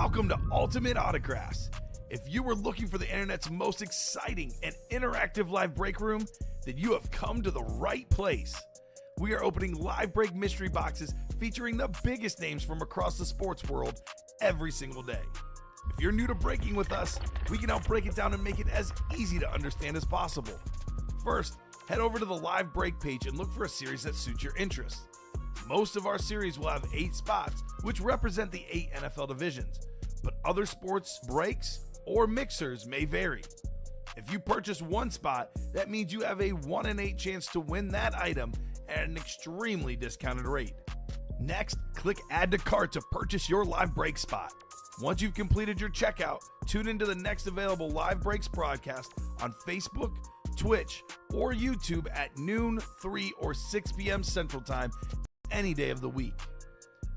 Welcome to Ultimate Autographs. If you were looking for the internet's most exciting and interactive live break room, then you have come to the right place. We are opening live break mystery boxes featuring the biggest names from across the sports world every single day. If you're new to breaking with us, we can help break it down and make it as easy to understand as possible. First, head over to the live break page and look for a series that suits your interests. Most of our series will have 8 spots, which represent the 8 NFL divisions, but other sports breaks or mixers may vary. If you purchase one spot, that means you have a 1 in 8 chance to win that item at an extremely discounted rate. Next, click Add to Cart to purchase your live break spot. Once you've completed your checkout, tune into the next available live breaks broadcast on Facebook, Twitch, or YouTube at noon, 3, or 6 p.m. Central Time any day of the week.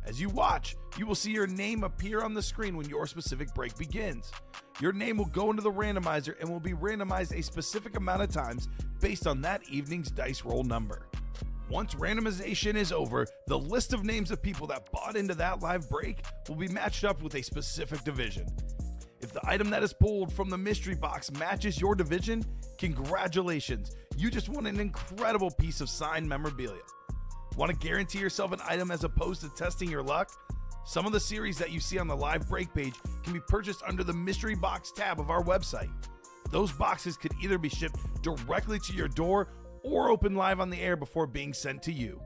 As you watch, you will see your name appear on the screen when your specific break begins. Your name will go into the randomizer and will be randomized a specific amount of times based on that evening's dice roll number. Once randomization is over, the list of names of people that bought into that live break will be matched up with a specific division. If the item that is pulled from the mystery box matches your division, congratulations, you just won an incredible piece of signed memorabilia. Want to guarantee yourself an item as opposed to testing your luck? Some of the series that you see on the live break page can be purchased under the mystery box tab of our website. Those boxes could either be shipped directly to your door or open live on the air before being sent to you.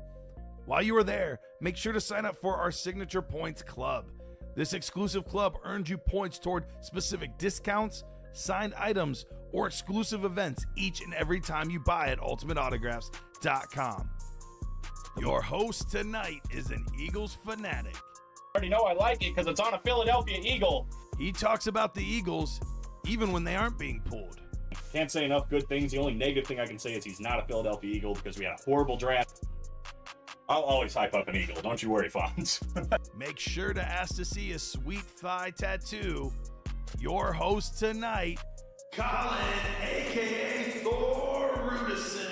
While you are there, make sure to sign up for our Signature Points Club. This exclusive club earns you points toward specific discounts, signed items, or exclusive events each and every time you buy at ultimateautographs.com. Your host tonight is an Eagles fanatic. I already know I like it because it's on a Philadelphia Eagle. He talks about the Eagles even when they aren't being pulled. Can't say enough good things. The only negative thing I can say is he's not a Philadelphia Eagle because we had a horrible draft. I'll always hype up an Eagle. Don't you worry, Fonz. Make sure to ask to see a sweet thigh tattoo. Your host tonight, Colin, a.k.a. Thor Rudisill.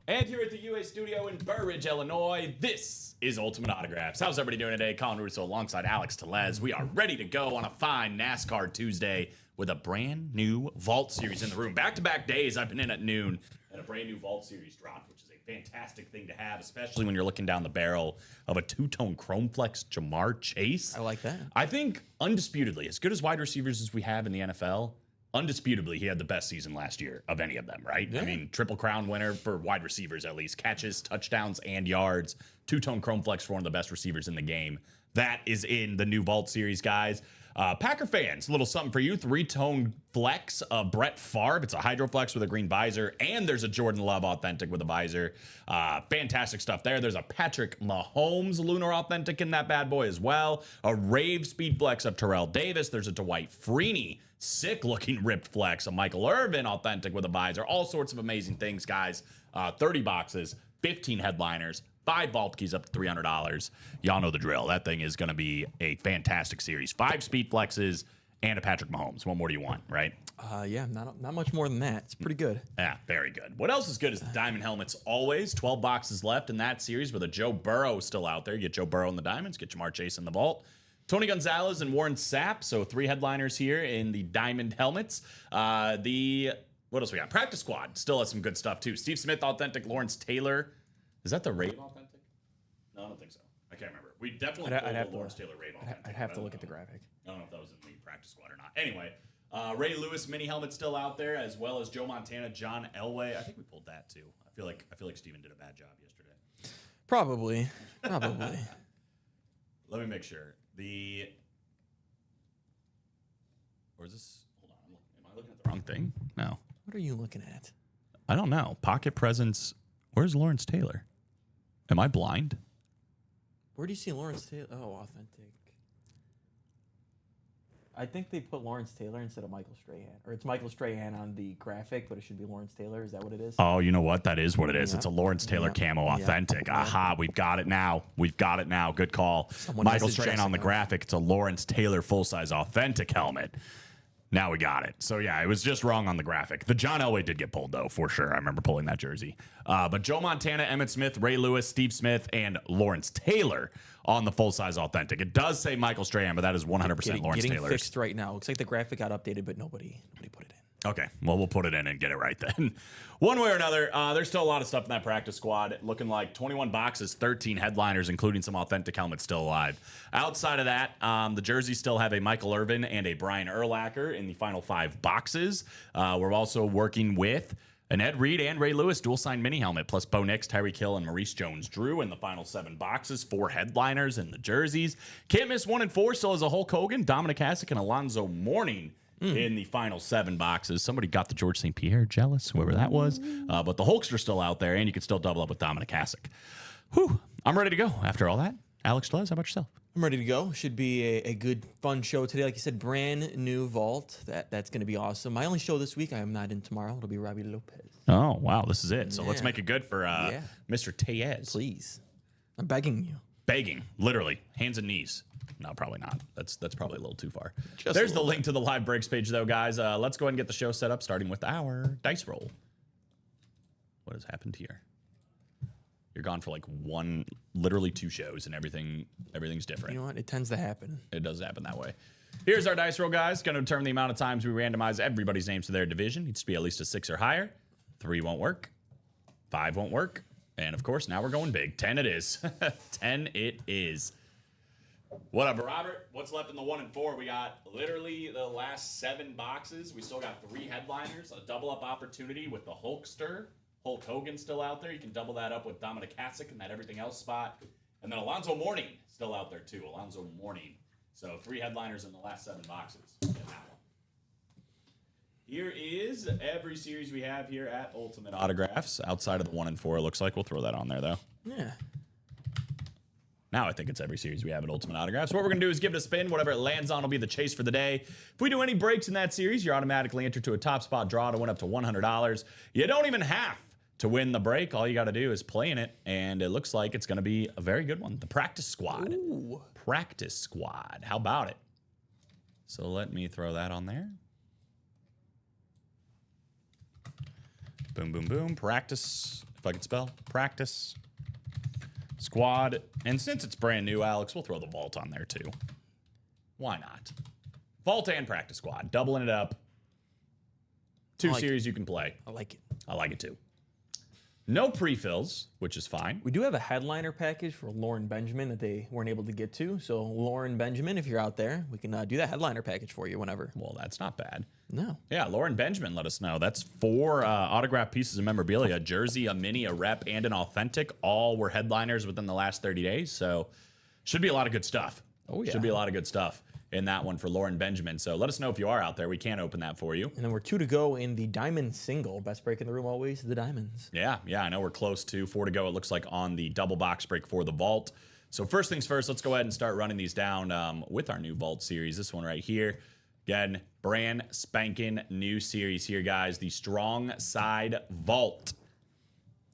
And here at the UA studio in Burridge, Illinois, this is Ultimate Autographs. How's everybody doing today? Colin Russo alongside Alex Tellez. We are ready to go on a fine NASCAR Tuesday with a brand new Vault Series in the room. Back-to-back days I've been in at noon and a brand new Vault Series dropped, which is a fantastic thing to have, especially when you're looking down the barrel of a two-tone Chrome Flex Jamar Chase. I like that. I think, undisputedly, as good as wide receivers as we have in the NFL, undisputably, he had the best season last year of any of them, right? Yeah. I mean, Triple Crown winner for wide receivers, at least. Catches, touchdowns, and yards. Two-tone Chrome Flex for one of the best receivers in the game. That is in the new Vault Series, guys. Packer fans, a little something for you. 3-tone flex of Brett Favre. It's a Hydro Flex with a green visor, and there's a Jordan Love Authentic with a visor. Fantastic stuff there. There's a Patrick Mahomes Lunar Authentic in that bad boy as well. A Rave Speed Flex of Terrell Davis. There's a Dwight Freeney sick-looking ripped flex. A Michael Irvin Authentic with a visor. All sorts of amazing things, guys. 30 boxes, 15 headliners. 5 vault keys up to $300. Y'all know the drill. That thing is going to be a fantastic series. 5 speed flexes and a Patrick Mahomes. What more do you want, right? Yeah, not much more than that. It's pretty good. Yeah, very good. What else is good is the Diamond Helmets always. 12 boxes left in that series with a Joe Burrow still out there. Get Joe Burrow in the Diamonds. Get Jamar Chase in the Vault. Tony Gonzalez and Warren Sapp. So 3 headliners here in the Diamond Helmets. What else we got? Practice Squad still has some good stuff too. Steve Smith Authentic. Lawrence Taylor. Is that the Rave Authentic? No, I don't think so. I can't remember. We definitely I'd have pulled to- Lawrence Taylor Rave Authentic. I'd have to look at the graphic. I don't know if that was in the practice squad or not. Anyway, Ray Lewis mini helmet still out there, as well as Joe Montana, John Elway. I think we pulled that too. I feel like Steven did a bad job yesterday. Probably. Let me make sure. Or is this? Hold on. Am I looking at the wrong thing? No. What are you looking at? I don't know. Pocket presence. Where's Lawrence Taylor? Am I blind? Where do you see Lawrence Taylor? Oh, authentic. I think they put Lawrence Taylor instead of Michael Strahan. Or it's Michael Strahan on the graphic, but it should be Lawrence Taylor. Is that what it is? Oh, you know what? That is what it is. Yeah. It's a Lawrence Taylor Yeah. camo Yeah. authentic. Yeah. Aha, we've got it now. Good call. Someone Michael has his Strahan on the dressing up. graphic. It's a Lawrence Taylor full-size authentic helmet. Now we got it. So, yeah, it was just wrong on the graphic. The John Elway did get pulled, though, for sure. I remember pulling that jersey. But Joe Montana, Emmitt Smith, Ray Lewis, Steve Smith, and Lawrence Taylor on the full-size authentic. It does say Michael Strahan, but that is 100% Lawrence getting Taylor's. fixed right now. Looks like the graphic got updated, but nobody put it in. Okay, well, we'll put it in and get it right then. One way or another, there's still a lot of stuff in that practice squad. Looking like 21 boxes, 13 headliners, including some authentic helmets still alive. Outside of that, the jerseys still have a Michael Irvin and a Brian Urlacher in the final 5 boxes. We're also working with an Ed Reed and Ray Lewis dual-signed mini helmet, plus Bo Nix, Tyreek Hill, and Maurice Jones-Drew in the final 7 boxes. 4 headliners in the jerseys. Can't miss 1 and 4 still has a Hulk Hogan, Dominic Hasek, and Alonzo Mourning in the final 7 boxes. Somebody got the George St. Pierre, jealous, whoever that was. But the Hulkster's still out there, and you can still double up with Dominic Hasek. Whew, I'm ready to go after all that. Alex Delez, how about yourself? I'm ready to go. Should be a good, fun show today. Like you said, brand new vault. That's going to be awesome. My only show this week, I am not in tomorrow. It'll be Robbie Lopez. Oh, wow, this is it. So let's Yeah. make it good for Mr. Tellez. Please. I'm begging you. Begging, literally, hands and knees. No, probably not. That's probably a little too far. Just There's a the little link to the live breaks page, though, guys. Let's go ahead and get the show set up, starting with our dice roll. What has happened here? You're gone for like literally 2 shows, and everything's different. You know what? It tends to happen. It does happen that way. Here's our dice roll, guys. Going to determine the amount of times we randomize everybody's names to their division. Needs to be at least a 6 or higher. 3 won't work. 5 won't work. And, of course, now we're going big. 10 it is. 10 it is. What up, Robert? What's left in the 1 and 4? We got literally the last 7 boxes. We still got 3 headliners, a double-up opportunity with the Hulkster. Hulk Hogan still out there. You can double that up with Dominic Hasek in that everything else spot. And then Alonzo Mourning still out there, too. Alonzo Mourning. So 3 headliners in the last 7 boxes. Get that one. Here is every series we have here at Ultimate Autographs. Outside of the 1 and 4, it looks like. We'll throw that on there, though. Yeah. Now I think it's every series we have at Ultimate Autographs. What we're going to do is give it a spin. Whatever it lands on will be the chase for the day. If we do any breaks in that series, you're automatically entered to a top spot draw to win up to $100. You don't even have to win the break. All you got to do is play in it, and it looks like it's going to be a very good one. The Practice Squad. Ooh. Practice Squad. How about it? So let me throw that on there. Boom, boom, boom. Practice, if I could spell. Practice Squad. And since it's brand new, Alex, we'll throw the Vault on there too. Why not? Vault and Practice Squad. Doubling it up. 2 series you can play. I like it. I like it too. No pre-fills, which is fine. We do have a headliner package for Lauren Benjamin that they weren't able to get to. So, Lauren Benjamin, if you're out there, we can do that headliner package for you whenever. Well, that's not bad. No. Yeah, Lauren Benjamin let us know. That's 4 autographed pieces of memorabilia, a jersey, a mini, a rep, and an authentic. All were headliners within the last 30 days. So should be a lot of good stuff. Oh, yeah. Should be a lot of good stuff in that one for Lauren Benjamin. So let us know if you are out there. We can open that for you. And then we're 2 to go in the diamond single. Best break in the room always, the diamonds. Yeah, I know we're close to 4 to go. It looks like on the double box break for the Vault. So first things first, let's go ahead and start running these down with our new Vault series. This one right here. Again, brand spanking new series here, guys. The Strong Side Vault.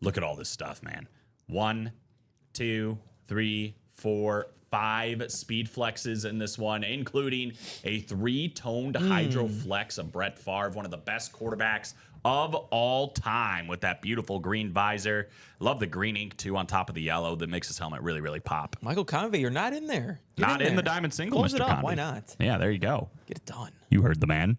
Look at all this stuff, man. 1, 2, 3, 4, 5 speed flexes in this one, including a 3-toned Hydro Flex of Brett Favre, one of the best quarterbacks of all time, with that beautiful green visor. Love the green ink, too, on top of the yellow that makes his helmet really, really pop. Michael Convey, you're not in there. Get Not in there. the diamond single, Close Mr. it up. Convey. Why not? Yeah, there you go. Get it done. You heard the man.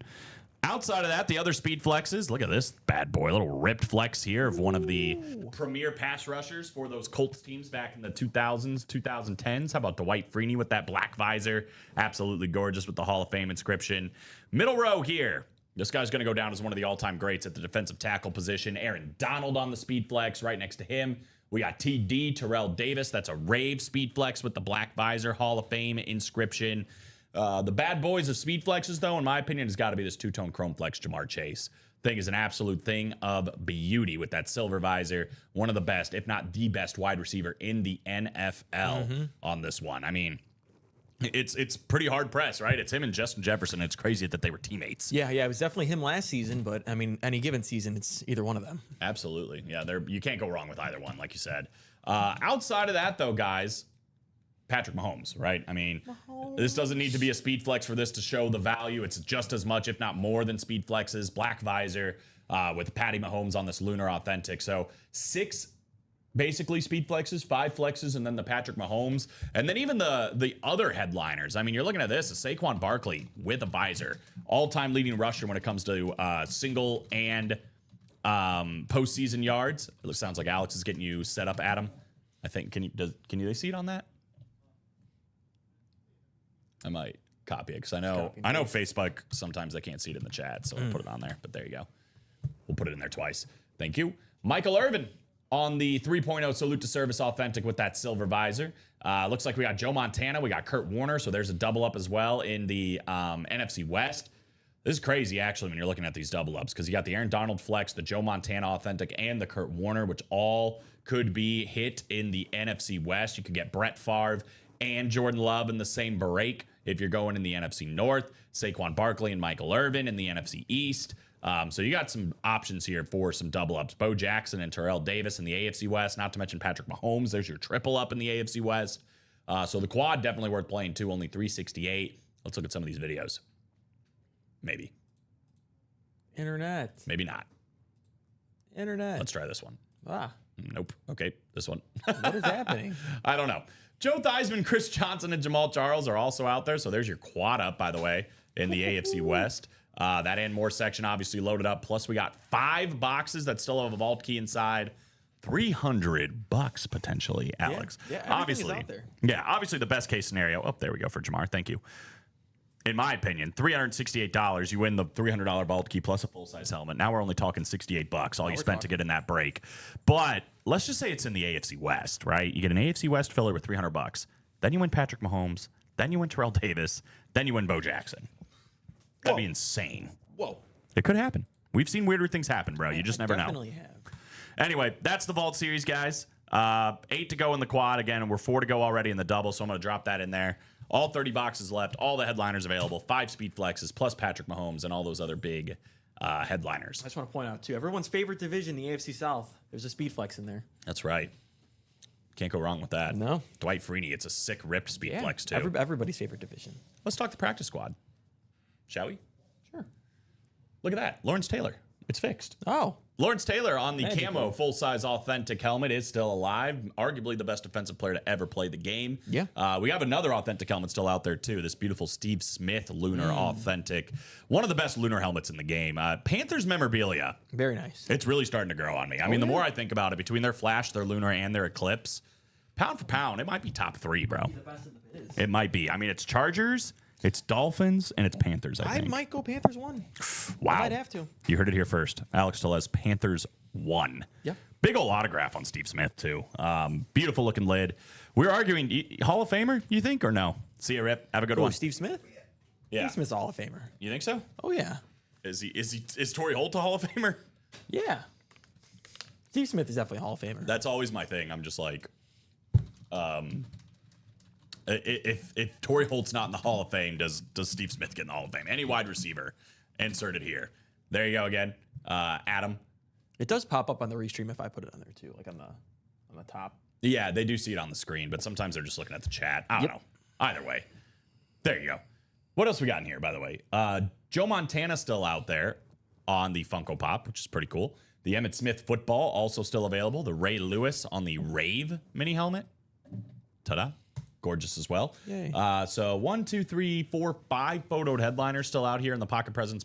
Outside of that, the other speed flexes. Look at this bad boy. A little ripped flex here of one of the premier pass rushers for those Colts teams back in the 2000s, 2010s. How about Dwight Freeney with that black visor? Absolutely gorgeous with the Hall of Fame inscription. Middle row here. This guy's going to go down as one of the all-time greats at the defensive tackle position. Aaron Donald on the speed flex. Right next to him, we got TD, Terrell Davis. That's a rave speed flex with the black visor, Hall of Fame inscription. The bad boys of speed flexes, though, in my opinion, has got to be this 2-tone chrome flex Jamar Chase. Thing is an absolute thing of beauty with that silver visor. One of the best, if not the best, wide receiver in the NFL on this one. I mean, it's pretty hard pressed, right? It's him and Justin Jefferson. It's crazy that they were teammates. Yeah, it was definitely him last season, but I mean, any given season, it's either one of them. Absolutely. Yeah, you can't go wrong with either one, like you said. Outside of that, though, guys, Patrick Mahomes, right? I mean, this doesn't need to be a speed flex for this to show the value. It's just as much, if not more, than speed flexes. Black visor with Patty Mahomes on this Lunar Authentic. So 6 basically speed flexes, 5 flexes, and then the Patrick Mahomes. And then even the other headliners. I mean, you're looking at this, a Saquon Barkley with a visor. All-time leading rusher when it comes to single and postseason yards. It sounds like Alex is getting you set up, Adam. I think, can you see it on that? I might copy it because I know Facebook sometimes they can't see it in the chat, so I'll put it on there. But there you go. We'll put it in there twice. Thank you. Michael Irvin on the 3.0 Salute to Service Authentic with that silver visor. Looks like we got Joe Montana. We got Kurt Warner. So there's a double up as well in the NFC West. This is crazy, actually, when you're looking at these double ups because you got the Aaron Donald flex, the Joe Montana Authentic, and the Kurt Warner, which all could be hit in the NFC West. You could get Brett Favre and Jordan Love in the same break if you're going in the NFC North. Saquon Barkley and Michael Irvin in the NFC East. So you got some options here for some double ups. Bo Jackson and Terrell Davis in the AFC West, not to mention Patrick Mahomes. There's your triple up in the AFC West. So the quad definitely worth playing too, only $368. Let's look at some of these videos. Maybe. Internet. Maybe not. Internet. Let's try this one. Ah. Nope. Okay, this one. What is happening? I don't know. Joe Theismann, Chris Johnson, and Jamal Charles are also out there. So there's your quad up, by the way, in the AFC West. That and more section obviously loaded up. Plus, we got 5 boxes that still have a vault key inside. $300 potentially, Alex. Yeah, obviously. is out there. Yeah, obviously the best case scenario. Oh, there we go for Jamar. Thank you. In my opinion, $368. You win the $300 vault key plus a full size helmet. Now we're only talking $68. All you spent to get in that break. But let's just say it's in the AFC West, right? You get an AFC West filler with $300. Then you win Patrick Mahomes. Then you win Terrell Davis. Then you win Bo Jackson. That'd be insane. Whoa. It could happen. We've seen weirder things happen, bro. You just never know. Definitely have. Anyway, that's the Vault Series, guys. 8 to go in the quad. Again, and we're 4 to go already in the double, so I'm going to drop that in there. All 30 boxes left. All the headliners available. 5 speed flexes, plus Patrick Mahomes and all those other big headliners. I just want to point out, too, everyone's favorite division, the AFC South, there's a speed flex in there. That's right. Can't go wrong with that. No. Dwight Freeney, it's a sick ripped speed flex, too. Everybody's favorite division. Let's talk the practice squad. Shall we? Sure. Look at that. Lawrence Taylor. It's fixed. Oh. Lawrence Taylor on the camo full-size authentic helmet is still alive. Arguably the best defensive player to ever play the game. Yeah. We have another authentic helmet still out there, too. This beautiful Steve Smith Lunar Authentic. One of the best Lunar helmets in the game. Panthers memorabilia. Very nice. It's really starting to grow on me. I mean, the more I think about it, between their Flash, their Lunar, and their Eclipse, pound for pound, it might be top 3, bro. It might be. I mean, it's Chargers, it's Dolphins, and it's Panthers, I think. might go Panthers 1. Wow. I might have to. You heard it here first. Alex Tellez, Panthers 1. Yeah. Big ol' autograph on Steve Smith, too. Beautiful looking lid. We're arguing, Hall of Famer, you think, or no? See you, Rip. Have a good one. Steve Smith? Yeah. Steve Smith's a Hall of Famer. You think so? Oh, yeah. Is Torrey Holt a Hall of Famer? Yeah. Steve Smith is definitely a Hall of Famer. That's always my thing. I'm just like, if Torrey Holt's not in the Hall of Fame, does Steve Smith get in the Hall of Fame? Any wide receiver inserted here. There you go again. Adam. It does pop up on the restream if I put it on there too, like on the top. Yeah, they do see it on the screen, but sometimes they're just looking at the chat. I don't know. Either way. There you go. What else we got in here, by the way? Joe Montana still out there on the Funko Pop, which is pretty cool. The Emmitt Smith football also still available. The Ray Lewis on the Rave mini helmet. Ta-da. Gorgeous as well. Yay. So 1, 2, 3, 4, 5 photoed headliners still out here in the Pocket Presence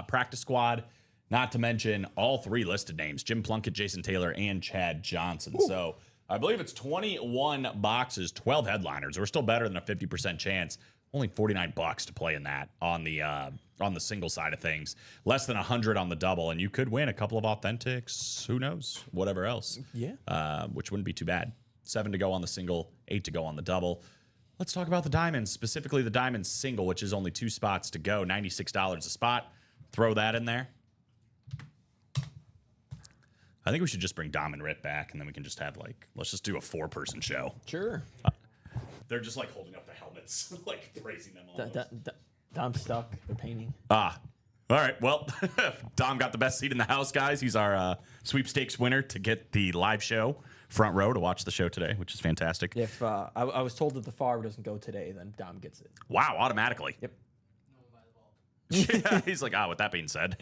practice squad. Not to mention all 3 listed names: Jim Plunkett, Jason Taylor, and Chad Johnson. Ooh. So I believe it's 21 boxes, 12 headliners. We're still better than a 50% chance. Only $49 to play in that on the single side of things. Less than 100 on the double, and you could win a couple of authentics. Who knows? Whatever else. Yeah. Which wouldn't be too bad. 7 to go on the single, 8 to go on the double. Let's talk about the diamonds, specifically the diamond single, which is only 2 spots to go, $96 a spot. Throw that in there. I think we should just bring Dom and Rip back, and then we can just have let's just do a 4-person show. Sure. They're just holding up the helmets, praising them all. Dom's stuck. They're painting. All right. Well, Dom got the best seat in the house, guys. He's our sweepstakes winner to get the live show front row to watch the show today, which is fantastic. If I was told that the Favre doesn't go today, then Dom gets it. Wow, automatically. Yep. Yeah, he's like, with that being said.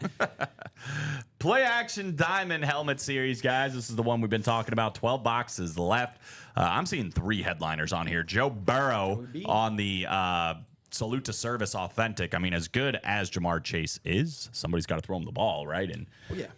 Play Action Diamond Helmet Series, guys. This is the one we've been talking about. 12 boxes left. I'm seeing 3 headliners on here. Joe Burrow on the Salute to Service Authentic. I mean, as good as Jamar Chase is, somebody's got to throw him the ball, right? And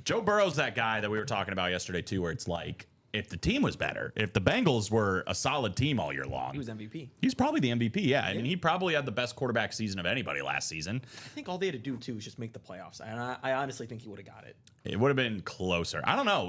Joe Burrow's that guy that we were talking about yesterday, too, where it's like, if the team was better, if the Bengals were a solid team all year long. He was MVP. He's probably the MVP, yeah. I mean, he probably had the best quarterback season of anybody last season. I think all they had to do, too, was just make the playoffs. And I honestly think he would have got it. It would have been closer. I don't know.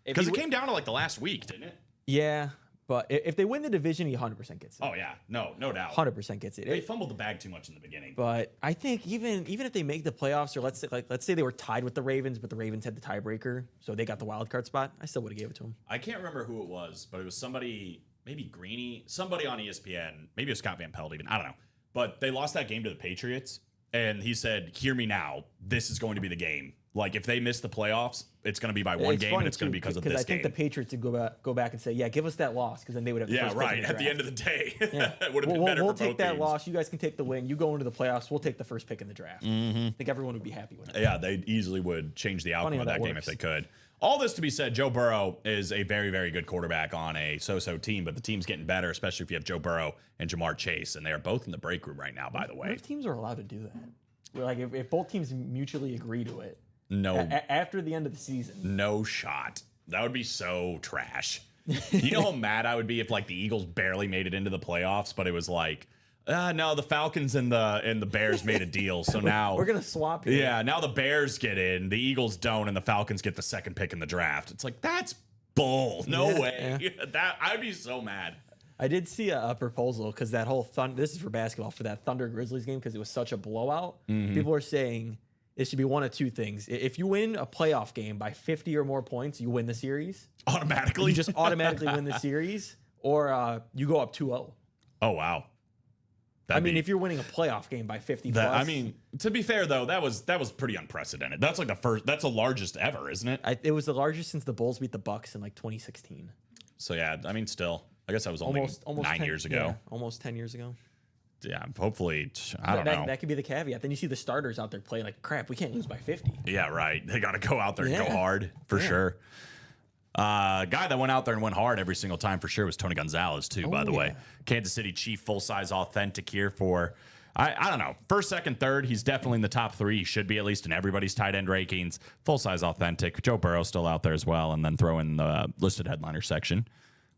Because it came down to like the last week, didn't it? Yeah, but if they win the division, he 100% gets it. Oh, yeah. No doubt. 100% gets it. They fumbled the bag too much in the beginning. But I think even if they make the playoffs, or let's say they were tied with the Ravens, but the Ravens had the tiebreaker, so they got the wild card spot, I still would have gave it to him. I can't remember who it was, but it was somebody, maybe Greeny, somebody on ESPN, maybe it was Scott Van Pelt even, I don't know. But they lost that game to the Patriots, and he said, hear me now, this is going to be the game. Like, if they miss the playoffs, it's going to be by one game, and it's going to be because of this game. Because I think the Patriots would go back and say, yeah, give us that loss, because then they would have the first pick in the draft. At the end of the day. Yeah. It would have been better we'll for take both that teams. loss. You guys can take the win. You go into the playoffs. We'll take the first pick in the draft. I think everyone would be happy with it. Yeah, they easily would change the outcome of that game if they could. All this to be said, Joe Burrow is a very, very good quarterback on a so-so team, but the team's getting better, especially if you have Joe Burrow and Jamar Chase, and they are both in the break room right now, by the way. If teams are allowed to do that, like if both teams mutually agree to it, no, after the end of the season, no shot. That would be so trash. You know how mad I would be if like the Eagles barely made it into the playoffs, but it was like, no, the Falcons and the Bears made a deal, so now we're gonna swap here. Yeah, now the Bears get in, the Eagles don't, and the Falcons get the second pick in the draft. It's like, that's bull. No way. Yeah. That I'd be so mad. I did see a proposal because that whole this is for basketball, for that Thunder Grizzlies game, because it was such a blowout. People are saying it should be one of two things. If you win a playoff game by 50 or more points, you win the series. Automatically? You just automatically win the series, or you go up 2-0. Oh, wow. If you're winning a playoff game by 50 plus. I mean, to be fair, though, that was pretty unprecedented. That's like that's the largest ever, isn't it? It was the largest since the Bulls beat the Bucks in like 2016. So, yeah, I mean, still, I guess that was only almost 9 years ago. Yeah, almost 10 years ago. Yeah, hopefully, I don't know. That could be the caveat. Then you see the starters out there playing like, crap, we can't lose by 50. Yeah, right. They got to go out there and go hard for sure. Guy that went out there and went hard every single time for sure was Tony Gonzalez too, by the way. Kansas City Chief full-size authentic here for, I don't know, first, second, third. He's definitely in the top 3. He should be at least in everybody's tight end rankings. Full-size authentic. Joe Burrow still out there as well. And then throw in the listed headliner section.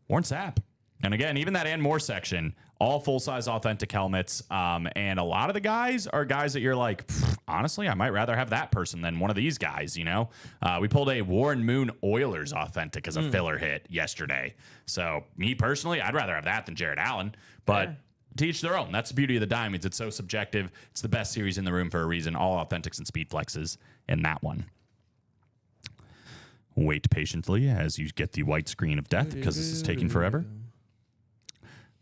Warren Sapp. And again, even that and more section, all full-size authentic helmets. And a lot of the guys are guys that you're like, honestly, I might rather have that person than one of these guys, you know? We pulled a Warren Moon Oilers authentic as a filler hit yesterday. So me personally, I'd rather have that than Jared Allen. But to each their own. That's the beauty of the diamonds. It's so subjective. It's the best series in the room for a reason. All authentics and speed flexes in that one. Wait patiently as you get the white screen of death because this is taking forever.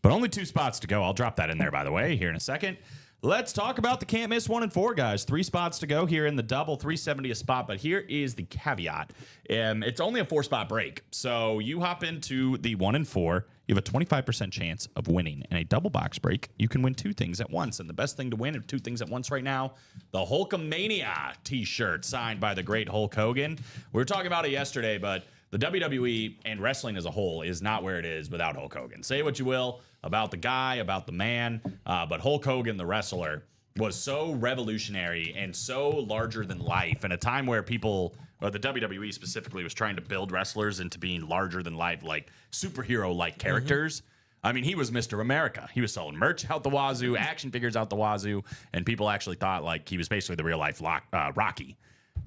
But only 2 spots to go. I'll drop that in there, by the way, here in a second. Let's talk about the can't miss 1 and 4, guys. 3 spots to go here in the double, 370 a spot. But here is the caveat. It's only a 4-spot break. So you hop into the 1 and 4. You have a 25% chance of winning. In a double box break, you can win 2 things at once. And the best thing to win of 2 things at once right now, the Hulkamania t-shirt signed by the great Hulk Hogan. We were talking about it yesterday, but the WWE and wrestling as a whole is not where it is without Hulk Hogan. Say what you will about the guy, about the man, but Hulk Hogan, the wrestler, was so revolutionary and so larger than life in a time where people, or the WWE specifically, was trying to build wrestlers into being larger than life, like superhero-like characters. I mean, he was Mr. America. He was selling merch out the wazoo, action figures out the wazoo, and people actually thought like he was basically the real-life Rocky.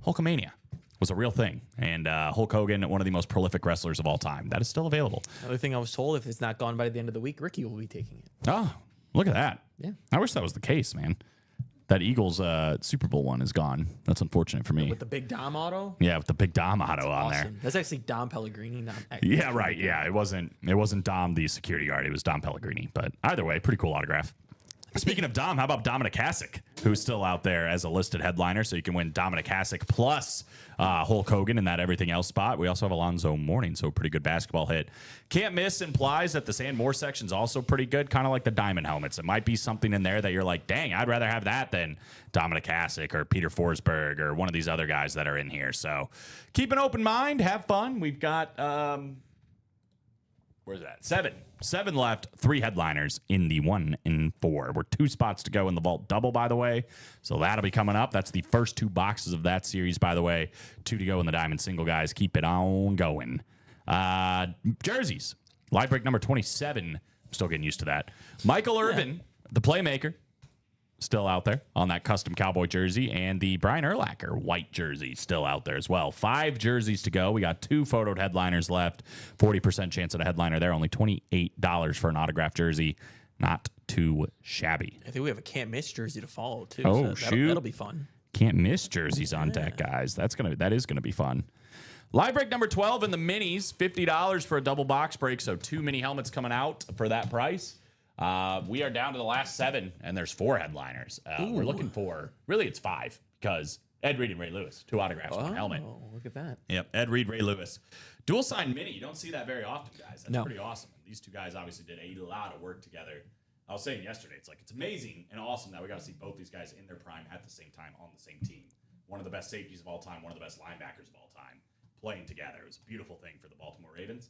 Hulkamania was a real thing. And Hulk Hogan, one of the most prolific wrestlers of all time. That is still available. Another thing I was told, if it's not gone by the end of the week, Ricky will be taking it. Oh, look at that. Yeah. I wish that was the case, man. That Eagles Super Bowl one is gone. That's unfortunate for me. With the big Dom auto? Yeah, with the big Dom auto on there. That's actually Dom Pellegrini. Not yeah, right. Yeah, it wasn't Dom the security guard. It was Dom Pellegrini. But either way, pretty cool autograph. Speaking of Dom, how about Dominic Hasek, who's still out there as a listed headliner? So you can win Dominic Hasek plus Hulk Hogan in that everything else spot. We also have Alonzo Mourning, so a pretty good basketball hit. Can't miss implies that the Sand Moore section's also pretty good, kind of like the diamond helmets. It might be something in there that you're like, dang, I'd rather have that than Dominic Hasek or Peter Forsberg or one of these other guys that are in here. So keep an open mind, have fun. We've got where's that? Seven left, 3 headliners in the 1 and 4. We're 2 spots to go in the vault double, by the way. So that'll be coming up. That's the first 2 boxes of that series, by the way. 2 to go in the diamond single, guys. Keep it on going. Jerseys. Live break number 27. I'm still getting used to that. Michael Irvin, the playmaker, still out there on that custom Cowboy jersey, and the Brian Urlacher white jersey still out there as well. 5 jerseys to go. We got 2 photoed headliners left. 40% chance at a headliner there. Only $28 for an autographed jersey. Not too shabby. I think we have a can't miss jersey to follow too. Oh, so shoot. that'll be fun. Can't miss jerseys on deck, guys. That is gonna be fun. Live break number 12 in the minis. $50 for a double box break. So 2 mini helmets coming out for that price. We are down to the last 7, and there's 4 headliners. We're looking for, really it's 5, because Ed Reed and Ray Lewis, 2 autographs, 1 helmet. Oh, look at that. Yep, Ed Reed, Ray Lewis. Dual sign mini. You don't see that very often, guys. That's No. pretty awesome. These 2 guys obviously did a lot of work together. I was saying yesterday, it's amazing and awesome that we got to see both these guys in their prime at the same time on the same team. One of the best safeties of all time, one of the best linebackers of all time, playing together. It was a beautiful thing for the Baltimore Ravens.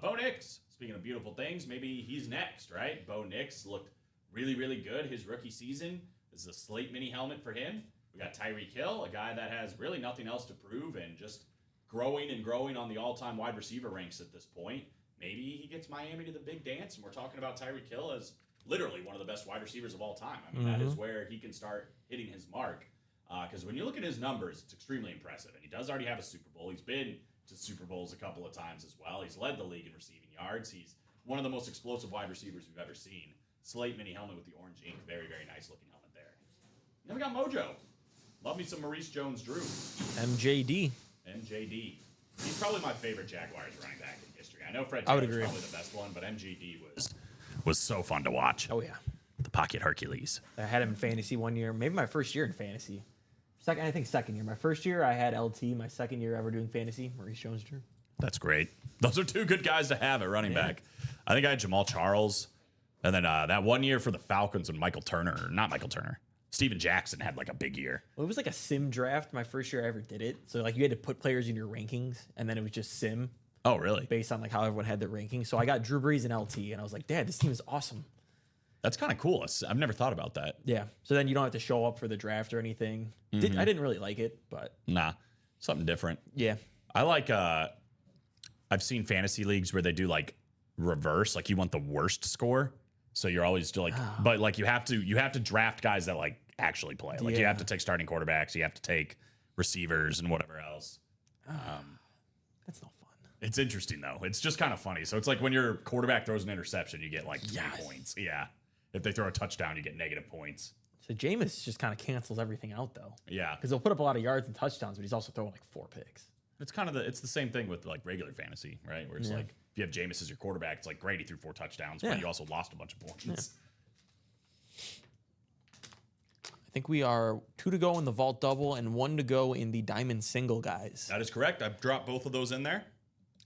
Bo Nix, speaking of beautiful things, maybe he's next, right? Bo Nix looked really, really good his rookie season. This is a slate mini helmet for him. We got Tyreek Hill, a guy that has really nothing else to prove and just growing and growing on the all-time wide receiver ranks at this point. Maybe he gets Miami to the big dance, and we're talking about Tyreek Hill as literally one of the best wide receivers of all time. I mean, that is where he can start hitting his mark. Because when you look at his numbers, it's extremely impressive. And he does already have a Super Bowl. He's been to Super Bowls a couple of times as well. He's led the league in receiving yards. He's one of the most explosive wide receivers we've ever seen. Slate mini helmet with the orange ink. Very, very nice looking helmet there. Then we got Mojo. Love me some Maurice Jones-Drew. MJD. MJD. He's probably my favorite Jaguars running back in history. I know Fred I would Taylor's agree. probably the best one, but MJD was so fun to watch. Oh, yeah. The Pocket Hercules. I had him in fantasy one year. Maybe my first year in fantasy. I think second year. My first year, I had LT. My second year ever doing fantasy, Maurice Jones-Drew. That's great. Those are 2 good guys to have at running back. I think I had Jamal Charles. And then that one year for the Falcons when Steven Jackson had like a big year. Well, it was like a sim draft my first year I ever did it. So like you had to put players in your rankings, and then it was just sim Oh, really? based on like how everyone had their rankings. So I got Drew Brees and LT, and I was like, Dad, this team is awesome. That's kind of cool. I've never thought about that. Yeah. So then you don't have to show up for the draft or anything. I didn't really like it, but Nah, something different. yeah. I like, I've seen fantasy leagues where they do like reverse, like you want the worst score. So you're always still like, but like you have to draft guys that like actually play. Like you Yeah. have to take starting quarterbacks, you have to take receivers and whatever else. That's no fun. It's interesting though. It's just kind of funny. So it's like when your quarterback throws an interception, you get like 3 Yes. points. Yeah. If they throw a touchdown, you get negative points. So Jameis just kind of cancels everything out though. Yeah. Because he'll put up a lot of yards and touchdowns, but he's also throwing like 4 picks. It's kind of it's the same thing with like regular fantasy, right? Where it's like if you have Jameis as your quarterback, it's like great, he threw 4 touchdowns, Yeah. but you also lost a bunch of points. I think we are 2 to go in the vault double and 1 to go in the diamond single, guys. That is correct. I've dropped both of those in there.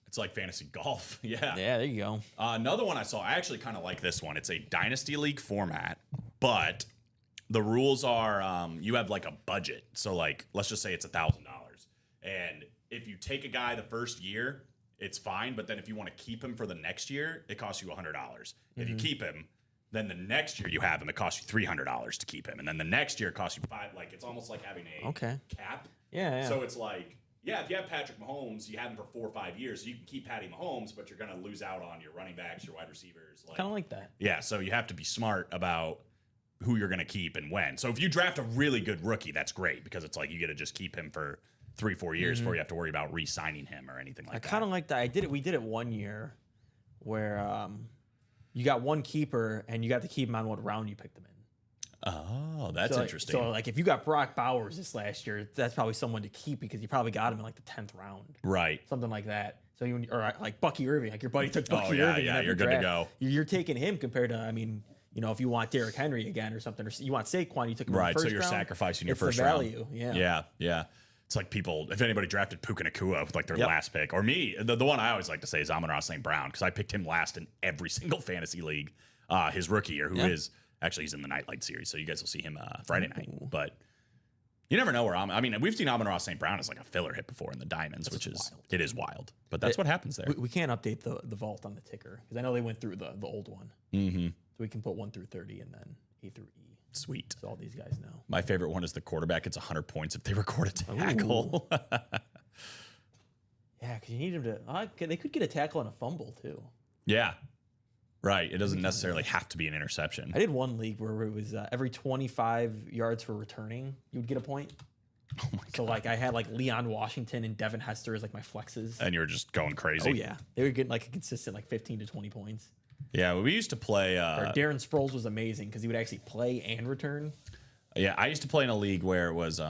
It's like fantasy golf. Yeah. Yeah, there you go. Another one I saw, I actually kind of like this one. It's a Dynasty League format, but the rules are you have like a budget. So like, let's just say it's $1,000. And if you take a guy the first year, it's fine. But then if you want to keep him for the next year, it costs you $100. If you keep him, then the next year you have him, it costs you $300 to keep him. And then the next year it costs you $500. Like it's almost like having a cap. Yeah. So it's like, yeah, if you have Patrick Mahomes, you have him for 4 or 5 years, so you can keep Patty Mahomes, but you're going to lose out on your running backs, your wide receivers. Kind of like that. Yeah, so you have to be smart about who you're going to keep and when. So if you draft a really good rookie, that's great because it's like you get to just keep him for 3-4 years before you have to worry about re-signing him or anything like I that. kind of like that. We did it one year where you got one keeper and you got to keep him on what round you picked him in. Oh, that's interesting. So like if you got Brock Bowers this last year, that's probably someone to keep because you probably got him in like the 10th round. Right. Something like that. So or like Bucky Irving, like your buddy took Bucky yeah, Irving. yeah, in you're every good to draft. go. You're taking him compared to, I mean, you know, if you want Derrick Henry again or something, or you want Saquon, you took him in the Right. first So you're round. sacrificing your It's first the round. value. Yeah. Yeah. Yeah. It's like people, if anybody drafted Puka Nacua with like their last pick, or me, the one I always like to say is Amon-Ra St. Brown, because I picked him last in every single fantasy league his rookie year, who is actually he's in the Nightlight series. So you guys will see him Friday night. But you never know where I mean, we've seen Amon-Ra St. Brown as like a filler hit before in the Diamonds, which is wild. It is wild. But that's what happens there. We can't update the vault on the ticker because I know they went through the old one. Mm-hmm. So we can put 1 through 30 and then A through E. Sweet. So all these guys know. My favorite one is the quarterback. It's 100 points if they record a tackle. Yeah, because you need him to. They could get a tackle and a fumble too. Yeah. Right. It doesn't necessarily have to be an interception. I did one league where it was every 25 yards for returning, you would get a point. Oh my God. So like I had like Leon Washington and Devin Hester as like my flexes. And you were just going crazy. Oh yeah, they were getting like a consistent like 15 to 20 points. Yeah. We used to play. Or Darren Sproles was amazing because he would actually play and return. Yeah. I used to play in a league where it was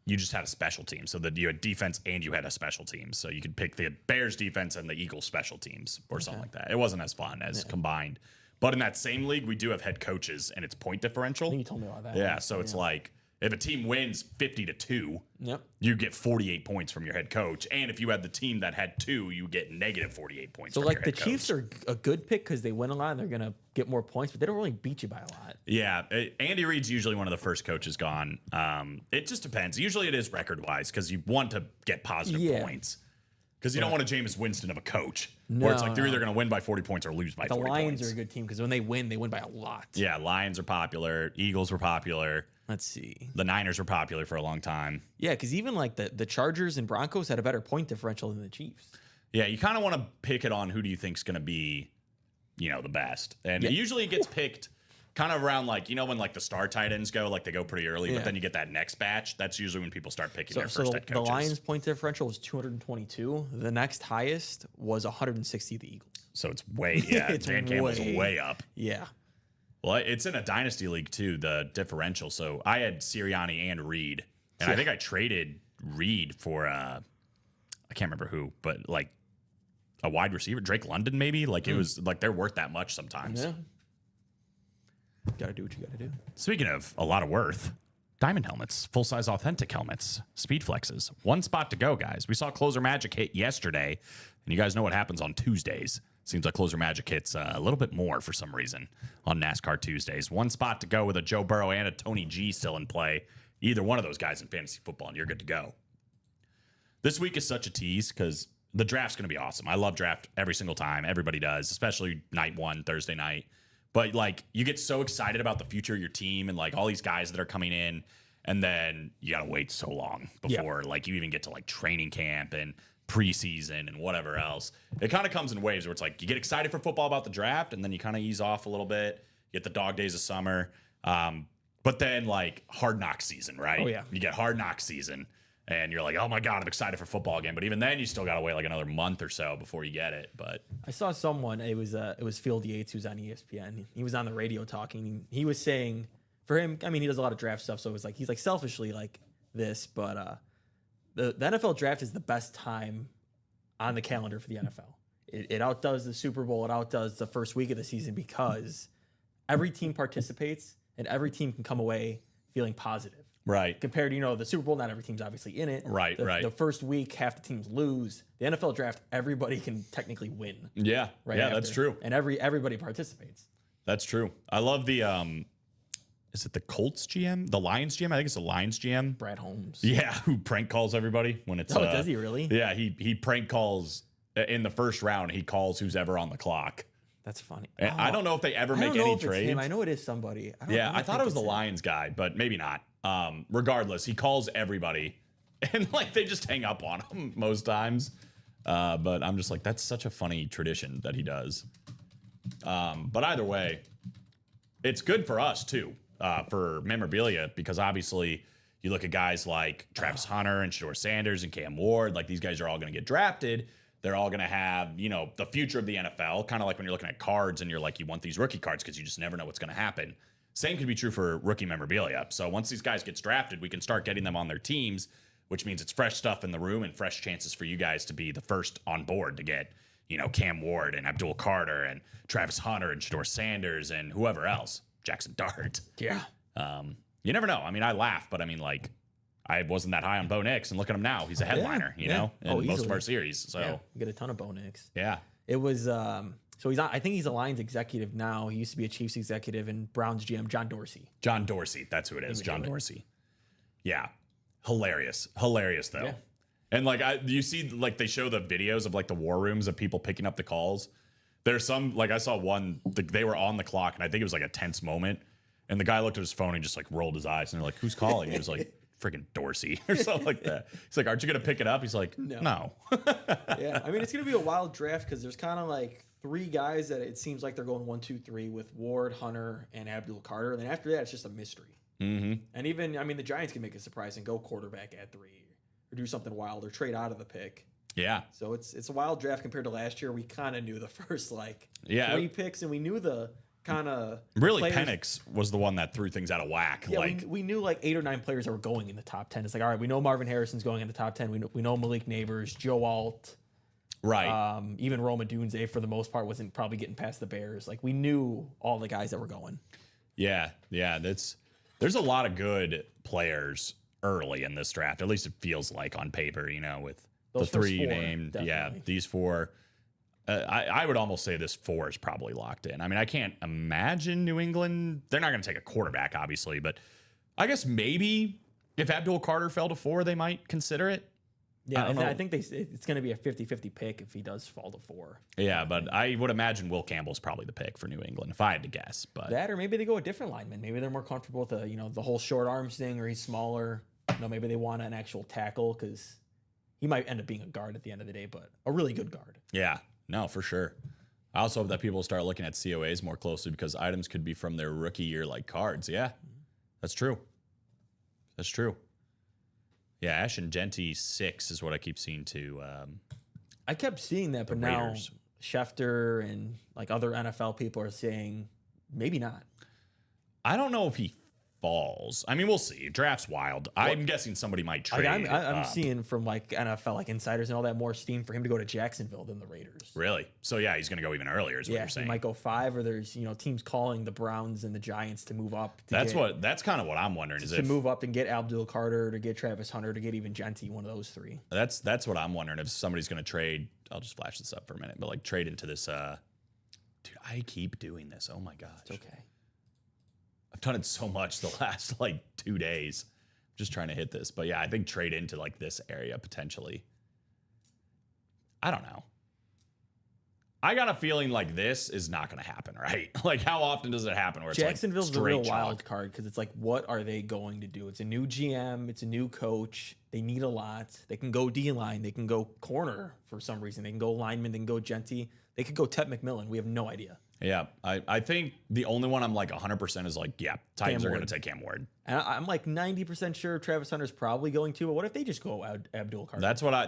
you just had a special team. So that you had defense and you had a special team. So you could pick the Bears defense and the Eagles special teams or something like that. It wasn't as fun as combined. But in that same league, we do have head coaches and it's point differential. I think you told me about that. Yeah. So it's like if a team wins 50-2, Yep. you get 48 points from your head coach. And if you had the team that had 2, you get negative 48 points So from like your the head coach. Chiefs are a good pick because they win a lot and they're gonna get more points, but they don't really beat you by a lot. Yeah, Andy Reid's usually one of the first coaches gone. It just depends. Usually it is record-wise because you want to get positive points. Because you don't want a Jameis Winston of a coach where it's like they're either going to win by 40 points or lose by The 40 Lions points. are a good team because when they win by a lot. Yeah, Lions are popular. Eagles were popular. Let's see. The Niners were popular for a long time. Yeah, because even like the Chargers and Broncos had a better point differential than the Chiefs. Yeah, you kind of want to pick it on who do you think's going to be, the best. And usually it gets picked kind of around like, when like the star tight ends go, like they go pretty early, but then you get that next batch. That's usually when people start picking their first head the coaches. Lions point differential was 222. The next highest was 160, the Eagles. So it's way, It's Dan Campbell's way up. Yeah. Well, it's in a dynasty league too, the differential. So I had Sirianni and Reed, and I think I traded Reed for I can't remember who, but like a wide receiver, Drake London maybe. Like it was like they're worth that much sometimes. Yeah. Gotta do what you gotta do. Speaking of a lot of worth, Diamond helmets, full size authentic helmets, speed flexes. One spot to go, guys. We saw Closer Magic hit yesterday, and you guys know what happens on Tuesdays. Seems like Closer Magic hits a little bit more for some reason on NASCAR Tuesdays. One spot to go with a Joe Burrow and a Tony G still in play. Either one of those guys in fantasy football, and you're good to go. This week is such a tease because the draft's going to be awesome. I love draft every single time. Everybody does, especially night one, Thursday night. But like you get so excited about the future of your team and like all these guys that are coming in, and then you got to wait so long before like you even get to like training camp and preseason and whatever else. It kind of comes in waves where it's like you get excited for football about the draft and then you kind of ease off a little bit. You get the dog days of summer. But then like hard knock season, right? Oh, yeah. You get hard knock season and you're like, oh my God, I'm excited for football again. But even then you still got to wait like another month or so before you get it. But I saw someone, it was Field Yates who's on ESPN. He was on the radio talking. He was saying for him, I mean, he does a lot of draft stuff. So it was like, he's like selfishly like this, but the NFL draft is the best time on the calendar for the NFL. It outdoes the Super Bowl. It outdoes the first week of the season because every team participates and every team can come away feeling positive. right. Compared to, the Super Bowl, not every team's obviously in it. Right, right. The first week, half the teams lose. The NFL draft, everybody can technically win. Yeah. Right yeah, after. that's true. And everybody participates. That's true. I love the is it the Colts GM? The Lions GM? I think it's the Lions GM. Brad Holmes. Yeah, who prank calls everybody when it's Does he really? Yeah, he prank calls in the first round. He calls who's ever on the clock. That's funny. And I don't know if they ever make any trades. Him. I know it is somebody. I thought it was the Lions guy, but maybe not. Regardless, he calls everybody and like they just hang up on him most times. But I'm just like, that's such a funny tradition that he does. But either way, it's good for us too, for memorabilia, because obviously you look at guys like Travis Hunter and Shedeur Sanders and Cam Ward, like these guys are all going to get drafted. They're all going to have, the future of the NFL, kind of like when you're looking at cards and you're like, you want these rookie cards because you just never know what's going to happen. Same could be true for rookie memorabilia. So once these guys get drafted, we can start getting them on their teams, which means it's fresh stuff in the room and fresh chances for you guys to be the first on board to get Cam Ward and Abdul Carter and Travis Hunter and Shador Sanders and whoever else, Jackson Dart. Yeah. You never know. I mean, I laugh, but I mean, like, I wasn't that high on Bo Nix, and look at him now. He's a headliner, in most easily. of our series. So, Yeah, we get a ton of Bo Nix. yeah. It was so he's on, I think he's a Lions executive now. He used to be a Chiefs executive and Browns GM John Dorsey. John Dorsey. That's who it is. John really? Dorsey. Yeah. Hilarious. Hilarious, though. Yeah. And, like, you see, like, they show the videos of, like, the war rooms of people picking up the calls. There's some, like, I saw one, they were on the clock, and I think it was, like, a tense moment. And the guy looked at his phone and just, like, rolled his eyes. And they're like, who's calling? He was like, freaking Dorsey or something like that. He's like, aren't you going to pick it up? He's like, no. Yeah, I mean, it's going to be a wild draft because there's kind of like 3 guys that it seems like they're going 1, 2, 3 with Ward, Hunter, and Abdul Carter. And then after that, it's just a mystery. Mm-hmm. And even, I mean, the Giants can make a surprise and go quarterback at 3 or do something wild or trade out of the pick. Yeah. So it's a wild draft compared to last year. We kind of knew the first, like, Yeah. 3 picks, and we knew the kind of Really, players. Penix was the one that threw things out of whack. Yeah, like, we knew like 8 or 9 players that were going in the top 10. It's like, all right, we know Marvin Harrison's going in the top 10. We know Malik Neighbors, Joe Alt, right. even Roma Dunze for the most part wasn't probably getting past the Bears. Like we knew all the guys that were going. Yeah. There's a lot of good players early in this draft. At least it feels like on paper, with Those the 3 you first 4, named. Yeah, definitely. these 4. I would almost say this 4 is probably locked in. I mean, I can't imagine New England. They're not going to take a quarterback, obviously, but I guess maybe if Abdul Carter fell to 4, they might consider it. Yeah, don't know. I think it's going to be a 50-50 pick if he does fall to 4. Yeah, but I would imagine Will Campbell's probably the pick for New England if I had to guess. But That or maybe they go a different lineman. Maybe they're more comfortable with the whole short arms thing, or he's smaller. Maybe they want an actual tackle because he might end up being a guard at the end of the day, but a really good guard. yeah, no, for sure. I also hope that people start looking at COAs more closely because items could be from their rookie year like cards. Yeah, that's true. That's true. Yeah, Ash and Genty 6 is what I keep seeing too. I kept seeing that, but The now Raiders. Schefter and like other NFL people are saying maybe not. I don't know if he falls. I mean, we'll see. Draft's wild. I'm guessing somebody might trade. I'm seeing from like NFL like insiders and all that more steam for him to go to Jacksonville than the Raiders. Really? So yeah, he's going to go even earlier. Is what Yeah, you're he saying? might go 5, or there's teams calling the Browns and the Giants to move up. That's kind of what I'm wondering. Is to if move up and get Abdul Carter, to get Travis Hunter, to get even Genty, one of those 3. that's what I'm wondering if somebody's going to trade. I'll just flash this up for a minute, but like trade into this. Dude, I keep doing this. Oh my gosh. It's okay. I've done it so much the last like 2 days. I'm just trying to hit this. But yeah, I think trade into like this area potentially. I don't know. I got a feeling like this is not going to happen, right? Like how often does it happen where it's Jacksonville's like the real straight wild chalk? card because it's like, what are they going to do? It's a new GM. It's a new coach. They need a lot. They can go D-line. They can go corner for some reason. They can go lineman. They can go Genty. They could go Ted McMillan. We have no idea. Yeah, I think the only one I'm like 100% is like, yeah, Titans Cam are going Ward. to take Cam Ward. And I'm like 90% sure Travis Hunter's probably going to, but what if they just go Abdul Carter?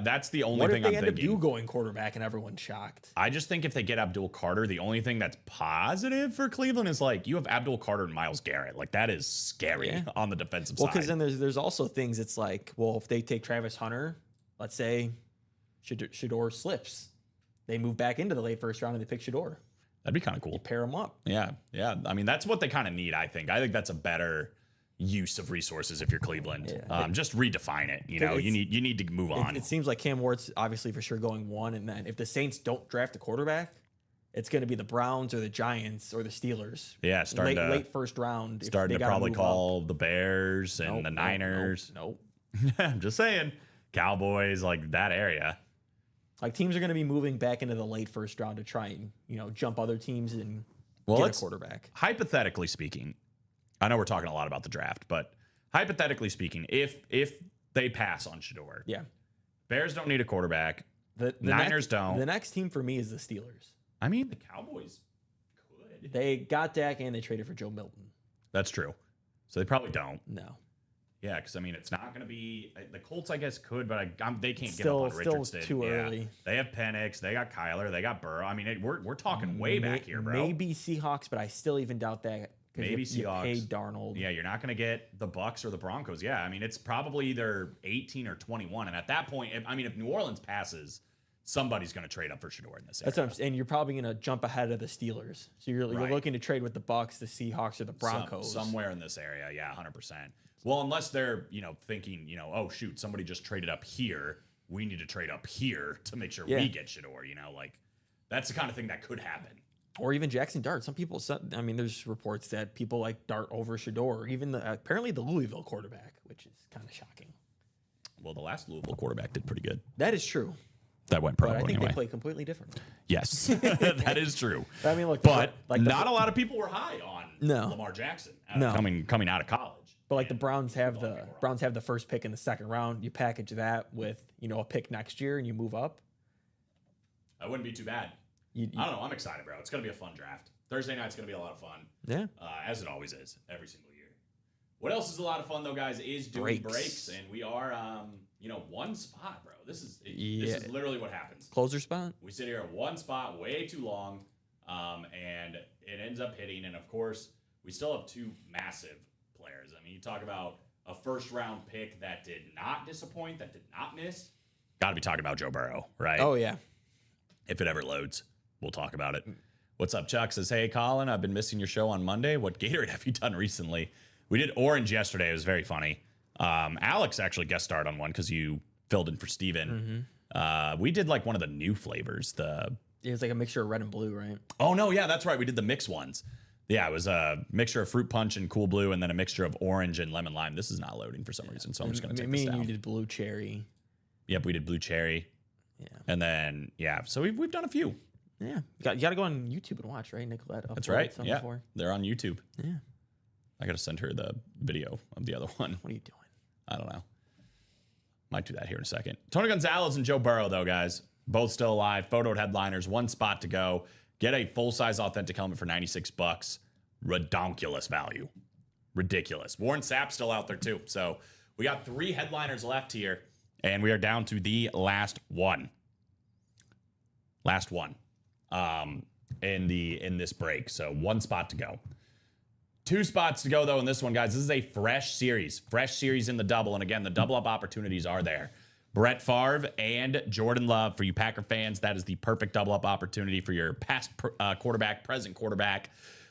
That's the only what if thing they I'm end up thinking. going quarterback and everyone's shocked? I just think if they get Abdul Carter, the only thing that's positive for Cleveland is like you have Abdul Carter and Myles Garrett. Like that is scary Yeah. on the defensive Well, side. because then there's also things. It's like, well, if they take Travis Hunter, let's say Shador slips, they move back into the late first round and they pick Shador. That'd be kind of cool. You pair them up. Yeah. I mean, that's what they kind of need, I think. I think that's a better use of resources if you're Cleveland. Yeah. Just redefine it. You know, you need to move on. It seems like Cam Ward's obviously for sure going 1, and then if the Saints don't draft a quarterback, it's going to be the Browns or the Giants or the Steelers. Yeah, late first round. if starting they to gotta probably move call the Bears and up. the Nope, Niners. Nope. I'm just saying, Cowboys, like that area. Like teams are going to be moving back into the late first round to try and jump other teams and Well, get a let's- quarterback. Hypothetically speaking, I know we're talking a lot about the draft, but hypothetically speaking, if they pass on Shador, Yeah. Bears don't need a quarterback. The Niners don't. The next team for me is the Steelers. I mean, the Cowboys could. They got Dak and they traded for Joe Milton. That's true. So they probably don't. No. Yeah, because I mean, it's not going to be the Colts. I guess could, but they can't Still- give up on still Richardson. too early. They have Penix. They got Kyler. They got Burrow. I mean, we're talking way back here, bro. Maybe Seahawks, but I still even doubt that. 'cause Maybe you Seahawks. paid Darnold. Yeah, you're not going to get the Bucks or the Broncos. Yeah, I mean, it's probably either 18 or 21, and at that point, if New Orleans passes, somebody's going to trade up for Shador in this That's area. what I'm saying. You're probably going to jump ahead of the Steelers. So you're Right. looking to trade with the Bucks, the Seahawks, or the Broncos. Somewhere in this area, yeah, 100%. Well, unless they're, thinking, oh, shoot, somebody just traded up here. We need to trade up here to make sure we get Shador, that's the kind of thing that could happen. Or even Jackson Dart. There's reports that people like Dart over Shador, or even apparently the Louisville quarterback, which is kind of shocking. Well, the last Louisville quarterback did pretty good. That is true. That went pro But I think anyway. they play completely differently. Yes, that is true. I mean, look, But like not a lot of people were high on No. Lamar Jackson coming out of college. But like the Browns have the first pick in the second round. You package that with a pick next year, and you move up. That wouldn't be too bad. I don't know. I'm excited, bro. It's going to be a fun draft. Thursday night's going to be a lot of fun. Yeah. As it always is, every single year. What else is a lot of fun, though, guys, is doing breaks. And we are, one spot, bro. This is literally what happens. Closer spot. We sit here at one spot way too long, and it ends up hitting. And, of course, we still have two massive players. I mean, you talk about a first-round pick that did not disappoint, that did not miss. Got to be talking about Joe Burrow, right? Oh, yeah. If it ever loads, we'll talk about it. What's up, Chuck? Says, hey, Colin, I've been missing your show on Monday. What Gatorade have you done recently? We did orange yesterday. It was very funny. Alex actually guest starred on one because you filled in for Steven. We did like one of the new flavors. It was like a mixture of red and blue, right? Oh, no. Yeah, that's right. We did the mix ones. Yeah, it was a mixture of fruit punch and cool blue and then a mixture of orange and lemon lime. This is not loading for some reason, so I'm just going to take this Me down. and you did blue cherry. Yep, we did blue cherry. Yeah. And then, so we've done a few. Yeah. You got to go on YouTube and watch, right? Nicolette. That's right. Yeah. Before. They're on YouTube. Yeah. I got to send her the video of the other one. What are you doing? I don't know. Might do that here in a second. Tony Gonzalez and Joe Burrow, though, guys. Both still alive. Photoed headliners. One spot to go. Get a full-size authentic helmet for $96. Redonkulous value. Ridiculous. Warren Sapp's still out there, too. So we got 3 headliners left here, and we are down to the last one. Last one in this break. So one spot to go. 2 spots to go, though, in this one, guys. This is a fresh series in the double. And again, the double up opportunities are there. Brett Favre and Jordan Love. For you Packer fans, that is the perfect double up opportunity for your past quarterback, present quarterback.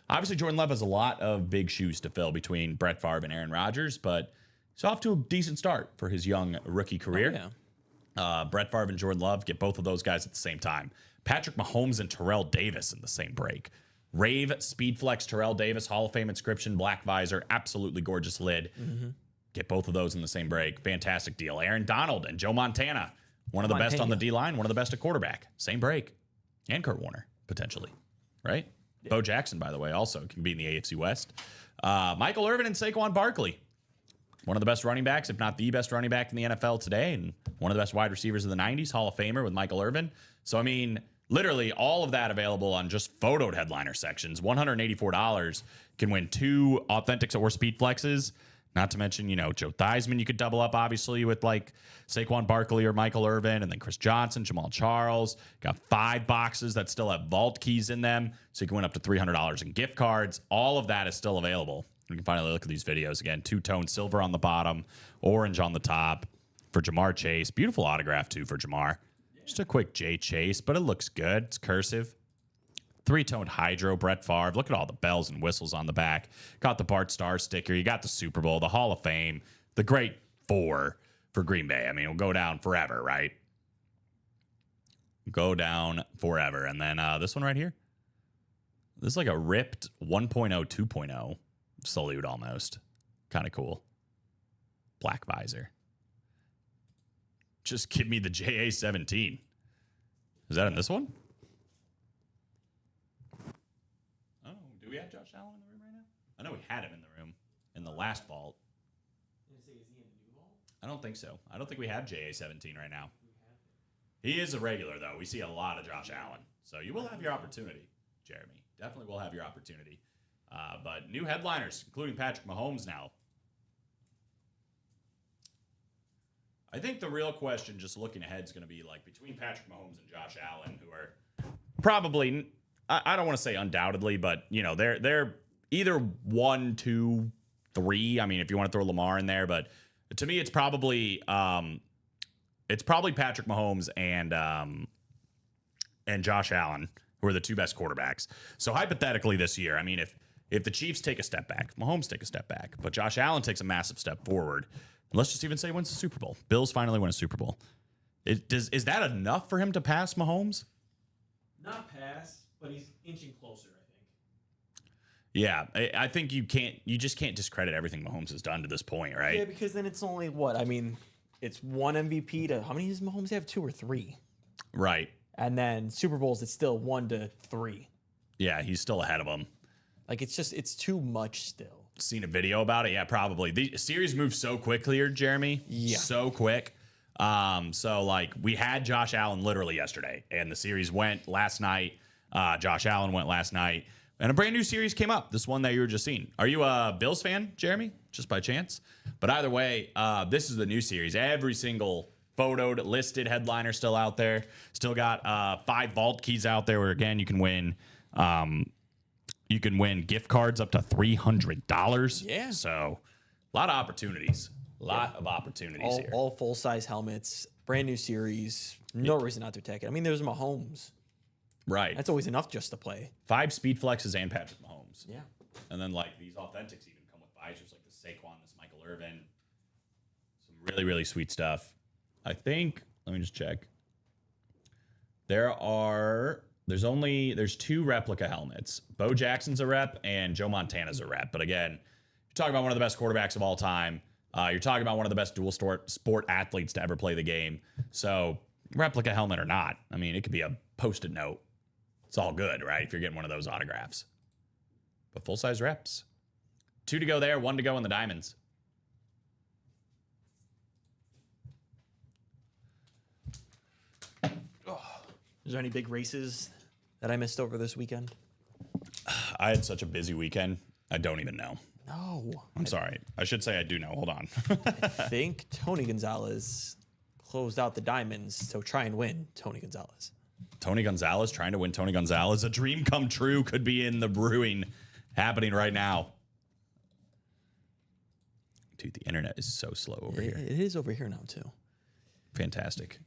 Obviously, Jordan Love has a lot of big shoes to fill between Brett Favre and Aaron Rodgers, but he's off to a decent start for his young rookie career. Oh, yeah. Brett Favre and Jordan Love, get both of those guys at the same time. Patrick Mahomes and Terrell Davis in the same break. Rave Speedflex Terrell Davis, Hall of Fame inscription, black visor, absolutely gorgeous lid. Get both of those in the same break. Fantastic deal. Aaron Donald and Joe Montana, one of the best on the D-line, one of the best at quarterback. Same break. And Kurt Warner, potentially. Right? Yeah. Bo Jackson, by the way, also can be in the AFC West. Michael Irvin and Saquon Barkley. One of the best running backs, if not the best running back in the NFL today, and one of the best wide receivers of the 90s, Hall of Famer with Michael Irvin. So, I mean, literally all of that available on just photoed headliner sections. $184 can win 2 Authentics or Speed Flexes. Not to mention, Joe Theismann, you could double up, obviously, with like Saquon Barkley or Michael Irvin, and then Chris Johnson, Jamal Charles. Got 5 boxes that still have vault keys in them, so you can win up to $300 in gift cards. All of that is still available. You can finally look at these videos. Again, 2-tone silver on the bottom, orange on the top for Jamar Chase. Beautiful autograph, too, for Jamar. Just a quick J Chase, but it looks good. It's cursive. 3-toned hydro, Brett Favre. Look at all the bells and whistles on the back. Got the Bart Starr sticker. You got the Super Bowl, the Hall of Fame, the Great 4 for Green Bay. I mean, it'll go down forever, right? Go down forever. And then this one right here. This is like a ripped 1.0, 2.0 salute almost. Kind of cool. Black visor. Just give me the JA-17. Is that in this one? Oh, do we have Josh Allen in the room right now? I know we had him in the room in the last vault. Is he in the new vault? I don't think so. I don't think we have JA-17 right now. He is a regular, though. We see a lot of Josh Allen. So you will have your opportunity, Jeremy. Definitely will have your opportunity. But new headliners, including Patrick Mahomes now. I think the real question, just looking ahead, is going to be like between Patrick Mahomes and Josh Allen, who are probably, I don't want to say undoubtedly, but they're either 1, 2, 3. I mean, if you want to throw Lamar in there, but to me, it's probably Patrick Mahomes and and Josh Allen, who are the two best quarterbacks. So hypothetically this year, I mean, if the Chiefs take a step back, Mahomes take a step back, but Josh Allen takes a massive step forward, let's just even say he wins the Super Bowl. Bills finally win a Super Bowl. Is that enough for him to pass Mahomes? Not pass, but he's inching closer, I think. Yeah, I think you just can't discredit everything Mahomes has done to this point, right? Yeah, because then it's only what? I mean, it's one MVP to how many does Mahomes have? 2 or 3? Right. And then Super Bowls, it's still 1 to 3. Yeah, he's still ahead of him. Like it's too much still. Seen a video about it? Yeah, probably. The series moved so quickly here, Jeremy. Yeah. So quick. So like we had Josh Allen literally yesterday, and the series went last night. Josh Allen went last night, and a brand new series came up. This one that you were just seeing. Are you a Bills fan, Jeremy? Just by chance? But either way, this is the new series. Every single photoed, listed headliner still out there. Still got 5 vault keys out there where again you can win. You can win gift cards up to $300. Yeah. So a lot of opportunities. Of opportunities here. All full size helmets, brand new series. No reason not to attack it. I mean, there's Mahomes. Right. That's always enough just to play. 5 speed flexes and Patrick Mahomes. Yeah. And then like these authentics even come with visors like the Saquon, this Michael Irvin. Some really, really sweet stuff. I think, let me just check. There's 2 replica helmets. Bo Jackson's a rep and Joe Montana's a rep. But again, you're talking about one of the best quarterbacks of all time. You're talking about one of the best dual sport athletes to ever play the game. So replica helmet or not, I mean, it could be a Post-it note. It's all good, right? If you're getting one of those autographs. But full-size reps. 2 to go there, 1 to go in the diamonds. Is there any big races that I missed over this weekend? I had such a busy weekend. I don't even know. No. I'm sorry. I should say I do know. Hold on. I think Tony Gonzalez closed out the diamonds, so try and win Tony Gonzalez. Tony Gonzalez trying to win Tony Gonzalez. A dream come true could be in the brewing happening right now. Dude, the internet is so slow over here. It is over here now, too. Fantastic.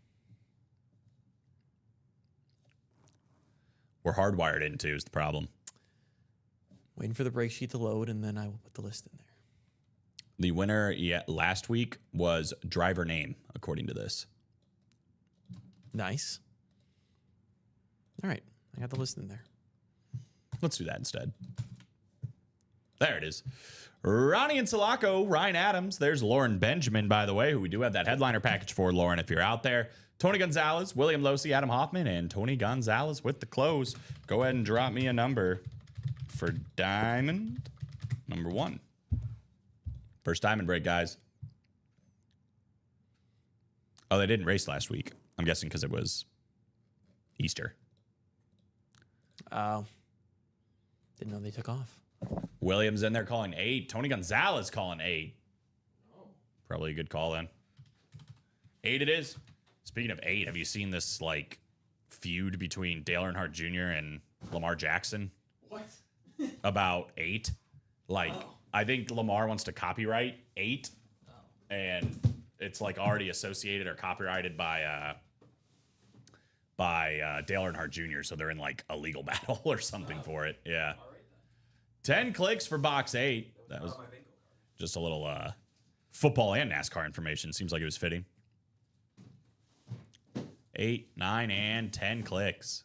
We're hardwired into is the problem. Waiting for the break sheet to load, and then I will put the list in there. The winner last week was driver name, according to this. Nice. All right. I got the list in there. Let's do that instead. There it is. Ronnie and Sulaco, Ryan Adams. There's Lauren Benjamin, by the way, who we do have that headliner package for, Lauren, if you're out there. Tony Gonzalez, William Losi, Adam Hoffman, and Tony Gonzalez with the close. Go ahead and drop me a number for diamond number 1. First diamond break, guys. Oh, they didn't race last week. I'm guessing because it was Easter. Didn't know they took off. Williams in there calling 8. Tony Gonzalez calling 8. Probably a good call then. 8 it is. Speaking of 8, have you seen this like feud between Dale Earnhardt Jr. and Lamar Jackson? What? About 8. Like, I think Lamar wants to copyright 8. And it's like already associated or copyrighted by Dale Earnhardt Jr. So they're in like a legal battle or something for it. Yeah. 10 clicks for box 8. That was just a little football and NASCAR information. Seems like it was fitting. 8, 9, and 10 clicks.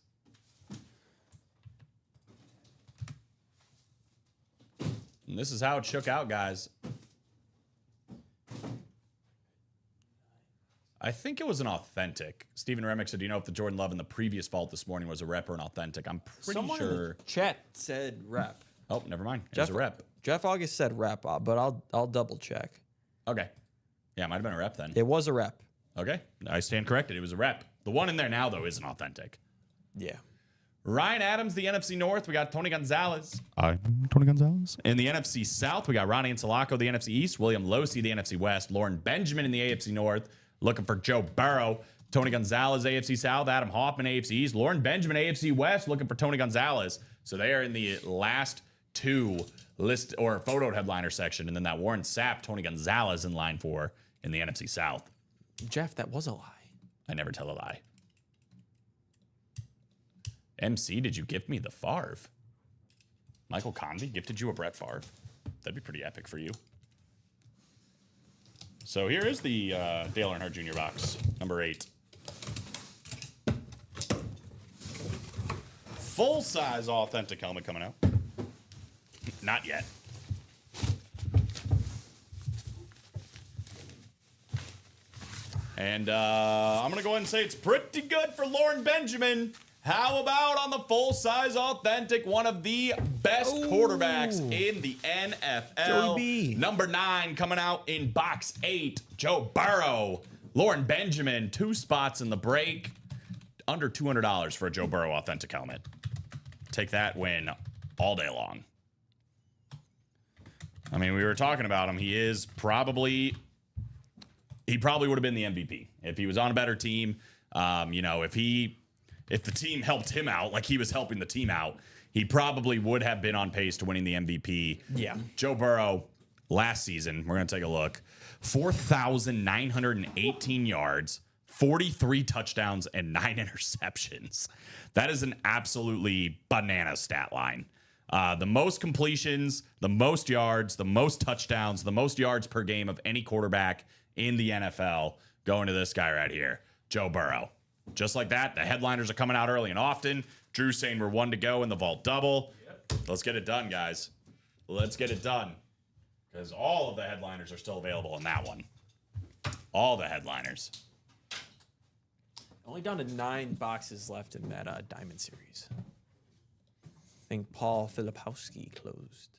And this is how it shook out, guys. I think it was an authentic. Stephen Remick said, do you know if the Jordan Love in the previous vault this morning was a rep or an authentic? I'm pretty Someone in sure. the chat said rep. Oh, never mind. It was a rep. Jeff August said rep, but I'll double check. Okay. Yeah, it might have been a rep then. It was a rep. Okay. I stand corrected. It was a rep. The one in there now, though, isn't authentic. Yeah. Ryan Adams, the NFC North. We got Tony Gonzalez. I'm Tony Gonzalez. In the NFC South, we got Ronnie and Sulaco, the NFC East. William Losi, the NFC West. Lauren Benjamin in the AFC North. Looking for Joe Burrow. Tony Gonzalez, AFC South. Adam Hoffman, AFC East. Lauren Benjamin, AFC West. Looking for Tony Gonzalez. So they are in the last 2 list or photo headliner section. And then that Warren Sapp, Tony Gonzalez in line 4 in the NFC South. Jeff, that was a lie. I never tell a lie. MC, did you gift me the Favre? Michael Convey gifted you a Brett Favre? That'd be pretty epic for you. So here is the Dale Earnhardt Jr. box, number 8. Full-size authentic helmet coming out. Not yet. And I'm going to go ahead and say it's pretty good for Lauren Benjamin. How about on the full-size authentic, one of the best quarterbacks in the NFL? Joey B. Number 9 coming out in box 8, Joe Burrow. Lauren Benjamin, 2 spots in the break. Under $200 for a Joe Burrow authentic helmet. Take that win all day long. I mean, we were talking about him. He probably would have been the MVP if he was on a better team. If the team helped him out, like he was helping the team out, he probably would have been on pace to winning the MVP. Yeah. Joe Burrow, last season, we're going to take a look. 4,918 yards, 43 touchdowns, and 9 interceptions. That is an absolutely banana stat line. The most completions, the most yards, the most touchdowns, the most yards per game of any quarterback in the NFL going to this guy right here, Joe Burrow. Just like that, the headliners are coming out early and often. Drew saying we're 1 to go in the vault double. Yep. Let's get it done, guys. Let's get it done. Because all of the headliners are still available in that one. All the headliners. Only down to 9 boxes left in that Diamond Series. I think Paul Filipowski closed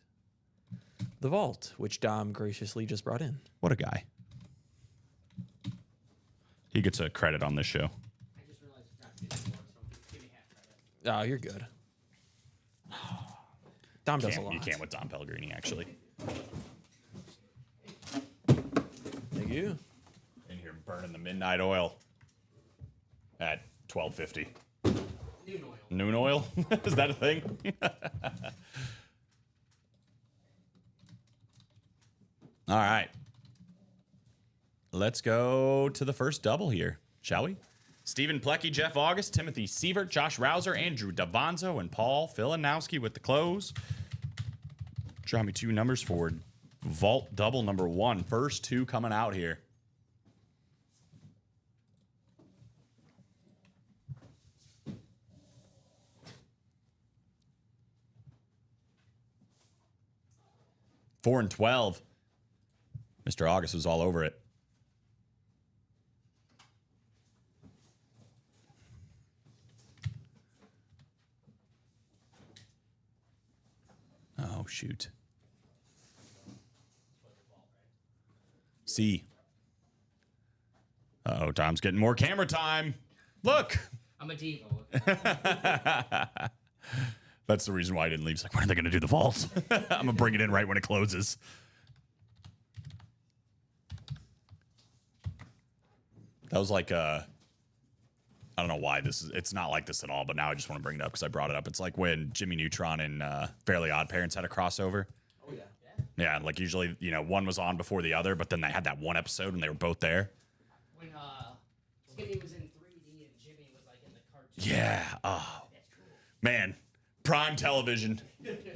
the vault, which Dom graciously just brought in. What a guy. He gets a credit on this show. Oh, you're good. Dom does a lot. You can't with Dom Pellegrini, actually. Thank you. In here burning the midnight oil at $12.50. Noon oil? Is that a thing? All right. Let's go to the first double here, shall we? Stephen Plecky, Jeff August, Timothy Sievert, Josh Rouser, Andrew Davanzo, and Paul Filanowski with the close. Draw me 2 numbers for vault double number 1. First 2 coming out here. Four and 12. Mr. August was all over it. Oh, shoot. C. Uh-oh, Tom's getting more camera time. Look. I'm a diva. That's the reason why I didn't leave. It's like, when are they going to do the vault? I'm going to bring it in right when it closes. That was like I don't know why it's not like this at all, but now I just want to bring it up because I brought it up. It's like when Jimmy Neutron and Fairly Odd Parents had a crossover. Oh, yeah. Yeah, like usually, one was on before the other, but then they had that one episode and they were both there. When Timmy was in 3D and Jimmy was like in the cartoon. Yeah. Oh, That's cool. man. Prime television.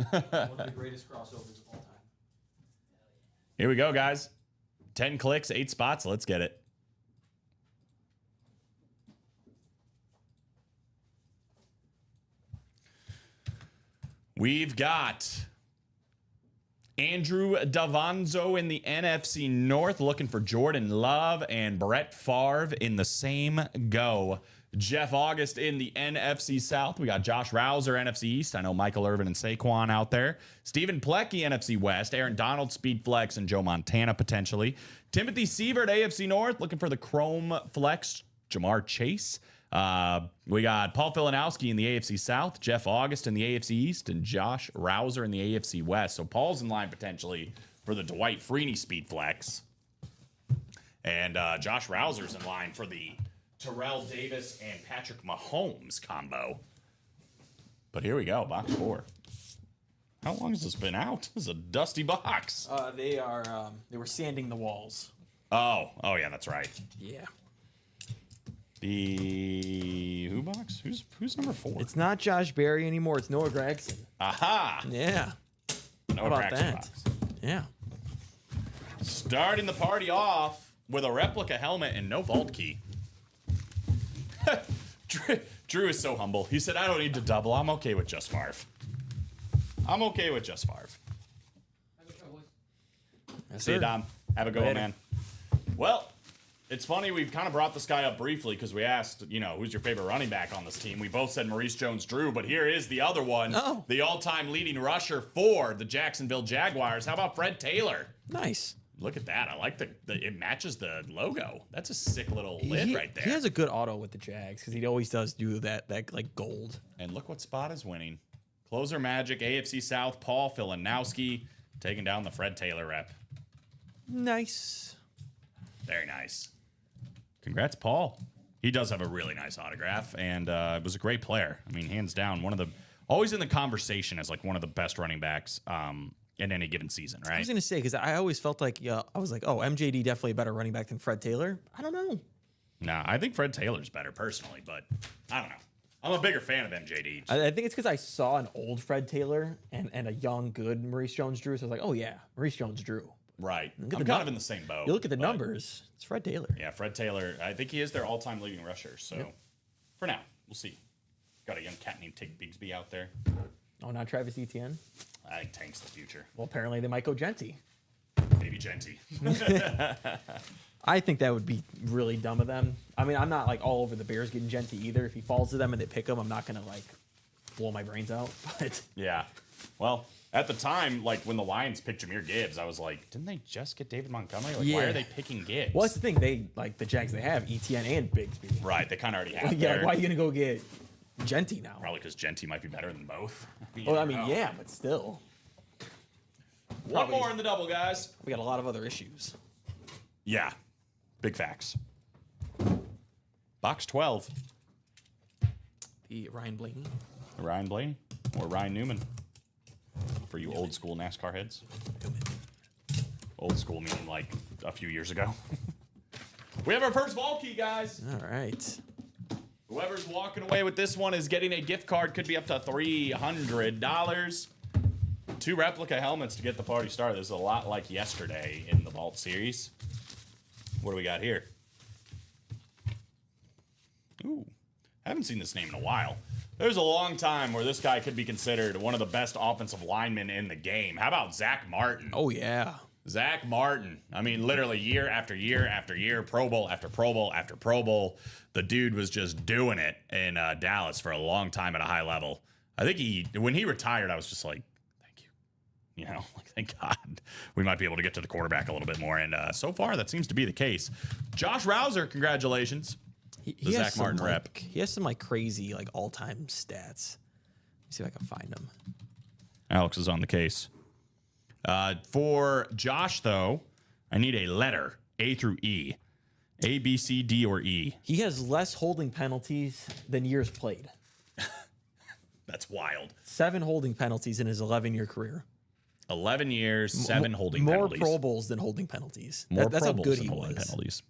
One of the greatest crossovers of all time. Here we go, guys. 10 clicks, 8 spots. Let's get it. We've got Andrew Davanzo in the NFC North looking for Jordan Love and Brett Favre in the same go. Jeff August in the NFC South. We got Josh Rouser, NFC East. I know Michael Irvin and Saquon out there. Stephen Plecky, NFC West. Aaron Donald, Speed Flex, and Joe Montana potentially. Timothy Sievert, AFC North, looking for the Chrome Flex, Jamar Chase. We got Paul Filanowski in the AFC South, Jeff August in the AFC East, and Josh Rouser in the AFC West. So Paul's in line potentially for the Dwight Freeney Speed Flex. And Josh Rouser's in line for the Terrell Davis and Patrick Mahomes combo. But here we go, box 4. How long has this been out? This is a dusty box. They were sanding the walls. Oh yeah, that's right. Yeah. The who box? Who's number 4? It's not Josh Berry anymore. It's Noah Gregson. Aha! Yeah. No How about Braxton that? box. Yeah. Starting the party off with a replica helmet and no vault key. Drew is so humble. He said, I don't need to double. I'm okay with just Farf. I'm okay with just Farf. Yes, See you, sir. Dom. Have a good one, Later. man. Well, it's funny. We've kind of brought this guy up briefly because we asked, who's your favorite running back on this team? We both said Maurice Jones-Drew, but here is the other one. Oh. The all-time leading rusher for the Jacksonville Jaguars. How about Fred Taylor? Nice. Look at that. I like it matches the logo. That's a sick little lid right there. He has a good auto with the Jags because he always does do that like gold. And look what spot is winning. Closer Magic, AFC South, Paul Filanowski taking down the Fred Taylor rep. Nice. Very nice. Congrats, Paul. He does have a really nice autograph and was a great player. I mean, hands down, always in the conversation as like one of the best running backs in any given season, I right? was gonna say because I always felt like I was like, oh, MJD definitely a better running back than Fred Taylor. I don't know. Nah, I think Fred Taylor's better personally, but I don't know. I'm a bigger fan of MJD. I think it's because I saw an old Fred Taylor and a young, good Maurice Jones-Drew. So I was like, oh yeah, Maurice Jones-Drew. Right. I'm at the kind num- of in the same boat. You look at the but numbers, it's Fred Taylor. Yeah, Fred Taylor. I think he is their all-time leading rusher. So for now, we'll see. Got a young cat named Tig Bigsby out there. Oh, not Travis Etienne. I think Tank's the future. Well, apparently they might go Genty. Maybe Genty. I think that would be really dumb of them. I mean, I'm not like all over the Bears getting Genty either. If he falls to them and they pick him, I'm not gonna like blow my brains out. But Yeah. Well, at the time, like when the Lions picked Jahmyr Gibbs, I was like, didn't they just get David Montgomery? Like, why Yeah. are they picking Gibbs? well, that's the thing. They like the Jags. They have Etienne and Bigsby. Right. They kind of already have Yeah, their- why are you gonna go get Genty now? Probably because Genty might be better than both. Well, I mean, yeah, but still, One more in the double, guys. we got a lot of other issues. Yeah. Big facts. Box 12. The Ryan Blaney. Ryan Blaney or Ryan Newman for you old school NASCAR heads. Old school meaning like a few years ago. We have our first vault key, guys. All right. Whoever's walking away with this one is getting a gift card. Could be up to $300. 2 replica helmets to get the party started. This is a lot like yesterday in the Vault series. What do we got here? Ooh, I haven't seen this name in a while. There's a long time where this guy could be considered one of the best offensive linemen in the game. How about Zach Martin? Oh yeah. Zach Martin. I mean, literally year after year after year, Pro Bowl after Pro Bowl after Pro Bowl. The dude was just doing it in Dallas for a long time at a high level. I think when he retired, I was just like, thank you. Like, thank God we might be able to get to the quarterback a little bit more. And so far, that seems to be the case. Josh Rouser, congratulations. He The has Zach some, Martin rep. He has some like crazy like all-time stats. Let me see if I can find them. Alex is on the case. For Josh, though, I need a letter, A through E. A, B, C, D, or E. He has less holding penalties than years played. That's wild. 7 holding penalties in his 11-year career. 11 years, 7 holding More penalties. Pro Bowls than holding penalties. More That's Pro how Bowls good than he holding was. penalties.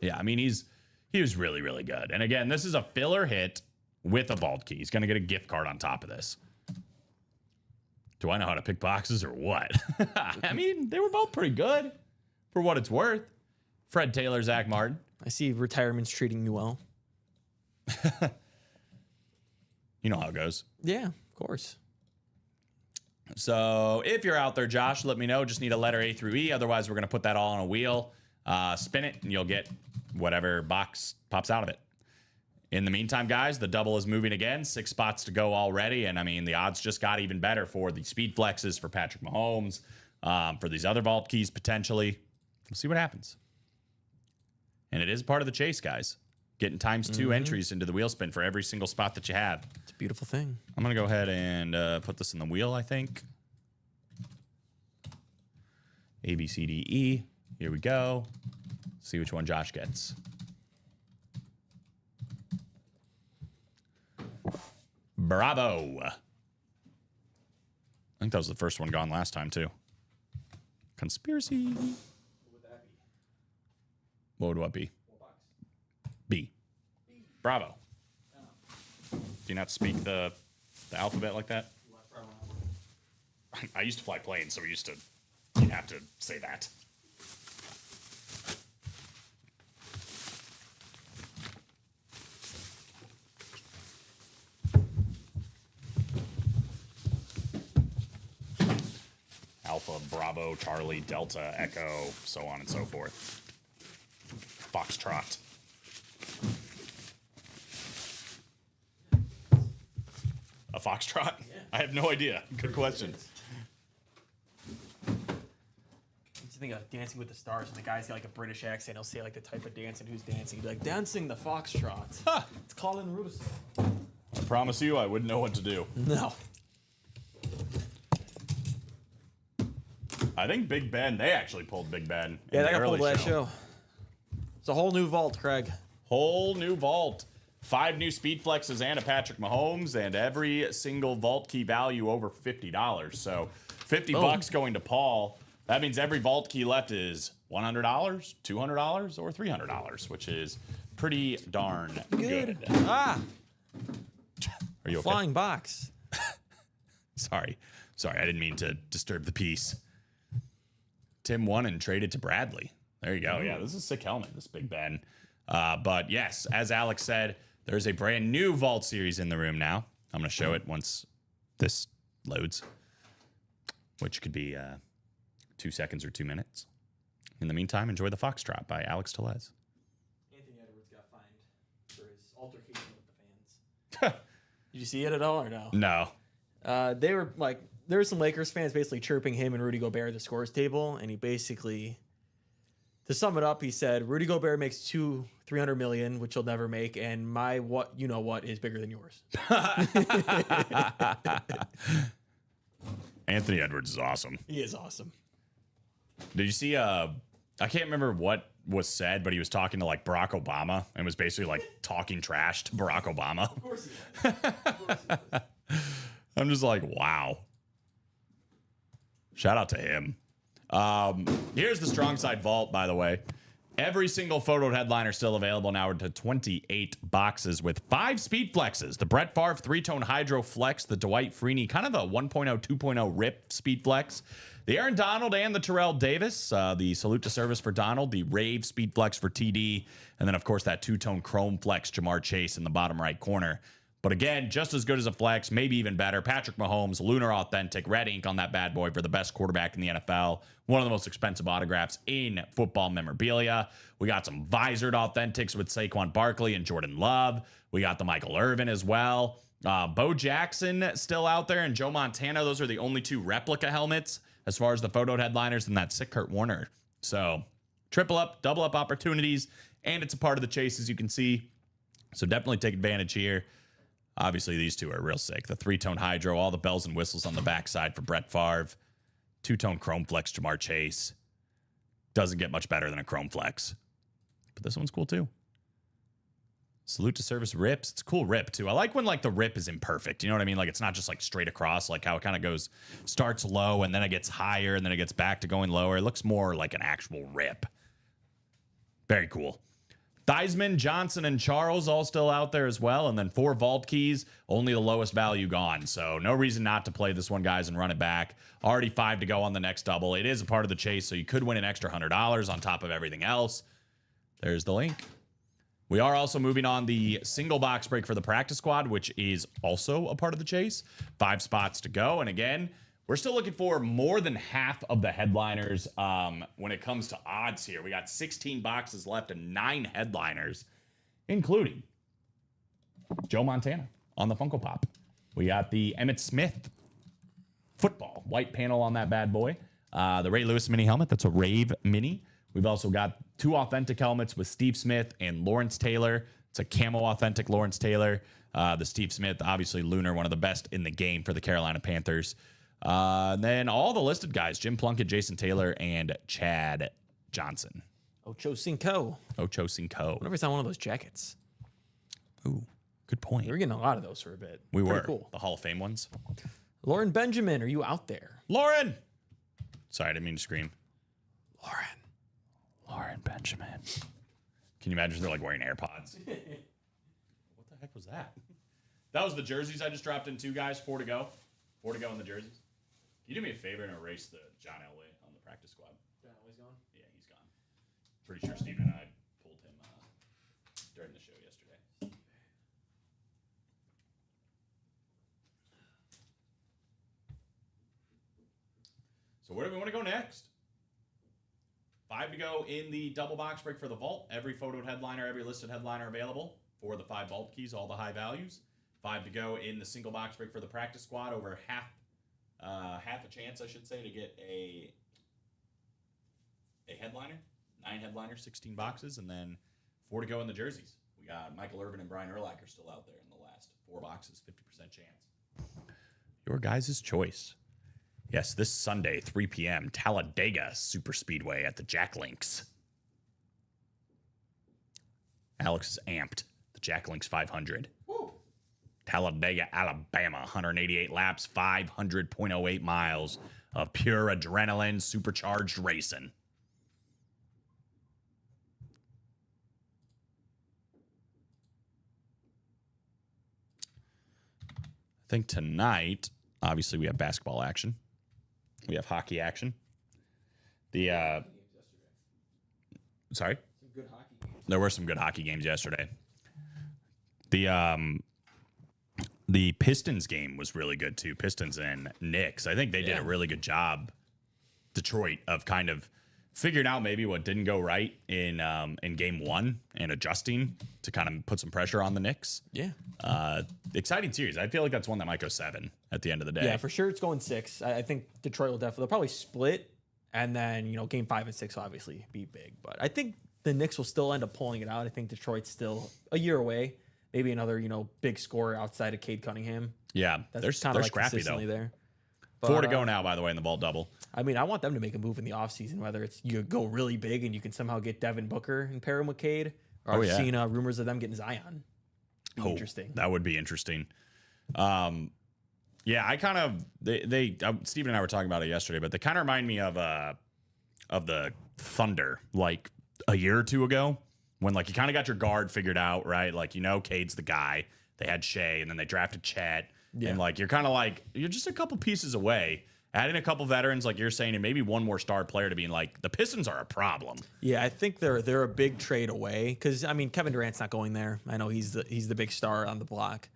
Yeah, I mean, he was really, really good. And again, this is a filler hit with a vault key. He's going to get a gift card on top of this. Do I know how to pick boxes or what? I mean, they were both pretty good for what it's worth. Fred Taylor, Zach Martin. I see retirement's treating you well. You know how it goes. Yeah, of course. So if you're out there, Josh, let me know. Just need a letter A through E. Otherwise, we're going to put that all on a wheel, spin it, and you'll get whatever box pops out of it. In the meantime, guys, the double is moving again. 6 spots to go already. And, I mean, the odds just got even better for the speed flexes, for Patrick Mahomes, for these other vault keys potentially. We'll see what happens. And it is part of the chase, guys. Getting ×2 entries into the wheel spin for every single spot that you have. It's a beautiful thing. I'm going to go ahead and put this in the wheel, I think. A, B, C, D, E. Here we go. See which one Josh gets. Bravo. I think that was the first one gone last time, too. Conspiracy. What would that be? B. Bravo. Do you not speak the alphabet like that? I used to fly planes, so you'd have to say that. Alpha, Bravo, Charlie, Delta, Echo, so on and so forth. Foxtrot. A foxtrot? Yeah. I have no idea. Good question. I used to think of Dancing with the Stars, and the guy's got like a British accent. He'll say like the type of dancing, who's dancing. He'd be like, dancing the foxtrot. Ha! It's Colin Rudison. I promise you, I wouldn't know what to do. No. I think Big Ben, they actually pulled Big Ben. in Yeah, the that got early pulled last show. It's a whole new vault, Craig. Whole new vault. 5 new speed flexes and a Patrick Mahomes, and every single vault key value over $50. So $50 going to Paul. That means every vault key left is $100, $200, or $300, which is pretty darn good. Ah, Are you okay? flying box. Sorry, I didn't mean to disturb the peace. Tim won and traded to Bradley. There you go. Yeah, this is a sick helmet, this Big Ben. But yes, as Alex said, there's a brand new Vault series in the room now. I'm going to show it once this loads, which could be 2 seconds or 2 minutes. In the meantime, enjoy the Foxtrot by Alex Tellez. Anthony Edwards got fined for his altercation with the fans. Did you see it at all or no? No. They were like, there were some Lakers fans basically chirping him and Rudy Gobert at the scores table, and he basically, to sum it up, he said Rudy Gobert makes $300 million, which he'll never make, and my what is bigger than yours. Anthony Edwards is awesome. He is awesome. Did you see? I can't remember what was said, but he was talking to like Barack Obama and was basically like talking trash to Barack Obama. Of course he is. Of course he is. I'm just like, wow. Shout out to him. Here's the strong side vault, by the way. Every single photo headliner still available now to 28 boxes with 5 speed flexes. The Brett Favre 3-tone Hydro Flex, the Dwight Freeney, kind of a 1.0, 2.0 rip speed flex. The Aaron Donald and the Terrell Davis, the Salute to Service for Donald, the Rave speed flex for TD, and then, of course, that 2-tone Chrome Flex Jamar Chase in the bottom right corner. But again, just as good as a flex, maybe even better. Patrick Mahomes, Lunar Authentic, red ink on that bad boy for the best quarterback in the NFL. One of the most expensive autographs in football memorabilia. We got some visored Authentics with Saquon Barkley and Jordan Love. We got the Michael Irvin as well. Bo Jackson still out there, and Joe Montana. Those are the only 2 replica helmets as far as the photo headliners, and that sick Kurt Warner. So triple up, double up opportunities, and it's a part of the chase, as you can see. So definitely take advantage here. Obviously, these 2 are real sick. The 3-tone Hydro, all the bells and whistles on the backside for Brett Favre. 2-tone Chrome Flex, Jamar Chase. Doesn't get much better than a Chrome Flex. But this one's cool, too. Salute to Service rips. It's a cool rip, too. I like when, like, the rip is imperfect. You know what I mean? Like, it's not just, like, straight across. Like, how it kind of goes, starts low, and then it gets higher, and then it gets back to going lower. It looks more like an actual rip. Very cool. Theismann, Johnson, and Charles all still out there as well. And then 4 vault keys, only the lowest value gone. So no reason not to play this one, guys, and run it back. Already 5 to go on the next double. It is a part of the chase, so you could win an extra $100 on top of everything else. There's the link. We are also moving on the single box break for the practice squad, which is also a part of the chase. 5 spots to go. And again, we're still looking for more than half of the headliners when it comes to odds here. We got 16 boxes left and 9 headliners, including Joe Montana on the Funko Pop. We got the Emmitt Smith football, white panel on that bad boy. The Ray Lewis mini helmet, that's a Rave mini. We've also got 2 authentic helmets with Steve Smith and Lawrence Taylor. It's a camo authentic Lawrence Taylor. The Steve Smith, obviously Lunar, one of the best in the game for the Carolina Panthers. And then all the listed guys, Jim Plunkett, Jason Taylor, and Chad Johnson. Ocho Cinco. Ocho Cinco. Whenever I saw one of those jackets. Ooh, good point. We were getting a lot of those for a bit. We Pretty were. cool. The Hall of Fame ones. Lauren Benjamin, are you out there? Lauren! Sorry, I didn't mean to scream. Lauren Benjamin. Can you imagine if they're like wearing AirPods? heck was that? That was the jerseys I just dropped in too, guys. 4 to go. 4 to go in the jerseys. Can you do me a favor and erase the John Elway on the practice squad? John Elway's gone? Yeah, he's gone. Pretty sure Steven and I pulled him during the show yesterday. So where do we want to go next? 5 to go in the double box break for the vault. Every photoed headliner, every listed headliner available for the 5 vault keys, all the high values. 5 to go in the single box break for the practice squad. Over half a chance, I should say, to get a headliner. 9 headliners, 16 boxes, and then 4 to go in the jerseys. We got Michael Irvin and Brian Urlacher still out there in the last 4 boxes, 50% chance. Your guys' choice. Yes, this Sunday, 3 p.m., Talladega Super Speedway at the Jack Links. Alex is amped. The Jack Links 500. Woo. Talladega, Alabama, 188 laps, 500.08 miles of pure adrenaline supercharged racing. I think tonight, obviously, we have basketball action. We have hockey action. Sorry? Some good hockey games. There were some good hockey games yesterday. The Pistons game was really good too. Pistons and Knicks. I think they did a really good job, Detroit, of kind of figuring out maybe what didn't go right in game 1 and adjusting to kind of put some pressure on the Knicks. Yeah. Exciting series. I feel like that's one that might go 7 at the end of the day. Yeah, for sure it's going 6. I think Detroit will they'll probably split, and then, game 5 and 6 will obviously be big. But I think the Knicks will still end up pulling it out. I think Detroit's still a year away. Maybe another, big scorer outside of Cade Cunningham. Yeah, they're scrappy though. There. 4 to go now, by the way, in the vault double. I mean, I want them to make a move in the offseason, whether it's you go really big and you can somehow get Devin Booker and pair him with Cade, or I've seen rumors of them getting Zion. Interesting. That would be interesting. Yeah, I kind of Steven and I were talking about it yesterday, but they kind of remind me of the Thunder, like a year or 2 ago, when like you kind of got your guard figured out, right? Like Cade's the guy. They had Shea, and then they drafted Chet, and like you're kind of like you're just a couple pieces away. Adding a couple veterans, like you're saying, and maybe one more star player to being like the Pistons are a problem. Yeah, I think they're a big trade away because I mean Kevin Durant's not going there. I know he's the big star on the block.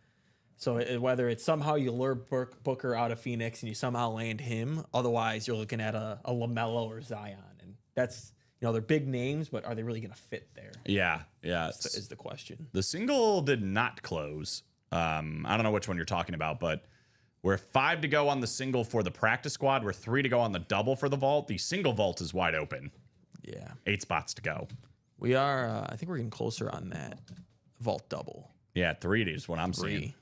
So whether it's somehow you lure Booker out of Phoenix and you somehow land him, otherwise you're looking at a LaMelo or Zion, and that's they're big names, but are they really going to fit there? Yeah. Is the question. The single did not close. I don't know which one you're talking about, but. We're 5 to go on the single for the practice squad. We're 3 to go on the double for the vault. The single vault is wide open. Yeah. 8 spots to go. We are, I think we're getting closer on that vault double. Yeah, 3 is what I'm seeing.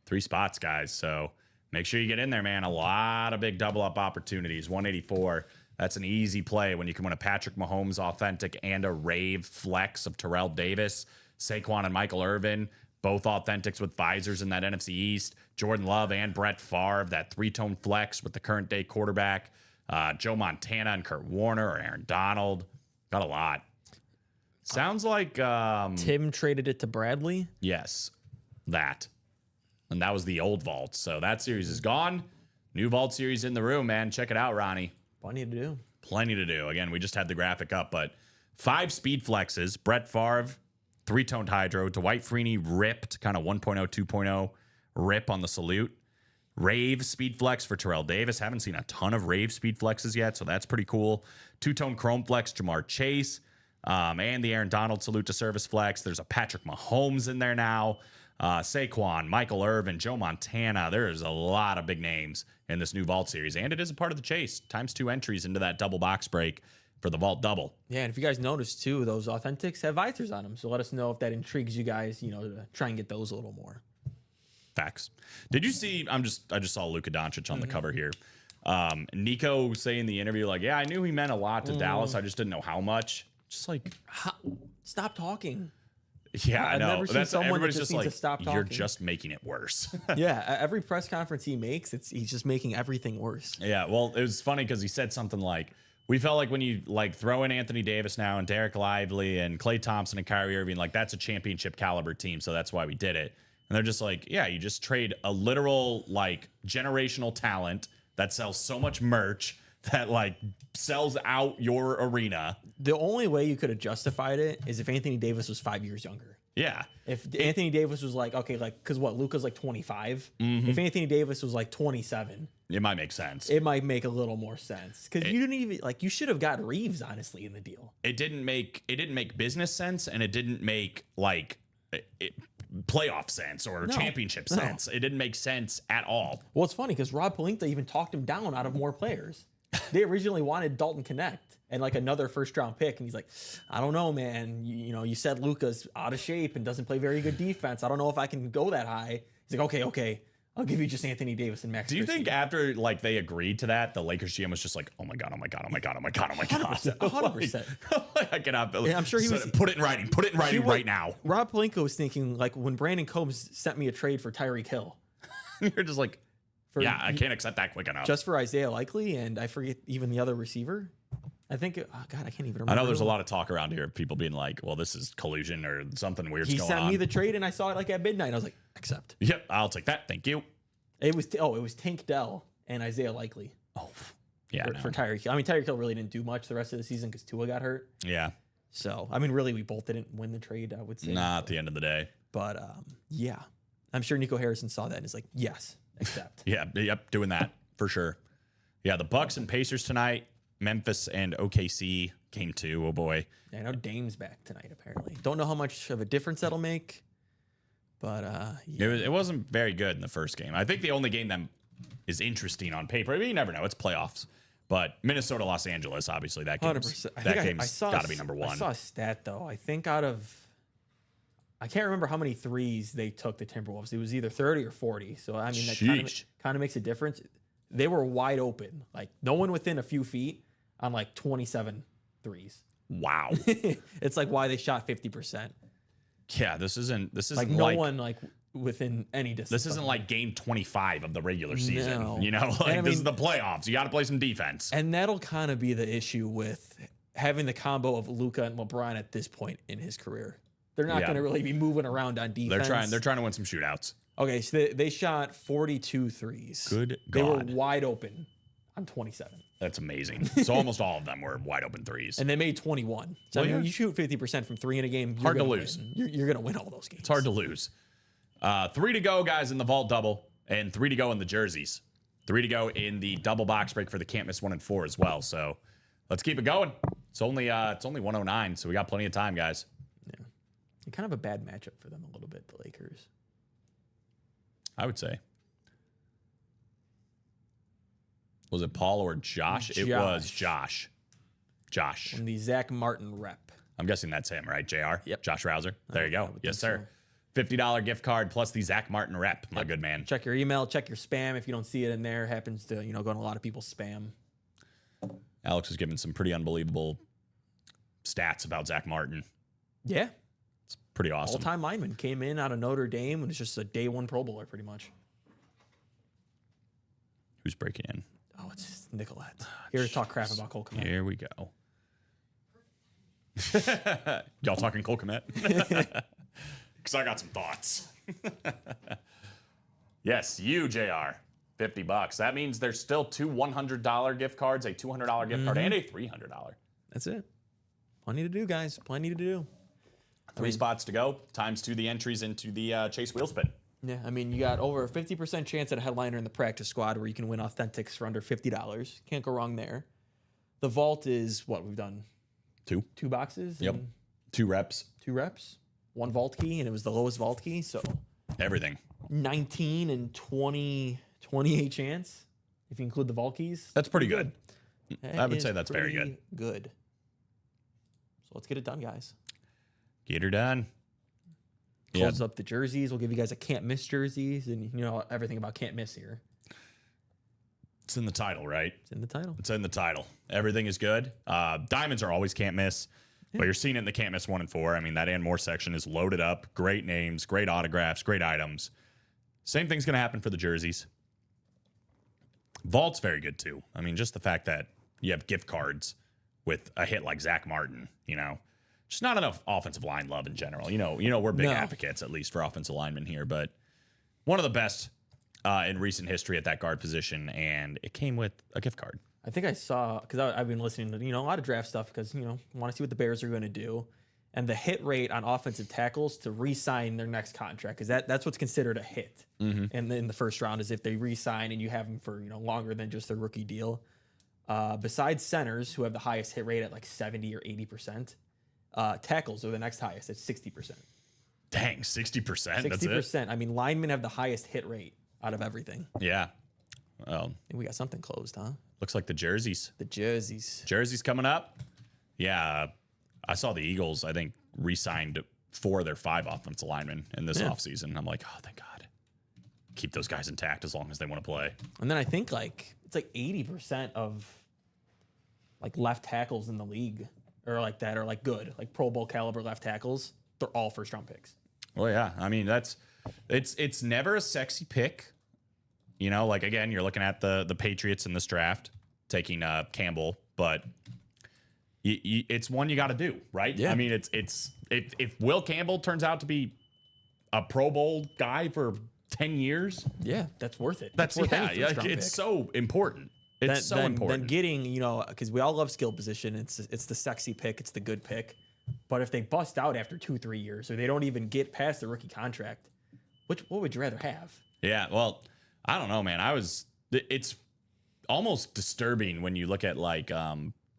3 spots, guys. So make sure you get in there, man. A lot of big double up opportunities. 184. That's an easy play when you can win a Patrick Mahomes authentic and a rave flex of Terrell Davis, Saquon and Michael Irvin. Both authentics with visors in that NFC East. Jordan Love and Brett Favre, that 3-tone flex with the current day quarterback. Joe Montana and Kurt Warner or Aaron Donald. Got a lot. Sounds like... Tim traded it to Bradley? Yes, that. And that was the old vault. So that series is gone. New vault series in the room, man. Check it out, Ronnie. Plenty to do. Plenty to do. Again, we just had the graphic up, but 5 speed flexes. Brett Favre, 3-toned hydro. Dwight Freeney ripped, kind of 1.0, 2.0 rip on the salute. Rave speed flex for Terrell Davis. Haven't seen a ton of Rave speed flexes yet, so that's pretty cool. 2-tone chrome flex, Jamar Chase. And the Aaron Donald salute to service flex. There's a Patrick Mahomes in there now. Saquon, Michael Irvin, Joe Montana. There's a lot of big names in this new vault series, and it is a part of the chase. ×2 entries into that double box break for the vault double. Yeah, and if you guys notice too, those authentics have visors on them. So let us know if that intrigues you guys, to try and get those a little more. Facts. Did you see? I just saw Luka Doncic on the cover here. Nico saying in the interview, like, yeah, I knew he meant a lot to Dallas. I just didn't know how much. Just like, stop talking. Yeah, I know. I've never seen someone that just needs to stop talking. You're just making it worse. Yeah, every press conference he makes, he's just making everything worse. Yeah, well, it was funny because he said something like, we felt like when you like throw in Anthony Davis now and Derek Lively and Klay Thompson and Kyrie Irving, like that's a championship caliber team. So that's why we did it. And they're just like, yeah, you just trade a literal like generational talent that sells so much merch that like sells out your arena. The only way you could have justified it is if Anthony Davis was 5 years younger. Yeah. If Anthony Davis was like, okay, like, because what, Luka's like 25? If Anthony Davis was like 27, It might make sense. it might make a little more sense. Because you didn't even, like, you should have got Reeves, honestly, in the deal. It didn't make business sense, and it didn't make like playoff sense or championship sense. It didn't make sense at all. Well, it's funny because Rob Pelinka even talked him down out of more players. They originally wanted Dalton Connect and like another first round pick. And he's like, I don't know, man. You know, you said Luka's out of shape and doesn't play very good defense. I don't know if I can go that high. He's like, okay. I'll give you just Anthony Davis and Max. Do you Christie. think after like they agreed to that, the Lakers GM was just like, oh my god, 100%. I cannot. And I'm sure he was. Put it in writing. Put it in writing right now. Rob Pelinka was thinking like when Brandon Combs sent me a trade for Tyreek Hill. You're just like, yeah, I can't accept that quick enough. Just for Isaiah Likely, and I forget even the other receiver. I think, oh God, I can't even remember. I know there's a lot of talk around here of people being like, well, this is collusion or something weird's He going sent on. me the trade, and I saw it like at midnight. I was like, accept. Yep, I'll take that. Thank you. It was Tank Dell and Isaiah Likely Yeah, for Tyreek Hill. I mean, Tyreek Hill really didn't do much the rest of the season because Tua got hurt. yeah. So, I mean, really, we both didn't win the trade, I would say. Nah, at the end of the day. But, yeah. I'm sure Nico Harrison saw that and is like, yes, accept. Yeah, yep, doing that for sure. Yeah, the Bucks and Pacers tonight. Memphis and OKC game 2. Oh boy. Yeah, I know Dame's back tonight, apparently. Don't know how much of a difference that'll make. But, yeah. It wasn't very good in the first game. I think the only game that is interesting on paper, I mean, you never know, it's playoffs. But Minnesota, Los Angeles, obviously that game's 100%. that game's got to be number one. I saw a stat though. I think I can't remember how many threes they took the Timberwolves. It was either 30 or 40. So I mean that Sheesh. kind of makes a difference. They were wide open, like no one within a few feet on like 27 threes. Wow. It's like why they shot 50%. Yeah, this isn't Like no one like within any distance. This isn't like game 25 of the regular season. No. You know, like And I this is mean- the playoffs. You got to play some defense. And that'll kind of be the issue with having the combo of Luka and LeBron at this point in his career. They're not Yeah. going to really be moving around on defense. They're trying to win some shootouts. Okay, so they shot 42 threes. Good They were God. wide open on 27. That's amazing. So almost all of them were wide open threes. And they made 21. So Well, I mean, yeah. you shoot 50% from 3 in a game, Hard to gonna lose. win. You're going to win all those games. It's hard to lose. 3 to go, guys, in the vault double, and 3 to go in the jerseys. 3 to go in the double box break for the can't miss 1 and 4 as well. So let's keep it going. It's only 109, so we got plenty of time, guys. Kind of a bad matchup for them a little bit, the Lakers. I would say. Was it Paul or Josh? It was Josh. Josh. And the Zach Martin rep. I'm guessing that's him, right? JR? Yep. Josh Rouser. There you I go. would Yes, think sir. $50 gift card plus the Zach Martin rep, my good man. Check your email, check your spam. If you don't see it in there, it happens to, go in a lot of people's spam. Alex was giving some pretty unbelievable stats about Zach Martin. Yeah. Pretty awesome. All-time lineman. Came in out of Notre Dame and was just a day one Pro Bowler, pretty much. Who's breaking in? Oh, it's Nicolette. Here to talk crap about Cole Kmet. Here we go. Y'all talking Cole Kmet? Because I got some thoughts. Yes, you, JR. $50. That means there's still 2 $100 gift cards, a $200 gift card, and a $300. That's it. Plenty to do, guys. Plenty to do. 3 spots to go. Times 2 the entries into the Chase Wheel Spin. Yeah, I mean, you got over a 50% chance at a headliner in the practice squad where you can win authentics for under $50. Can't go wrong there. The vault is what we've done. 2. 2 boxes. Yep. And 2 reps. 2 reps. 1 vault key, and it was the lowest vault key. So Everything. 19 and 28 chance if you include the vault keys. That's pretty good. That I would is say that's very pretty good. So let's get it done, guys. Get her done. Close up the jerseys. We'll give you guys a can't miss jerseys, and everything about can't miss here. It's in the title, right? It's in the title. It's in the title. Everything is good. Diamonds are always can't miss, but you're seeing it in the can't miss 1 and 4. I mean, that and more section is loaded up. Great names, great autographs, great items. Same thing's going to happen for the jerseys. Vault's very good too. I mean, just the fact that you have gift cards with a hit like Zach Martin. Just not enough offensive line love in general. We're big No. advocates, at least for offensive linemen here, but one of the best in recent history at that guard position, and it came with a gift card. I think I saw, because I've been listening to, a lot of draft stuff because, want to see what the Bears are going to do. And the hit rate on offensive tackles to re-sign their next contract, because that's what's considered a hit in the first round, is if they re-sign and you have them for, longer than just their rookie deal. Besides centers, who have the highest hit rate at like 70 or 80%, tackles are the next highest at 60%. Dang, 60%. That's it. 60%. I mean, linemen have the highest hit rate out of everything. Yeah. Well, And we got something closed, huh? looks like the jerseys. The jerseys. Jerseys coming up. Yeah. I saw the Eagles, I think, re-signed 4 of their 5 offensive linemen in this offseason. I'm like, oh, thank God. Keep those guys intact as long as they want to play. And then I think it's like 80% of like left tackles in the league or like that are like good, like Pro Bowl caliber left tackles. They're all first round picks. Well, yeah. I mean, it's never a sexy pick. Like, again, you're looking at the Patriots in this draft taking Campbell, but it's one you got to do, right? Yeah. I mean, if Will Campbell turns out to be a Pro Bowl guy for 10 years, Yeah, that's worth it. that's worth any first round it's pick. so important. It's so important. Then getting, because we all love skill position. It's the sexy pick. It's the good pick. But if they bust out after 2-3 years, or they don't even get past the rookie contract, what would you rather have? Yeah, well, I don't know, man. It's almost disturbing when you look at like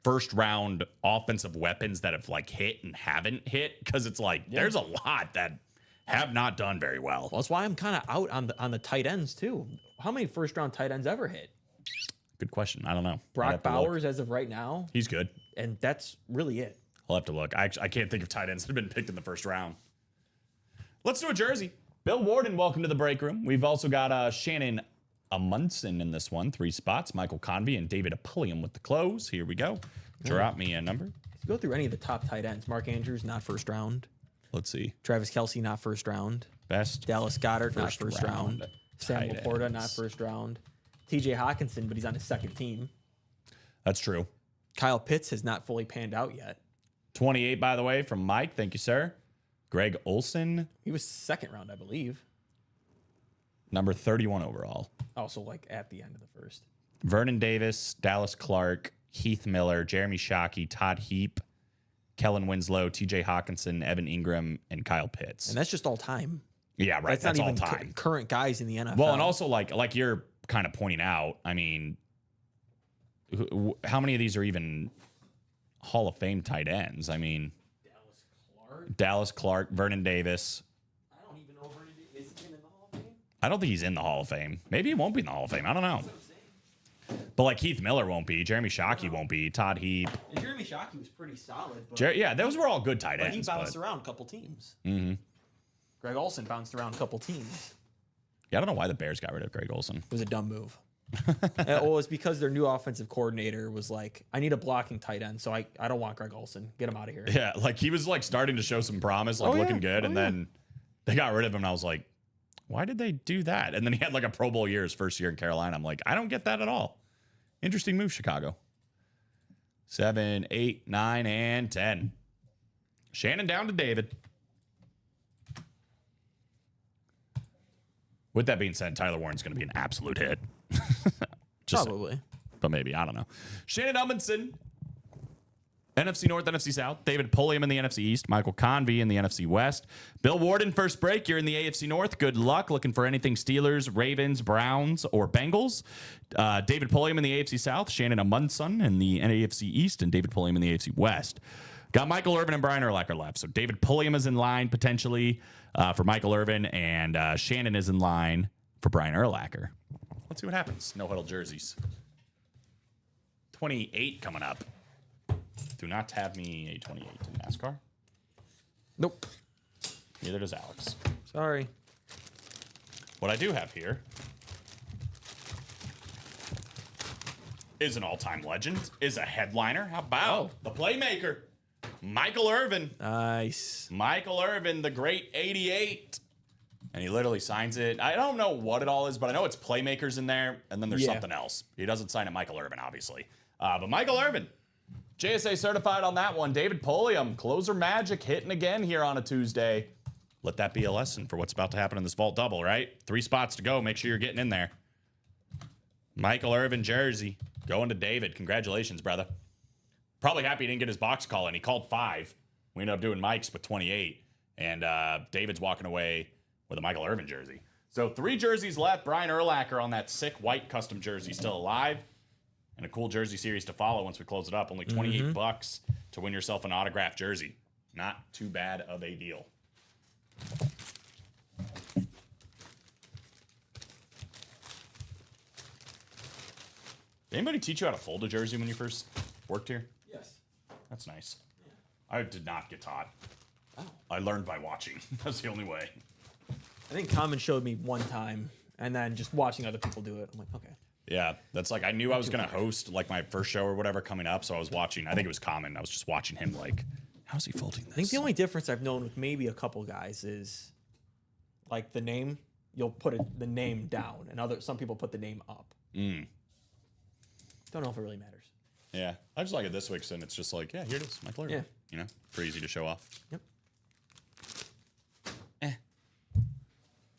first round offensive weapons that have like hit and haven't hit, because it's like there's a lot that have not done very well. Well, that's why I'm kind of out on the tight ends too. How many first round tight ends ever hit? Good question. I don't know. I'd Brock have to look. Bowers as of right now, He's good. and that's really it. I'll have to look. I can't think of tight ends that have been picked in the first round. Let's do a jersey. Bill Warden, welcome to the break room. We've also got Shannon Amundsen in this one, 3 spots. Michael Convey and David Pulliam with the close. Here we go. Drop me a number. If you go through any of the top tight ends, Mark Andrews, not first round. Let's see. Travis Kelce, not first round. Best. Dallas Goddard, not First first round. round Sam tight Laporta, ends. not first round. TJ Hawkinson, but he's on his second team. That's true. Kyle Pitts has not fully panned out yet. 28, by the way, from Mike. Thank you, sir. Greg Olson, He was second round, I believe. number 31 overall. Also, like at the end of the first. Vernon Davis, Dallas Clark, Heath Miller, Jeremy Shockey, Todd Heap, Kellen Winslow, TJ Hawkinson, Evan Ingram, and Kyle Pitts. And that's just all time. Yeah, right. That's, not all even time. current guys in the NFL. Well, and also like you're kind of pointing out, I mean, how many of these are even Hall of Fame tight ends? I mean, Dallas Clark, Vernon Davis. I don't even know is he in the Hall of Fame? I don't think he's in the Hall of Fame. Maybe he won't be in the Hall of Fame. I don't know. But like Heath Miller won't be. Jeremy Shockey won't be. Todd Heap. And Jeremy Shockey was pretty solid, but, Yeah, those were all good tight but he ends. bounced But, around a couple teams. mm-hmm. Greg Olson bounced around a couple teams. Yeah, I don't know why the Bears got rid of Greg Olson. It was a dumb move. Well, it's because their new offensive coordinator was like, I need a blocking tight end, so I don't want Greg Olson. Get him out of here. Yeah, like he was like starting to show some promise, like Oh, yeah. looking good, Oh, and yeah. then they got rid of him, and I was like, why did they do that? And then he had like a Pro Bowl year his first year in Carolina. I'm like, I don't get that at all. Interesting move, Chicago. 7, 8, 9, and 10. Shannon down to David. With that being said, Tyler Warren's going to be an absolute hit. Just Probably. but maybe. I don't know. Shannon Amundsen, NFC North, NFC South. David Pulliam in the NFC East. Michael Convey in the NFC West. Bill Warden, first break. You're in the AFC North. Good luck looking for anything Steelers, Ravens, Browns, or Bengals. David Pulliam in the AFC South. Shannon Amundsen in the AFC East. And David Pulliam in the AFC West. Got Michael Irvin and Brian Urlacher left. So David Pulliam is in line potentially for Michael Irvin. And Shannon is in line for Brian Urlacher. Let's see what happens. No huddle jerseys. 28 coming up. Do not have me a 28 in NASCAR. Nope. Neither does Alex. Sorry. What I do have here is an all-time legend, is a headliner. How about the playmaker, Michael Irvin? Nice. Michael Irvin, the great 88. And he literally signs it. I don't know what it all is, but I know it's playmakers in there, and then there's Yeah. something else. He doesn't sign it Michael Irvin, obviously. But Michael Irvin, JSA certified on that one. David Polium, closer magic hitting again here on a Tuesday. Let that be a lesson for what's about to happen in this vault double, right? 3 spots to go. Make sure you're getting in there. Michael Irvin jersey going to David. Congratulations, brother. Probably happy he didn't get his box call in. He called 5. We ended up doing Mike's with 28. And David's walking away with a Michael Irvin jersey. So 3 jerseys left. Brian Urlacher on that sick white custom jersey still alive. And a cool jersey series to follow once we close it up. Only 28 bucks to win yourself an autographed jersey. Not too bad of a deal. Did anybody teach you how to fold a jersey when you first worked here? Yes. That's nice. I did not get taught. Oh. I learned by watching. That's the only way. I think Common showed me one time, and then just watching other people do it, I'm like, okay. Yeah, that's like I knew I was gonna host like my first show or whatever coming up, so I was watching. I think it was Common. I was just watching him like, how's he folding this? I think the only difference I've known with maybe a couple guys is like the name. You'll put the name down, and some people put the name up. Don't know if it really matters. Yeah, I just like it this way because then it's just like, yeah, here it is, Michael Irvin. Yeah. You know, pretty easy to show off. Yep.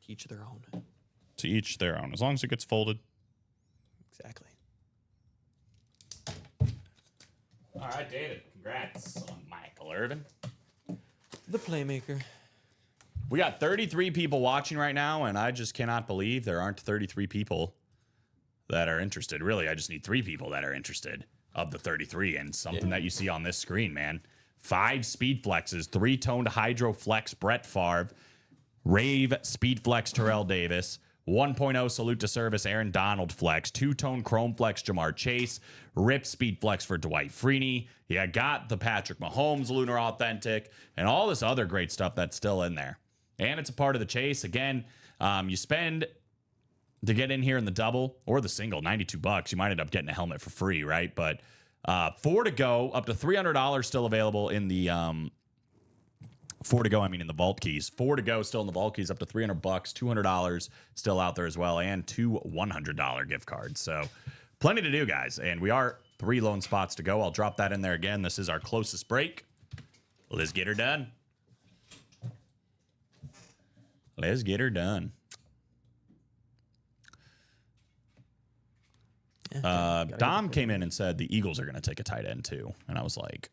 To each their own. To each their own, as long as it gets folded. Exactly. All right, David. Congrats on Michael Irvin. The playmaker. We got 33 people watching right now, and I just cannot believe there aren't 33 people that are interested. Really, I just need 3 people that are interested of the 33, and something that you see on this screen, man. 5 speed flexes, 3-toned hydro flex Brett Favre, Rave speed flex Terrell Davis, 1.0 salute to service Aaron Donald flex, 2-tone chrome flex Jamar Chase, rip speed flex for Dwight Freeney. You got the Patrick Mahomes Lunar Authentic, and all this other great stuff that's still in there. And it's a part of the chase. Again, you spend to get in here in the double or the single, $92. You might end up getting a helmet for free, right? But 4 to go, up to $300 still available in the 4 to go. I mean, in the vault keys. 4 to go still in the vault keys, up to $300, $200 still out there as well, and 2 $100 gift cards. So plenty to do, guys. And we are 3 lone spots to go. I'll drop that in there again. This is our closest break. Let's get her done. Let's get her done. Dom came in and said the Eagles are going to take a tight end too, and I was like,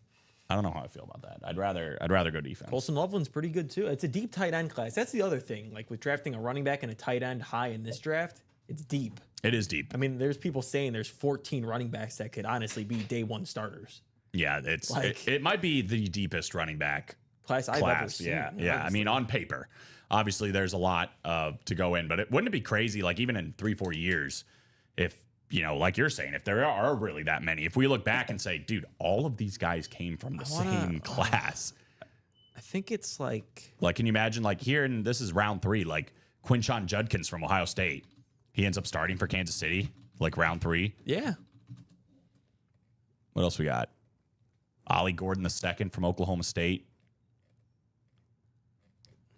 I don't know how I feel about that. I'd rather go defense. Colson Loveland's pretty good too. It's a deep tight end class. That's the other thing. Like with drafting a running back and a tight end high in this draft, it's deep. It is deep. I mean, there's people saying there's 14 running backs that could honestly be day 1 starters. Yeah, it's Like- it might be the deepest running back I've ever seen. Yeah. I mean, on paper, obviously there's a lot to go in, but wouldn't it be crazy? Like even in 3-4 years, if you know, like you're saying, if there are really that many, if we look back and say, dude, all of these guys came from the same class. I think it's like Can you imagine, like here, and this is round 3, like Quinshon Judkins from Ohio State. He ends up starting for Kansas City, like round 3. yeah. What else we got? Ollie Gordon II from Oklahoma State.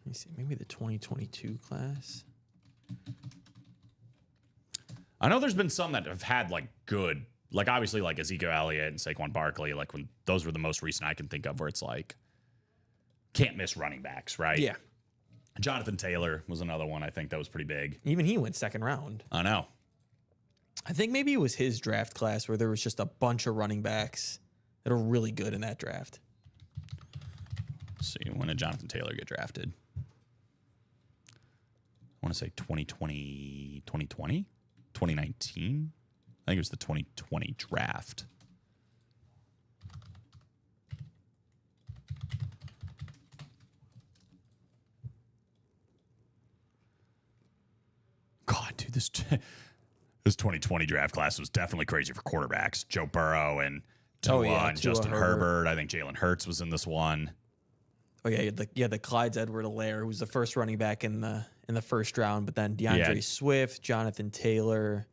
Let me see. Maybe the 2022 class. I know there's been some that have had like good, like obviously like Ezekiel Elliott and Saquon Barkley, like when those were the most recent I can think of where it's like can't miss running backs, right? Yeah. Jonathan Taylor was another one I think that was pretty big. Even he went 2nd round. I know. I think maybe it was his draft class where there was just a bunch of running backs that are really good in that draft. Let's see, when did Jonathan Taylor get drafted? I want to say 2020, 2019? I think it was the 2020 draft. God, dude, this 2020 draft class was definitely crazy for quarterbacks. Joe Burrow and Tua and Tua, Justin Herbert. I think Jalen Hurts was in this one. Oh yeah, the Clyde's Edward-Helaire, who was the first running back in the first round, but then DeAndre Swift, Jonathan Taylor,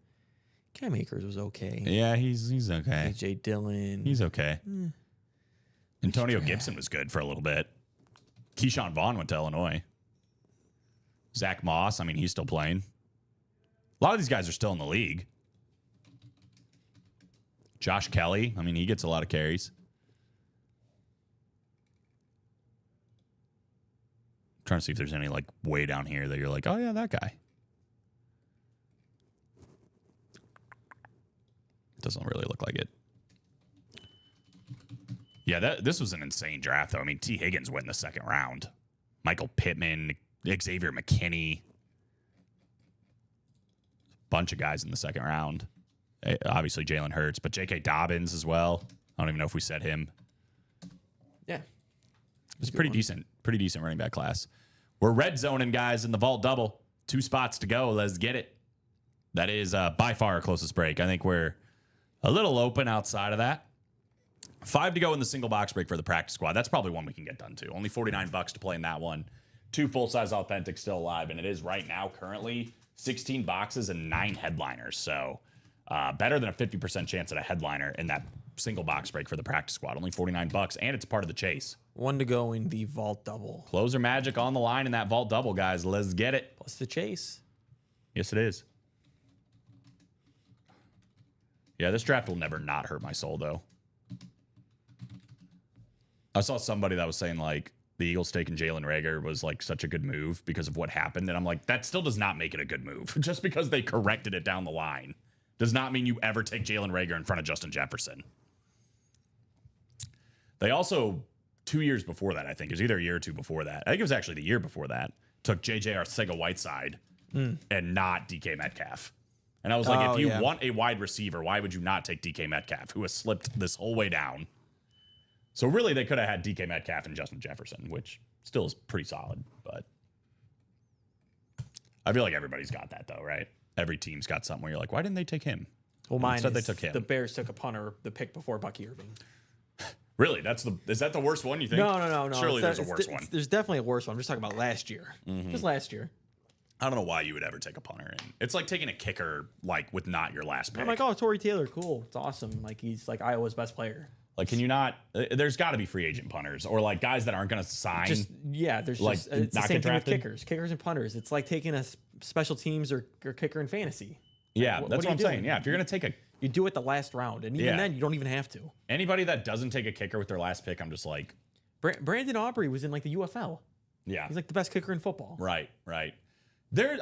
Cam Akers was okay. Yeah, he's okay. AJ Dillon. He's okay. Antonio Gibson was good for a little bit. Keyshawn Vaughn went to Illinois. Zach Moss, I mean, he's still playing. A lot of these guys are still in the league. Josh Kelly, I mean, he gets a lot of carries. Trying to see if there's any like way down here that you're like, oh yeah, that guy. Doesn't really look like it. Yeah, this was an insane draft, though. I mean, T. Higgins went in the second round. Michael Pittman, Xavier McKinney. Bunch of guys in the second round. Obviously, Jalen Hurts, but J.K. Dobbins as well. I don't even know if we said him. Yeah. It was pretty decent running back class. We're red zoning, guys, in the vault double. 2 spots to go. Let's get it. That is by far our closest break. I think we're a little open outside of that. 5 to go in the single box break for the practice squad. That's probably one we can get done too. Only $49 to play in that one. 2 full-size authentics still alive, and it is right now currently 16 boxes and 9 headliners. So better than a 50% chance at a headliner in that single box break for the practice squad. Only $49, and it's part of the chase. 1 to go in the vault double. Closer magic on the line in that vault double, guys. Let's get it. Plus the chase. Yes, it is. Yeah, this draft will never not hurt my soul, though. I saw somebody that was saying, like, the Eagles taking Jalen Reagor was, like, such a good move because of what happened. And I'm like, that still does not make it a good move. Just because they corrected it down the line does not mean you ever take Jalen Reagor in front of Justin Jefferson. They also, 2 years before that, I think, it was either a year or 2 before that. I think it was actually the year before that, took J.J. Arcega-Whiteside and not DK Metcalf. And I was like, if you want a wide receiver, why would you not take DK Metcalf, who has slipped this whole way down? So really, they could have had DK Metcalf and Justin Jefferson, which still is pretty solid. But I feel like everybody's got that, though, right? Every team's got something where you're like, why didn't they take him? Well, mine Instead, is they took him. the Bears took a punter, the pick before Bucky Irving. Really? Is that the worst one, you think? No. Surely there's a worse one. There's definitely a worse one. I'm just talking about last year. Just last year. I don't know why you would ever take a punter in. It's like taking a kicker, like, with not your last pick. I'm like, oh, Torrey Taylor, cool. It's awesome. Like, he's like Iowa's best player. Like, can you not? There's got to be free agent punters or like guys that aren't going to sign. There's like, just it's the not same get thing with drafted? kickers and punters. It's like taking a special teams or kicker in fantasy. Yeah, What that's are what I'm you saying. doing? Yeah, if you're going to take You do it the last round, and even then, you don't even have to. anybody that doesn't take a kicker with their last pick, I'm just like, Brandon Aubrey was in like the UFL. yeah, He's like the best kicker in football. right.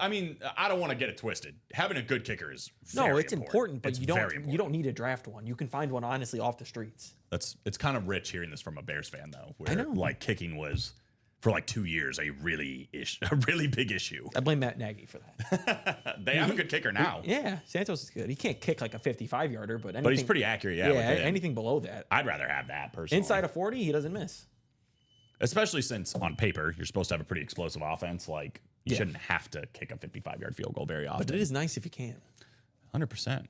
I mean, I don't want to get it twisted. Having a good kicker is very It's important, but It's you very don't important. you don't need to draft one. You can find one honestly off the streets. It's kind of rich hearing this from a Bears fan though, where I know. like kicking was for like 2 years a really big issue. I blame Matt Nagy for that. They have a good kicker now, Yeah, Santos is good. He can't kick like a 55-yarder, but anything, but he's pretty accurate. Yeah, with it. anything below that. I'd rather have that personally. Inside of 40, he doesn't miss. Especially since on paper you're supposed to have a pretty explosive offense. Like you Yeah. shouldn't have to kick a 55-yard field goal very often. But it is nice if you can. 100%.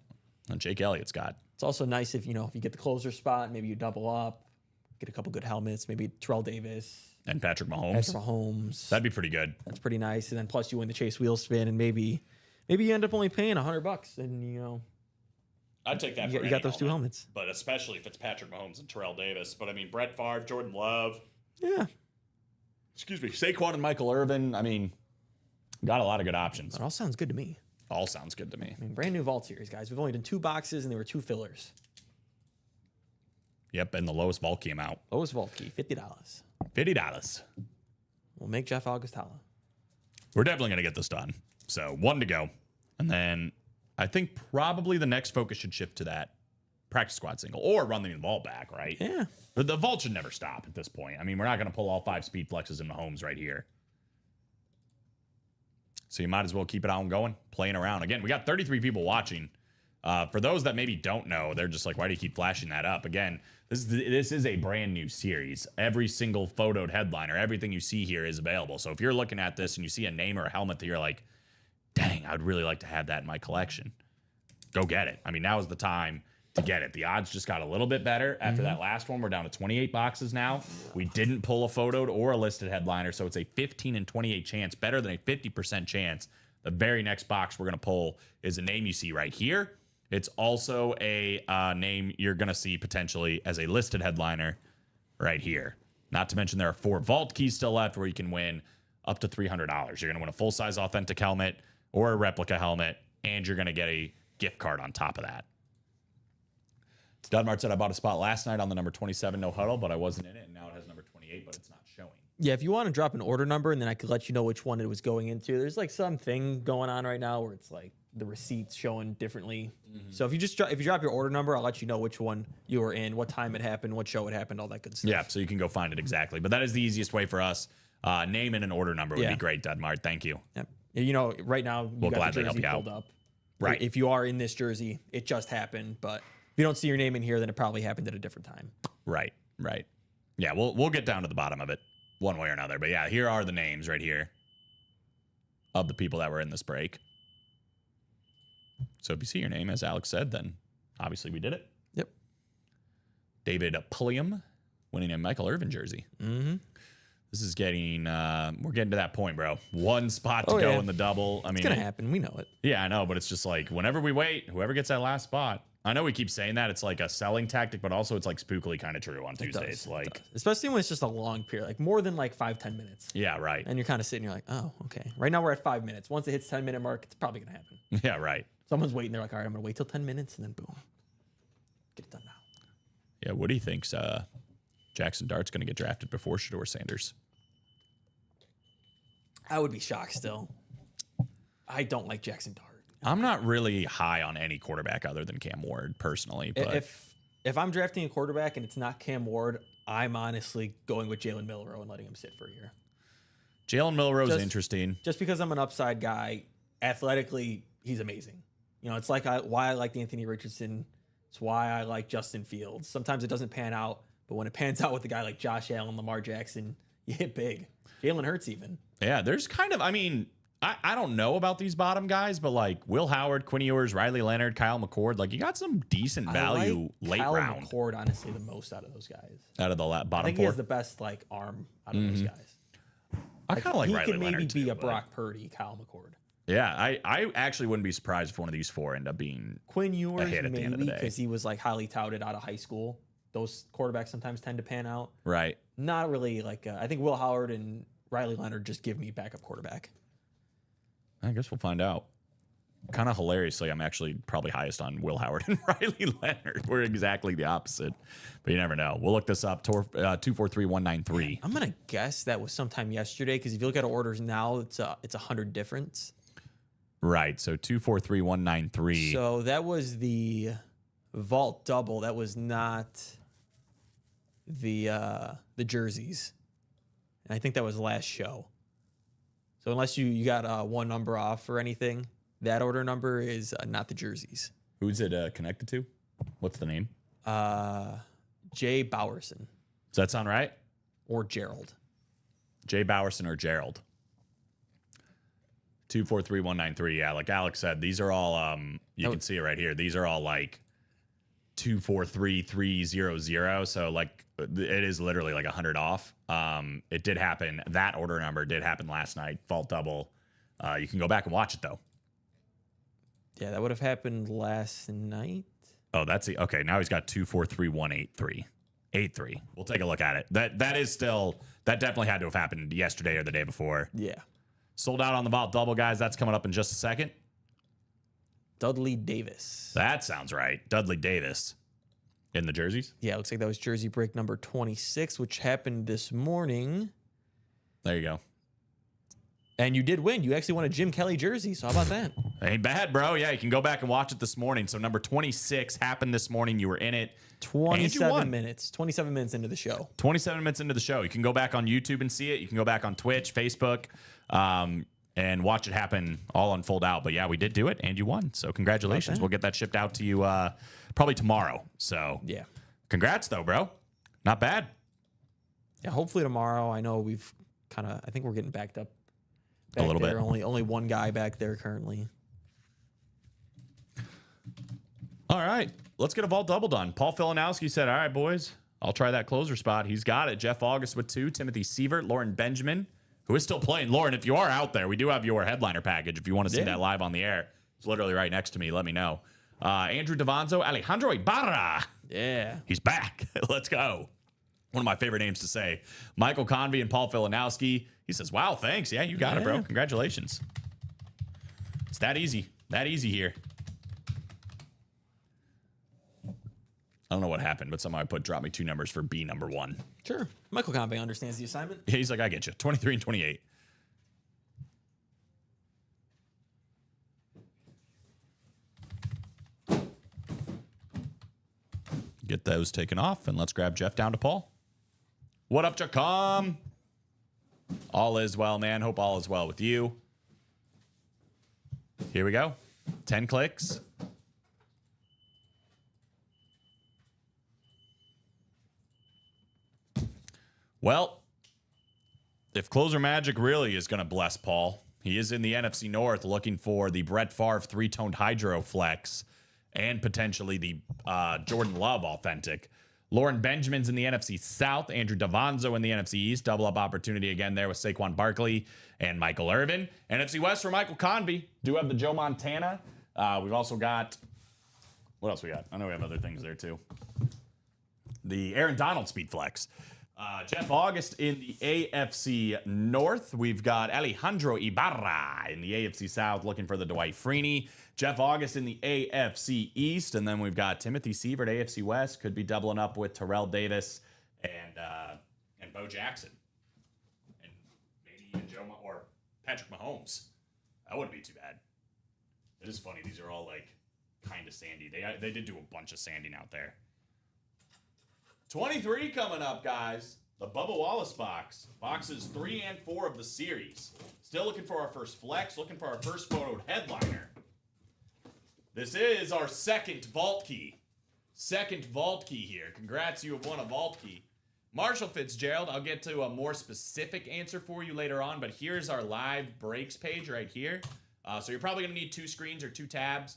And Jake Elliott's got. It's also nice if you get the closer spot, maybe you double up, get a couple good helmets, maybe Terrell Davis, And Patrick Mahomes. Patrick Mahomes. That'd be pretty good. That's pretty nice. And then plus you win the chase wheel spin, and maybe you end up only paying $100, and I'd take that. you got those 2 helmets. But especially if it's Patrick Mahomes and Terrell Davis. But I mean, Brett Favre, Jordan Love. Yeah, Excuse me, Saquon and Michael Irvin. I mean, got a lot of good options. that all sounds good to me. All sounds good to me. I mean, brand new Vault Series, guys. We've only done 2 boxes, and there were 2 fillers. Yep, and the lowest vault came out. Lowest Vault key, $50. $50. We'll make Jeff August holla. We're definitely going to get this done. So 1 to go. And then I think probably the next focus should shift to that practice squad single or run the vault back, right? Yeah. But the vault should never stop at this point. I mean, we're not going to pull all 5 speed flexes in Mahomes right here. So you might as well keep it on going, playing around. Again, we got 33 people watching. For those that maybe don't know, they're just like, why do you keep flashing that up? Again, this is a brand new series. Every single photoed headliner, everything you see here is available. So if you're looking at this and you see a name or a helmet that you're like, dang, I'd really like to have that in my collection, go get it. I mean, now is the time to get it. The odds just got a little bit better after that last one. We're down to 28 boxes now. We didn't pull a photoed or a listed headliner, so it's a 15 and 28 chance, better than a 50% chance. The very next box we're going to pull is a name you see right here. It's also a name you're going to see potentially as a listed headliner right here. Not to mention there are 4 vault keys still left where you can win up to $300. You're going to win a full-size authentic helmet or a replica helmet, and you're going to get a gift card on top of that. Dunmart said, I bought a spot last night on the number 27 no huddle, but I wasn't in it, and now it has number 28, but it's not showing. Yeah, if you want to drop an order number and then I could let you know which one it was going into. There's like something going on right now where it's like the receipts showing differently. So if you drop your order number, I'll let you know which one you were in, what time it happened, what show it happened, all that good stuff. Yeah, so you can go find it exactly. But that is the easiest way for us. Name and an order number would Yeah. be great, Dudmart. Thank you. Yep. You know, right now you We'll got the gladly help jersey you out. pulled up. Right. If you are in this jersey, it just happened. But if you don't see your name in here, then it probably happened at a different time. Right. Yeah, we'll get down to the bottom of it one way or another. But yeah, here are the names right here of the people that were in this break. So if you see your name, as Alex said, then obviously we did it. Yep. David Pulliam winning a Michael Irvin jersey. Mm-hmm. This is getting, we're getting to that point, bro. One spot to Oh, go yeah. in the double. I mean, It's gonna happen. We know it. yeah, I know, but it's just like whenever we wait, whoever gets that last spot. I know we keep saying that it's like a selling tactic, but also it's like spookily kind of true on It Tuesdays. does, Like, it does. Especially when it's just a long period, like more than like 5-10 minutes. yeah, right. And you're kind of sitting, you're like, oh, okay. Right now we're at 5 minutes. Once it hits 10-minute mark, it's probably gonna happen. Yeah, right. Someone's waiting. They're like, all right, I'm gonna wait till 10 minutes and then boom, get it done now. Yeah, Woody thinks Jackson Dart's going to get drafted before Shador Sanders. I would be shocked still. I don't like Jackson Dart. I'm not really high on any quarterback other than Cam Ward personally, but If I'm drafting a quarterback and it's not Cam Ward, I'm honestly going with Jalen Milroe and letting him sit for a year. Jalen Milroe's Just- interesting. Just because I'm an upside guy, athletically, he's amazing. You know, it's like why I like Anthony Richardson. It's why I like Justin Fields. Sometimes it doesn't pan out, but when it pans out with a guy like Josh Allen, Lamar Jackson, you hit big. Jalen Hurts even. Yeah, there's kind of, I mean, I don't know about these bottom guys, but like Will Howard, Quinn Ewers, Riley Leonard, Kyle McCord, like you got some decent value I like late Kyle round McCord, honestly, the most out of those guys. out of the I bottom think he four. has the best like arm out of those guys. I kind of like he Riley could maybe Leonard be too, a but- Brock Purdy, Kyle McCord. Yeah, I actually wouldn't be surprised if one of these four end up being Quinn Ewers hit at the end of maybe the day. because he was like highly touted out of high school. Those quarterbacks sometimes tend to pan out. right. Not really like I think Will Howard and Riley Leonard just give me backup quarterback. I guess we'll find out. Kind of hilariously, I'm actually probably highest on Will Howard and Riley Leonard. We're exactly the opposite, but you never know. We'll look this up. 243-193. I'm gonna guess that was sometime yesterday because if you look at our orders now, it's 100 difference. Right. So 243-193. So that was the vault double. That was not the jerseys, and I think that was last show. So unless you got one number off or anything, that order number is not the jerseys. Who's it connected to? What's the name? Jay Bowerson Does that sound right? or Gerald. Jay Bowerson or Gerald? 243-193. Yeah, like Alex said, these are all you can see it right here. These are all like 243-300. So like it is literally like 100 off. It did happen. That order number did happen last night. Vault double. You can go back and watch it though. Yeah, that would have happened last night. Oh, that's the okay. Now he's got 243-183. 83. We'll take a look at it. That is still that definitely had to have happened yesterday or the day before. Yeah. Sold out on the vault double, guys. That's coming up in just a second. Dudley Davis. That sounds right. Dudley Davis in the jerseys. Yeah, it looks like that was jersey break number 26, which happened this morning. There you go. And you did win. You actually won a Jim Kelly jersey. So how about that? Ain't bad, bro. Yeah, you can go back and watch it this morning. So number 26 happened this morning. You were in it. And you 27 won. minutes. 27 minutes into the show. 27 minutes into the show. You can go back on YouTube and see it. You can go back on Twitch, Facebook, and watch it happen all unfold out. But yeah, we did do it, and you won. So congratulations. that. We'll get that shipped out to you probably tomorrow. So Yeah. congrats, though, bro. Not bad. Yeah, hopefully tomorrow. I know we've I think we're getting backed up. Back little there. bit. Only one guy back there currently. All right, let's get a vault double done. Paul Filanowski said, all right, boys, I'll try that closer spot. He's got it. Jeff August with 2, Timothy Sievert, Lauren Benjamin, who is still playing. Lauren, if you are out there, we do have your headliner package. If you want to see that live on the air, it's literally right next to me. Let me know. Andrew Davanzo, Alejandro Ibarra. Yeah. He's back. Let's go. One of my favorite names to say. Michael Convey and Paul Filanowski. He says, wow, thanks. Yeah, you got it, bro. Yeah. Congratulations. It's that easy. That easy here. I don't know what happened, but somehow I put drop me 2 numbers for B number 1. Sure. Michael Convey understands the assignment. He's like, I get you. 23 and 28. Get those taken off, and let's grab Jeff down to Paul. What up, Jacom? All is well, man. Hope all is well with you. Here we go. 10 clicks. Well, if Closer Magic really is going to bless Paul, he is in the NFC North looking for the Brett Favre 3-toned Hydro Flex and potentially the Jordan Love Authentic. Lauren Benjamin's in the NFC South. Andrew Davanzo in the NFC East. Double up opportunity again there with Saquon Barkley and Michael Irvin. NFC West for Michael Convey. Do have the Joe Montana. We've also got... What else we got? I know we have other things there too. The Aaron Donald Speed Flex. Jeff August in the AFC North. We've got Alejandro Ibarra in the AFC South looking for the Dwight Freeney. Jeff August in the AFC East. And then we've got Timothy Sievert, AFC West. Could be doubling up with Terrell Davis and Bo Jackson. And maybe even or Patrick Mahomes. That wouldn't be too bad. It is funny. These are all like kind of sandy. They did do a bunch of sanding out there. 23 coming up, guys. The Bubba Wallace box. Boxes 3 and 4 of the series. Still looking for our first flex. Looking for our first photoed headliner. This is our second vault key. Second vault key here. Congrats, you have won a vault key. Marshall Fitzgerald, I'll get to a more specific answer for you later on, but here's our live breaks page right here. So you're probably going to need 2 screens or 2 tabs.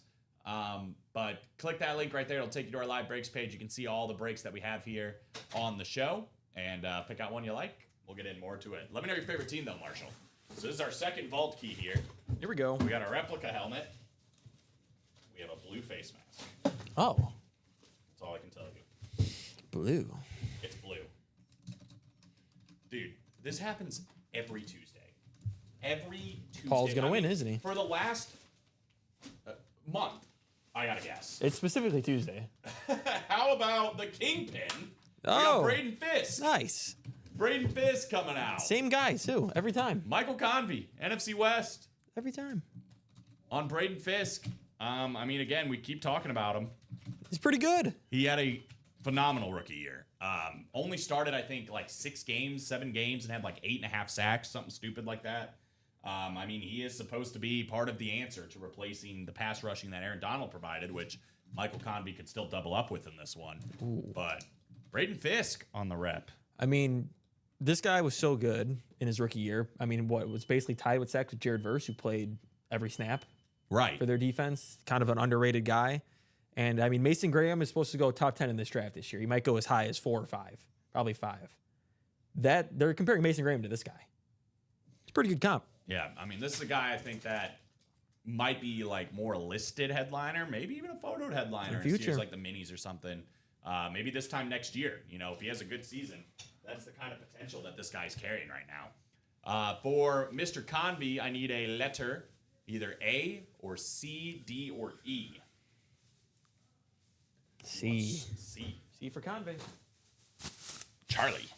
But click that link right there. It'll take you to our live breaks page. You can see all the breaks that we have here on the show and pick out one you like. We'll get in more to it. Let me know your favorite team, though, Marshall. So this is our second vault key here. Here we go. We got our replica helmet. We have a blue face mask. Oh. That's all I can tell you. Blue. It's blue. Dude, this happens every Tuesday. Every Tuesday. Paul's going to win, isn't he? For the last month, I gotta guess. It's specifically Tuesday. How about the Kingpin? We Oh. got Braden Fisk. Nice. Braden Fisk coming out. Same guy, too. Every time. Michael Convey, NFC West. Every time. On Braden Fisk. I mean, again, we keep talking about him. He's pretty good. He had a phenomenal rookie year. Only started, I think, like 7 games, and had like 8.5 sacks, something stupid like that. I mean, he is supposed to be part of the answer to replacing the pass rushing that Aaron Donald provided, which Michael Convey could still double up with in this one. Ooh. But Braden Fisk on the rep. I mean, this guy was so good in his rookie year. I mean, was basically tied with sacks with Jared Verse, who played every snap Right. for their defense. Kind of an underrated guy. And, I mean, Mason Graham is supposed to go top 10 in this draft this year. He might go as high as 4 or 5. Probably 5. They're comparing Mason Graham to this guy. It's a pretty good comp. Yeah, I mean, this is a guy I think that might be like more listed headliner, maybe even a photoed headliner in future. series like the minis or something. Maybe this time next year, if he has a good season, that's the kind of potential that this guy's carrying right now. For Mr. Convey, I need a letter, either A or C, D, or E. C. C. C for Convey. Charlie.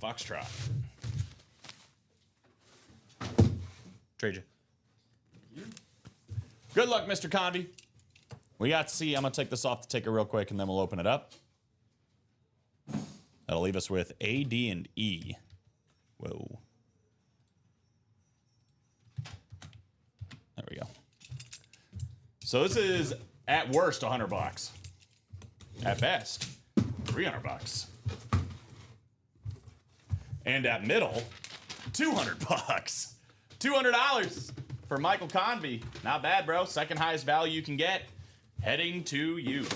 Foxtrot. Trade you. Good luck, Mr. Convey. We got C. I'm going to take this off the ticker real quick, and then we'll open it up. That'll leave us with A, D, and E. Whoa. There we go. So this is, at worst, $100. At best, $300. And at middle, $200. $200 for Michael Convey. Not bad, bro. Second highest value you can get. Heading to you.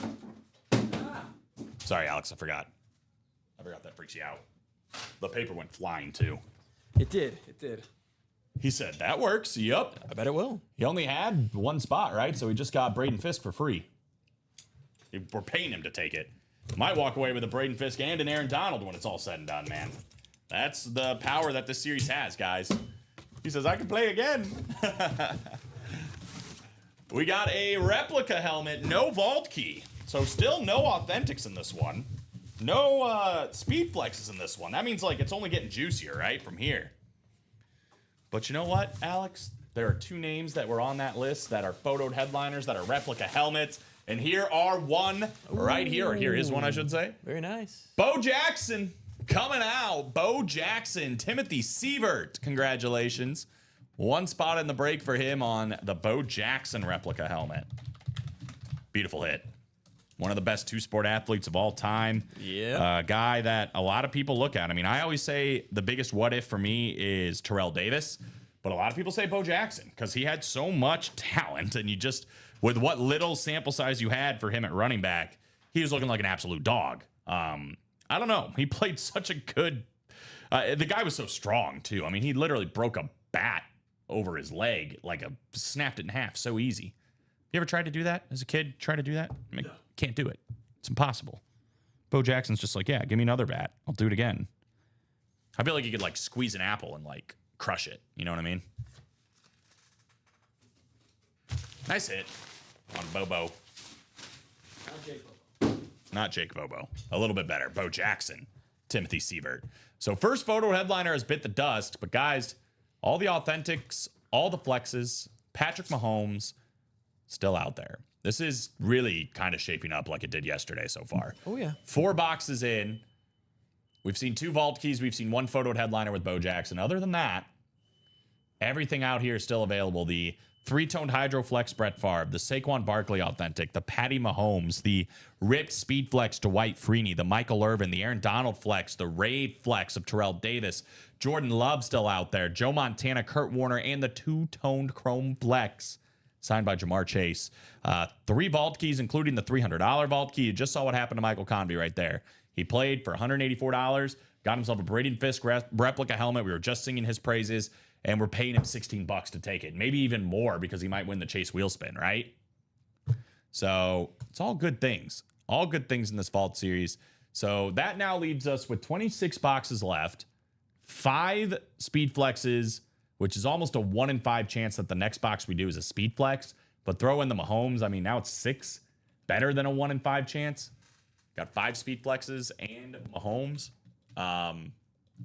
Sorry, Alex, I forgot. I forgot that freaks you out. The paper went flying, too. It did. It did. He said, that works. Yup. I bet it will. He only had one spot, right? So he just got Braden Fisk for free. We're paying him to take it. Might walk away with a Braden Fisk and an Aaron Donald when it's all said and done, man. That's the power that this series has, guys. He says, I can play again. We got a replica helmet, no vault key. So still no authentics in this one. No speed flexes in this one. That means like it's only getting juicier, right, from here. But you know what, Alex? There are 2 names that were on that list that are photoed headliners, that are replica helmets. And here are one right here, or here is one, I should say. Very nice. Bo Jackson coming out. Bo Jackson, Timothy Sievert. Congratulations. 1 spot in the break for him on the Bo Jackson replica helmet. Beautiful hit. One of the best 2-sport athletes of all time. Yeah. A guy that a lot of people look at. I mean, I always say the biggest what if for me is Terrell Davis. But a lot of people say Bo Jackson because he had so much talent. And you just, with what little sample size you had for him at running back, he was looking like an absolute dog. I don't know. He played such a good... the guy was so strong, too. I mean, he literally broke a bat over his leg, snapped it in half so easy. You ever tried to do that as a kid? Try to do that? I mean, can't do it. It's impossible. Bo Jackson's just like, yeah, give me another bat. I'll do it again. I feel like you could squeeze an apple and crush it. You know what I mean? Nice hit on Bobo. Not Jake Bobo. A little bit better. Bo Jackson. Timothy Sievert. So first photo headliner has bit the dust, but guys, all the authentics, all the flexes, Patrick Mahomes, still out there. This is really kind of shaping up like it did yesterday so far. Oh, yeah. 4 boxes in. We've seen 2 vault keys. We've seen 1 photoed headliner with Bo Jackson. Other than that, everything out here is still available. The 3-toned Hydro Flex Brett Favre, the Saquon Barkley authentic, the Patty Mahomes, the ripped Speed Flex Dwight Freeney, the Michael Irvin, the Aaron Donald Flex, the Ray Flex of Terrell Davis, Jordan Love still out there, Joe Montana, Kurt Warner, and the 2-toned Chrome Flex signed by Jamar Chase. 3 vault keys, including the $300 vault key. You just saw what happened to Michael Convey right there. He played for $184, got himself a Braden Fisk replica helmet. We were just singing his praises, and we're paying him $16 to take it. Maybe even more because he might win the Chase wheel spin, right? So it's all good things. All good things in this vault series. So that now leaves us with 26 boxes left, 5 speed flexes, which is almost a 1 in 5 chance that the next box we do is a speed flex. But throw in the Mahomes. I mean, now it's 6. Better than a 1 in 5 chance. Got 5 speed flexes and Mahomes. And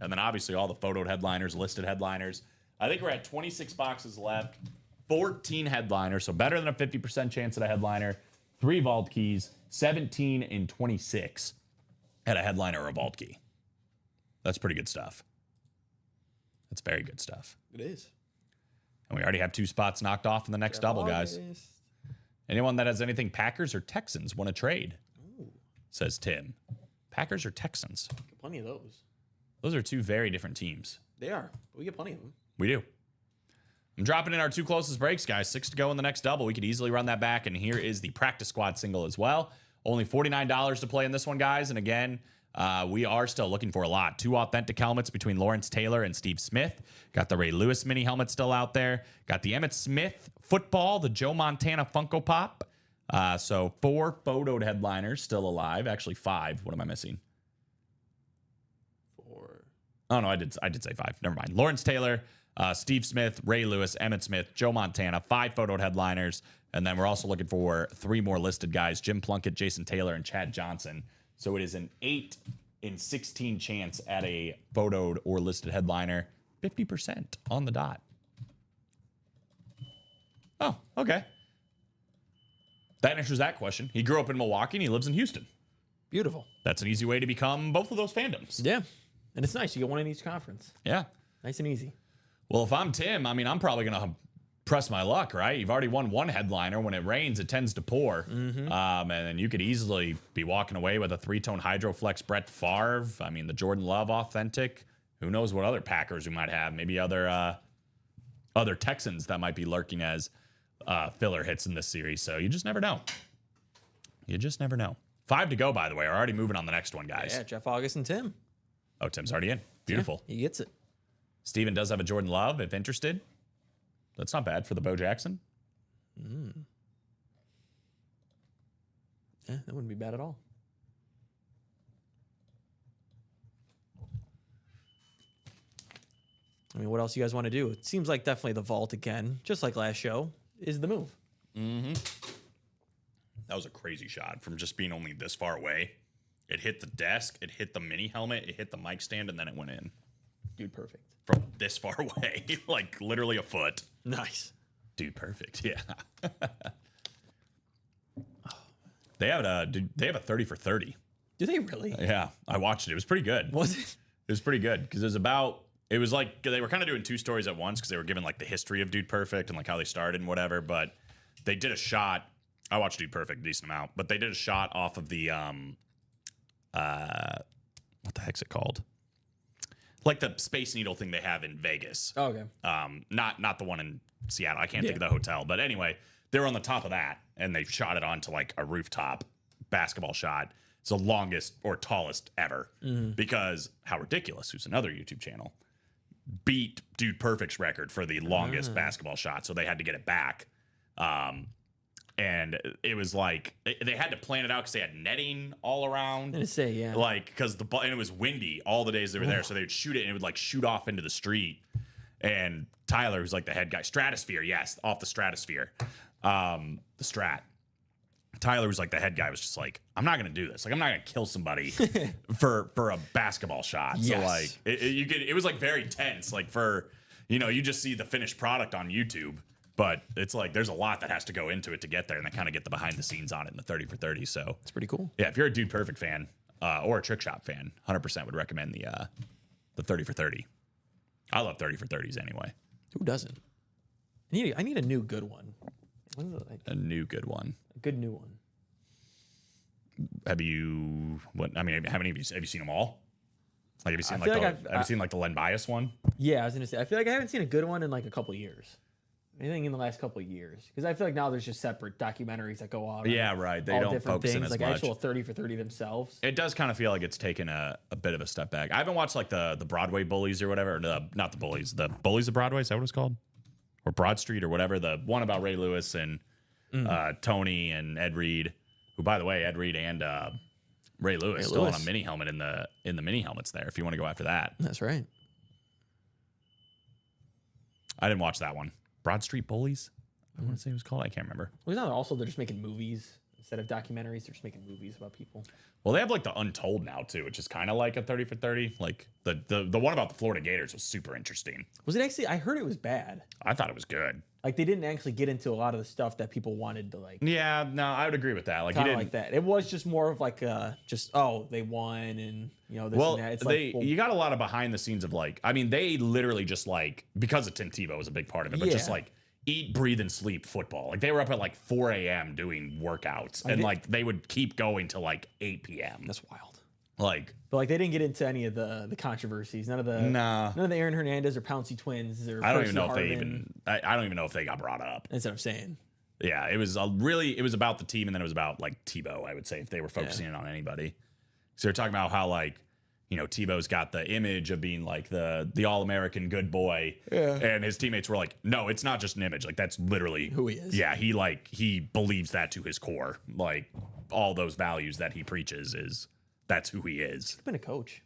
then obviously all the photoed headliners, listed headliners. I think we're at 26 boxes left, 14 headliners. So better than a 50% chance at a headliner. 3 vault keys, 17 and 26 at a headliner or a vault key. That's pretty good stuff. That's very good stuff. It is. And we already have 2 spots knocked off in the next double, guys. Anyone that has anything Packers or Texans want to trade? Ooh. Says Tim. Packers or Texans? Get plenty of those. Those are 2 very different teams. They are. But we get plenty of them. We do. I'm dropping in our 2 closest breaks, guys. 6 to go in the next double. We could easily run that back. And here is the practice squad single as well. Only $49 to play in this one, guys. And again, we are still looking for a lot. 2 authentic helmets between Lawrence Taylor and Steve Smith. Got the Ray Lewis mini helmet still out there. Got the Emmitt Smith football, the Joe Montana Funko Pop. So 4 photoed headliners still alive. Actually 5. What am I missing? 4. Oh no, I did say 5. Never mind. Lawrence Taylor, Steve Smith, Ray Lewis, Emmitt Smith, Joe Montana, 5 photoed headliners. And then we're also looking for 3 more listed guys, Jim Plunkett, Jason Taylor, and Chad Johnson. So it is an 8 in 16 chance at a photoed or listed headliner. 50% on the dot. Oh, okay. That answers that question. He grew up in Milwaukee and he lives in Houston. Beautiful. That's an easy way to become both of those fandoms. Yeah. And it's nice. You get one in each conference. Yeah. Nice and easy. Well, if I'm Tim, I mean, I'm probably going to press my luck, right? You've already won 1 headliner. When it rains, it tends to pour. And then you could easily be walking away with a 3-tone Hydro Flex Brett Favre. I mean, the Jordan Love authentic. Who knows what other Packers we might have? Maybe other Texans that might be lurking as filler hits in this series. So you just never know. You just never know. 5 to go, by the way. We're already moving on the next one, guys. Yeah, Jeff August and Tim. Oh, Tim's already in. Beautiful. Yeah, he gets it. Steven does have a Jordan Love, if interested. That's not bad for the Bo Jackson. Yeah, that wouldn't be bad at all. I mean, what else you guys want to do? It seems like definitely the vault again, just like last show, is the move. That was a crazy shot from just being only this far away. It hit the desk, it hit the mini helmet, it hit the mic stand, and then it went in Dude, perfect. from this far away, like literally a foot. Nice. Dude, perfect. Yeah. They have a 30 for 30. Do they really? Yeah, I watched it. It was pretty good. Was it? It was pretty good because it was like they were kind of doing two stories at once because they were giving like the history of Dude Perfect and like how they started and whatever. But they did a shot. I watched Dude Perfect a decent amount, but they did a shot off of the what the heck's it called? Like the Space Needle thing they have in Vegas. Oh, okay. Not the one in Seattle. I can't think of the hotel, but anyway, they were on the top of that and they shot it onto like a rooftop basketball shot. It's the longest or tallest ever because How Ridiculous, who's another YouTube channel, beat Dude Perfect's record for the longest basketball shot. So they had to get it back. And it was like they had to plan it out because they had netting all around. I'm gonna say, yeah. Like, because and it was windy all the days they were there. So they would shoot it and it would like shoot off into the street. And Tyler, who's like the head guy, Stratosphere, yes, off the Stratosphere. The Strat. Tyler was like the head guy, was just like, I'm not gonna do this. Like, I'm not gonna kill somebody for a basketball shot. Yes. So like it was like very tense. Like for you just see the finished product on YouTube, but it's like there's a lot that has to go into it to get there, and they kind of get the behind the scenes on it in the 30 for 30. So It's pretty cool. yeah, if you're a Dude Perfect fan or a Trick Shot fan, 100% would recommend the 30 for 30. I love 30 for 30s anyway. Who doesn't? I need a new good one. What is it like? A new good one. A good new one. Have you? What I mean, how many have you seen them all? Like, have you seen I like feel the, like have you seen like the Len Bias one? Yeah, I was gonna say. I feel like I haven't seen a good one in like a couple years. Anything in the last couple of years? Because I feel like now there's just separate documentaries that go out. Yeah, right. They all don't different focus in things, as like much. actual 30 for 30 themselves. It does kind of feel like it's taken a bit of a step back. I haven't watched like the Broadway Bullies or whatever. Or not the Bullies. The Bullies of Broadway. Is that what it's called? Or Broad Street or whatever. The one about Ray Lewis and Tony and Ed Reed. Who, by the way, Ed Reed and Ray Lewis still on a mini helmet in the mini helmets there. If you want to go after that, That's right. I didn't watch that one. Broad Street Bullies. I want to say it was called. I can't remember. Well, now also they're just making movies instead of documentaries. They're just making movies about people. Well, they have like the Untold now too, which is kind of like a 30 for 30. Like the one about the Florida Gators was super interesting. Was it actually? I heard it was bad. I thought it was good. Like they didn't actually get into a lot of the stuff that people wanted to like. Yeah, no, I would agree with that. Like, you Kind of didn't. like that. It was just more of like they won and this Well, and that. It's they like, well, you got a lot of behind the scenes of like, I mean, they literally just like, because of Tim Tebow was a big part of it, but just Yeah. like eat, breathe, and sleep football. Like they were up at like 4 a.m. doing workouts, and like they would keep going till like 8 p.m. that's wild. Like, But like they didn't get into any of the controversies. None of the none of the Aaron Hernandez or Pouncey twins or I don't Percy even know if they Harvin. I don't even know if they got brought up. That's what I'm saying. Yeah, it was it was about the team, and then it was about like Tebow, I would say, if they were focusing in on anybody. So they're talking about how like, Tebow's got the image of being like the all-American good boy. Yeah. And his teammates were like, no, it's not just an image. Like that's literally Who he is. Yeah, he believes that to his core. Like all those values that he preaches that's who he is. Should have been a coach.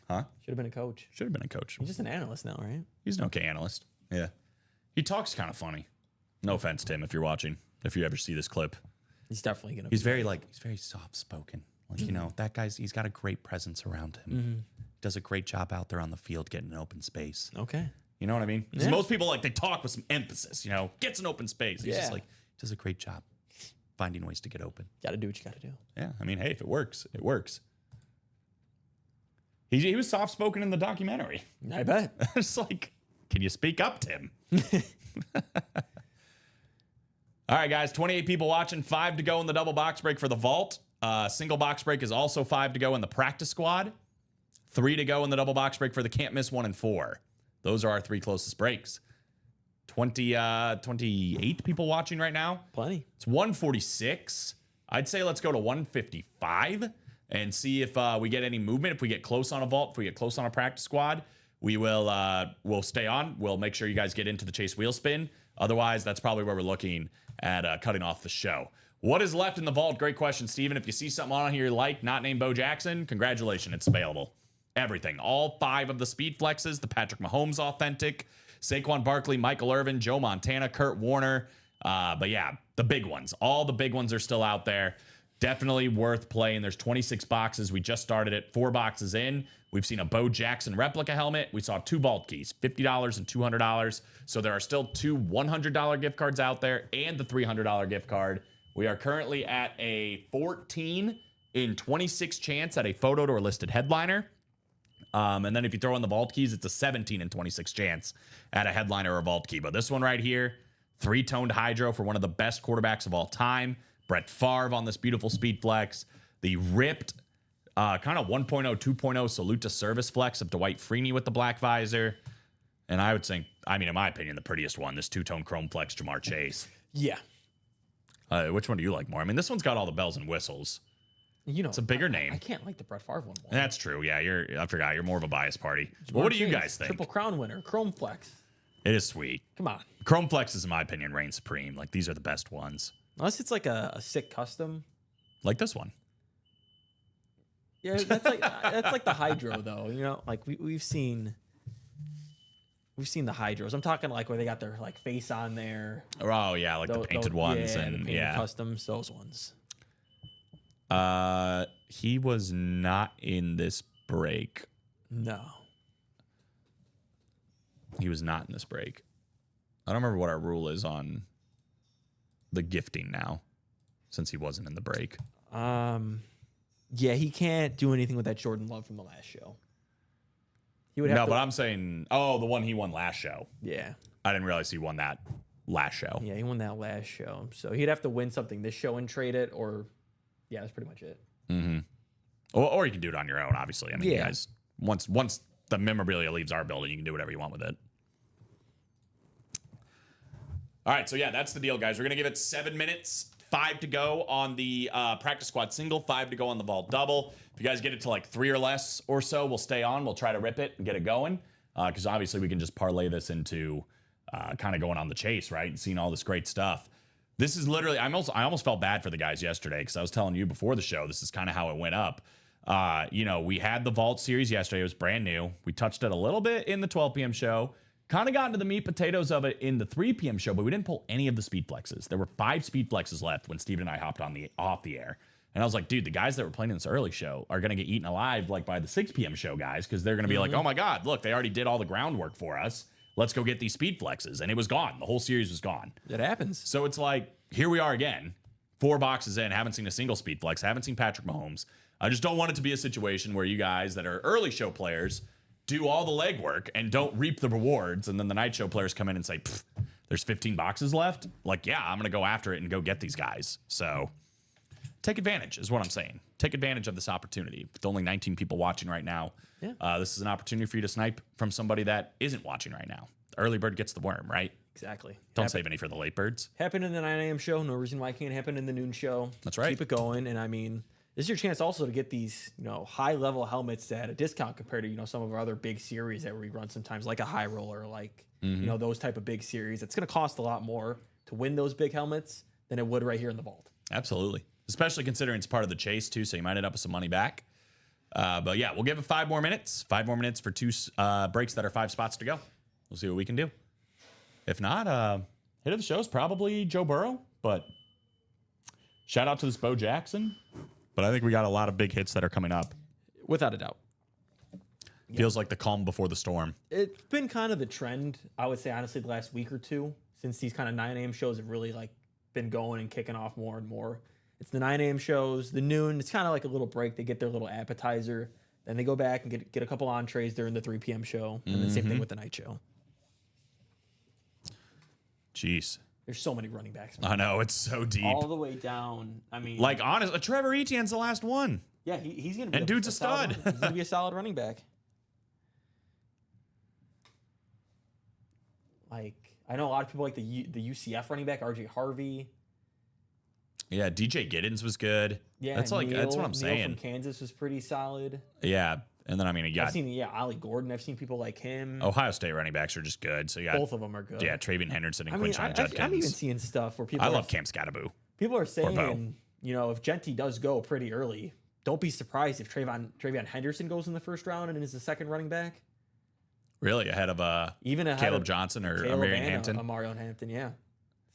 Huh? Should have been a coach. Should have been a coach. He's just an analyst now, right? He's an okay analyst. Yeah. He talks kind of funny. No offense, Tim, if you're watching. If you ever see this clip. He's definitely gonna. He's very soft spoken. Like, that guy's he's got a great presence around him. Does a great job out there on the field getting an open space. Okay. You know what I mean? 'Cause most people like they talk with some emphasis, gets an open space. He's just Yeah. like does a great job finding ways to get open. Got to do what you got to do. Yeah. I mean, hey, if it works, it works. He was soft spoken in the documentary. I bet. It's like, can you speak up, Tim? All right, guys, 28 people watching, 5 to go in the double box break for the vault. Single box break is also 5 to go in the practice squad. 3 to go in the double box break for the can't miss 1 and 4. Those are our 3 closest breaks. 28 people watching right now. Plenty. It's 146. I'd say let's go to 155 and see if we get any movement. If we get close on a vault, if we get close on a practice squad, we will we'll stay on. We'll make sure you guys get into the chase wheel spin. Otherwise, that's probably where we're looking at cutting off the show. What is left in the vault? Great question, Steven. If you see something on here you like, not named Bo Jackson, congratulations, it's available. Everything. All 5 of the speed flexes, the Patrick Mahomes authentic, Saquon Barkley, Michael Irvin, Joe Montana, Kurt Warner, But yeah, the big ones. All the big ones are still out there. Definitely worth playing. There's 26 boxes. We just started it. 4 boxes in. We've seen a Bo Jackson replica helmet. We saw 2 vault keys, $50 and $200. So there are still 2 $100 gift cards out there and the $300 gift card. We are currently at a 14 in 26 chance at a photoed or listed headliner. And then if you throw in the vault keys, it's a 17 in 26 chance at a headliner or vault key. But this one right here, 3-toned hydro for one of the best quarterbacks of all time. Brett Favre on this beautiful speed flex. The ripped kind of 1.0, 2.0 salute to service flex of Dwight Freeney with the black visor. And I would think, I mean, in my opinion, the prettiest one, this 2-tone chrome flex Jamar Chase. Yeah. Which one do you like more? I mean, this one's got all the bells and whistles. You know, It's a bigger name. I can't like the Brett Favre one more. That's true. Yeah, I forgot. You're more of a bias party. Well, what do you Chase, guys think? Triple Crown winner, Chrome Flex. It is sweet. Come on. Chrome Flexes, in my opinion, reign supreme. Like, these are the best ones. Unless it's like a sick custom. Like this one. Yeah, that's like the Hydro though. You know, like we've seen the Hydros. I'm talking like where they got their like face on there. Oh, yeah, like the painted ones. Yeah, and the painted yeah. customs, those ones. He was not in this break. No. He was not in this break. I don't remember what our rule is on the gifting now, since he wasn't in the break. Yeah, he can't do anything with that Jordan Love from the last show. He would have No, to, but I'm saying, oh, the one he won last show. yeah. I didn't realize he won that last show. Yeah, he won that last show. So he'd have to win something this show and trade it, or yeah, that's pretty much it. Mm-hmm. Or you can do it on your own, obviously. I mean, you Yeah. guys, once the memorabilia leaves our building, you can do whatever you want with it. All right, so yeah, that's the deal, guys. We're going to give it 7 minutes, 5 to go on the practice squad single, 5 to go on the vault double. If you guys get it to like 3 or less or so, we'll stay on. We'll try to rip it and get it going, because obviously we can just parlay this into kind of going on the chase, right, and seeing all this great stuff. This is literally, I almost felt bad for the guys yesterday, because I was telling you before the show, this is kind of how it went up. You know, we had the vault series yesterday. It was brand new. We touched it a little bit in the 12 p.m. show. Kind of got into the meat potatoes of it in the 3 p.m. show, but we didn't pull any of the speed flexes. There were 5 speed flexes left when Steven and I hopped on off the air. And I was like, dude, the guys that were playing in this early show are going to get eaten alive like by the 6 p.m. show guys, because they're going to be like, oh my God, look, they already did all the groundwork for us. Let's go get these speed flexes. And it was gone. The whole series was gone. It happens. So it's like, here we are again, 4 boxes in, haven't seen a single speed flex, haven't seen Patrick Mahomes. I just don't want it to be a situation where you guys that are early show players do all the legwork and don't reap the rewards, and then the night show players come in and say, there's 15 boxes left. Like, yeah, I'm going to go after it and go get these guys. So take advantage is what I'm saying. Take advantage of this opportunity. With only 19 people watching right now, this is an opportunity for you to snipe from somebody that isn't watching right now. The early bird gets the worm, right? Exactly. Don't save any for the late birds. Happened in the 9 a.m. show. No reason why it can't happen in the noon show. That's right. Keep it going. And I mean, this is your chance also to get these, you know, high level helmets at a discount compared to, you know, some of our other big series that we run sometimes, like a high roller, like, you know, those type of big series. It's going to cost a lot more to win those big helmets than it would right here in the vault. Absolutely. Especially considering it's part of the chase, too, so you might end up with some money back. But yeah, we'll give it 5 more minutes. 5 more minutes for 2 breaks that are 5 spots to go. We'll see what we can do. If not, hit of the show is probably Joe Burrow, but shout out to this Bo Jackson. But I think we got a lot of big hits that are coming up. Without a doubt. Feels like the calm before the storm. It's been kind of the trend, I would say, honestly, the last week or two, since these kind of 9 a.m. shows have really like been going and kicking off more and more. It's the 9 a.m. shows, the noon. It's kind of like a little break. They get their little appetizer. Then they go back and get a couple entrees during the 3 p.m. show. And then same thing with the night show. Jeez. There's so many running backs, man. I know, it's so deep. All the way down. I mean, Like, honest, Trevor Etienne's the last one. yeah, he's going to be And dude's a solid stud. He's going to be a solid running back. Like, I know a lot of people like the UCF running back, RJ Harvey. Yeah, DJ Giddens was good. Yeah, that's what I'm Neil saying. from Kansas was pretty solid. Yeah, and then I mean, you I've got seen Ollie Gordon. I've seen people like him. Ohio State running backs are just good. So you got Both of them are good. yeah, Travion Henderson and I mean, Quinshon I'm even Judkins. seeing stuff where people. I are, love Cam Scattaboo. People are Bo. saying, you know, if Genty does go pretty early, don't be surprised if Travion Henderson goes in the first round and is the second running back. Really ahead of Even ahead Caleb of Johnson or Caleb Marion and Hampton. Marion Hampton, yeah.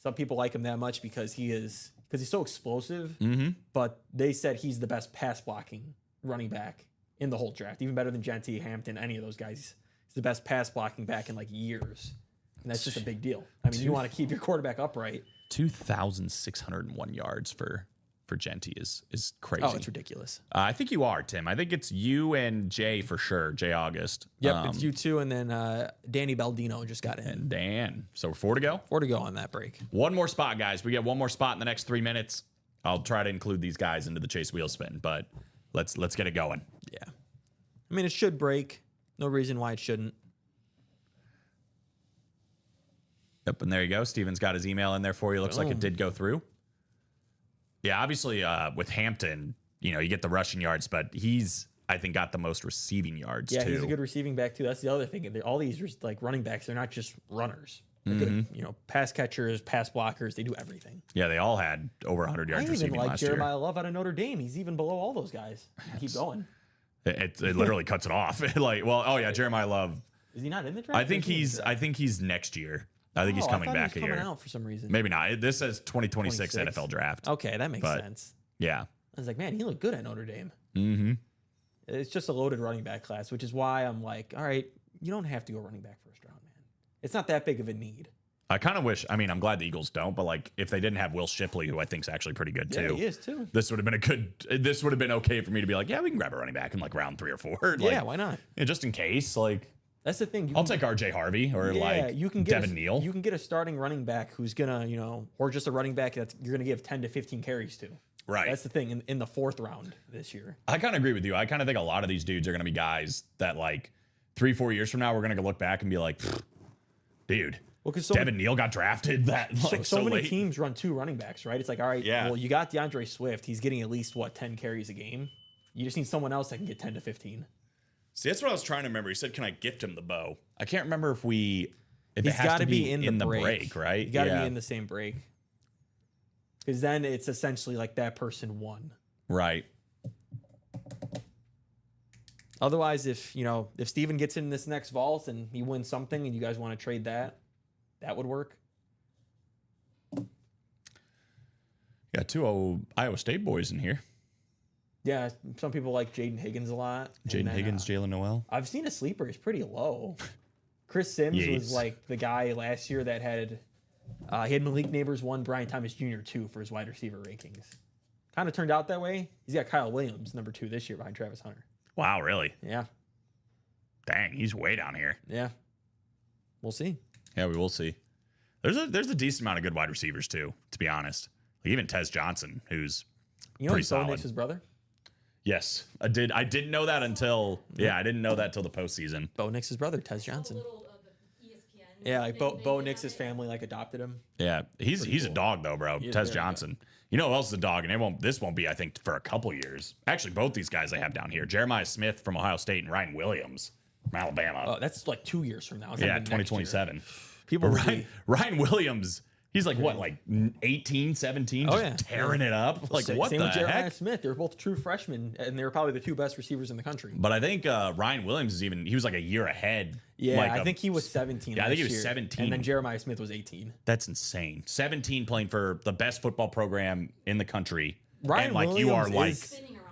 some people like him that much because he's so explosive. Mm-hmm. But they said he's the best pass blocking running back in the whole draft, even better than Gentry, Hampton, any of those guys. He's the best pass blocking back in like years, and that's just a big deal. I mean, you want to keep your quarterback upright. 2,601 yards for Gentry is crazy. Oh, it's ridiculous. I think you are, Tim. I think it's you and Jay for sure. Jay August. Yep, it's you two, and then Danny Baldino just got in. And Dan. So 4 to go. 4 to go on that break. One more spot, guys. We get one more spot in the next 3 minutes. I'll try to include these guys into the Chase Wheel Spin, but let's get it going. Yeah. I mean, it should break. No reason why it shouldn't. Yep, and there you go. Steven's got his email in there for you. Looks like it did go through. Yeah, obviously with Hampton, you get the rushing yards, but he's, I think, got the most receiving yards, Yeah, too. he's a good receiving back, too. That's the other thing. All these like running backs, they're not just runners. They're good, pass catchers, pass blockers. They do everything. Yeah, they all had over 100 yards I even receiving like last Jeremiah year. Love out of Notre Dame. He's even below all those guys. Keep going. It literally cuts it off. Jeremiah Love. Is he not in the draft? I think he's next year. I think he's coming back a year. Coming out for some reason. Maybe not. This says 2026 26. NFL draft. Okay, that makes sense. Yeah. I was like, man, he looked good at Notre Dame. Mm-hmm. It's just a loaded running back class, which is why I'm like, all right, you don't have to go running back first round, man. It's not that big of a need. I kind of wish. I mean, I'm glad the Eagles don't, but like, if they didn't have Will Shipley, who I think is actually pretty good too, Yeah, he is too. this would have been This would have been okay for me to be like, yeah, we can grab a running back in like round 3 or 4. Like, Yeah, why not? just in case. Like, That's the thing. I'll take RJ Harvey or you can get Devin Neal. You can get a starting running back who's gonna, or just a running back that you're gonna give 10 to 15 carries to. Right. That's the thing in the 4th round this year. I kind of agree with you. I kind of think a lot of these dudes are going to be guys that like 3-4 years from now we're going to look back and be like, dude. Well, because Devin Neal got drafted so many late. teams run 2 running backs, right? It's like, all right, well, you got DeAndre Swift. He's getting at least 10 carries a game. You just need someone else that can get 10 to 15. See, that's what I was trying to remember. He said, "Can I gift him the bow?" I can't remember if He's it has got to to be in the break, right? You got to be in the same break, because then it's essentially like that person won. Right. Otherwise, if Steven gets in this next vault and he wins something, and you guys want to trade that would work. Yeah, 2 Iowa State boys in here. Yeah, some people like Jaden Higgins a lot. Jaden Higgins, Jalen Noel. I've seen a sleeper. He's pretty low. Chris Sims was Yates. like the guy last year that had he had Malik Neighbors 1, Brian Thomas Jr. 2 for his wide receiver rankings. Kind of turned out that way. He's got Kyle Williams, number 2 this year behind Travis Hunter. Wow, really? Yeah. Dang, he's way down here. Yeah. We'll see. Yeah, we will see. There's a decent amount of good wide receivers too, to be honest. Like even Tez Johnson, who's pretty Bo solid. Nix's brother? Yes, I did. I didn't know that until I didn't know that till the postseason. Bo Nix's brother, Tez Johnson. ESPN Yeah, like Bo Nix's family like adopted him. Yeah, he's a dog though, bro. is Tez very Johnson. You know who else is a dog, and this won't be, I think, for a couple years. Actually, both these guys I have down here: Jeremiah Smith from Ohio State and Ryan Williams from Alabama. Oh, that's like 2 years from now. It's not Yeah, even next year. 2027. People will Ryan, be- Ryan Williams, he's like what, like 18, 17, Oh, just yeah. tearing it up. Like Same what the with Jeremiah heck? Smith. They're both true freshmen, and they're probably the 2 best receivers in the country. But I think Ryan Williams he was like a year ahead. Yeah, like I think he was 17. Yeah, I think he last was year, 17. And then Jeremiah Smith was 18. That's insane. 17 playing for the best football program in the country. Ryan and like you are Williams like is- spinning around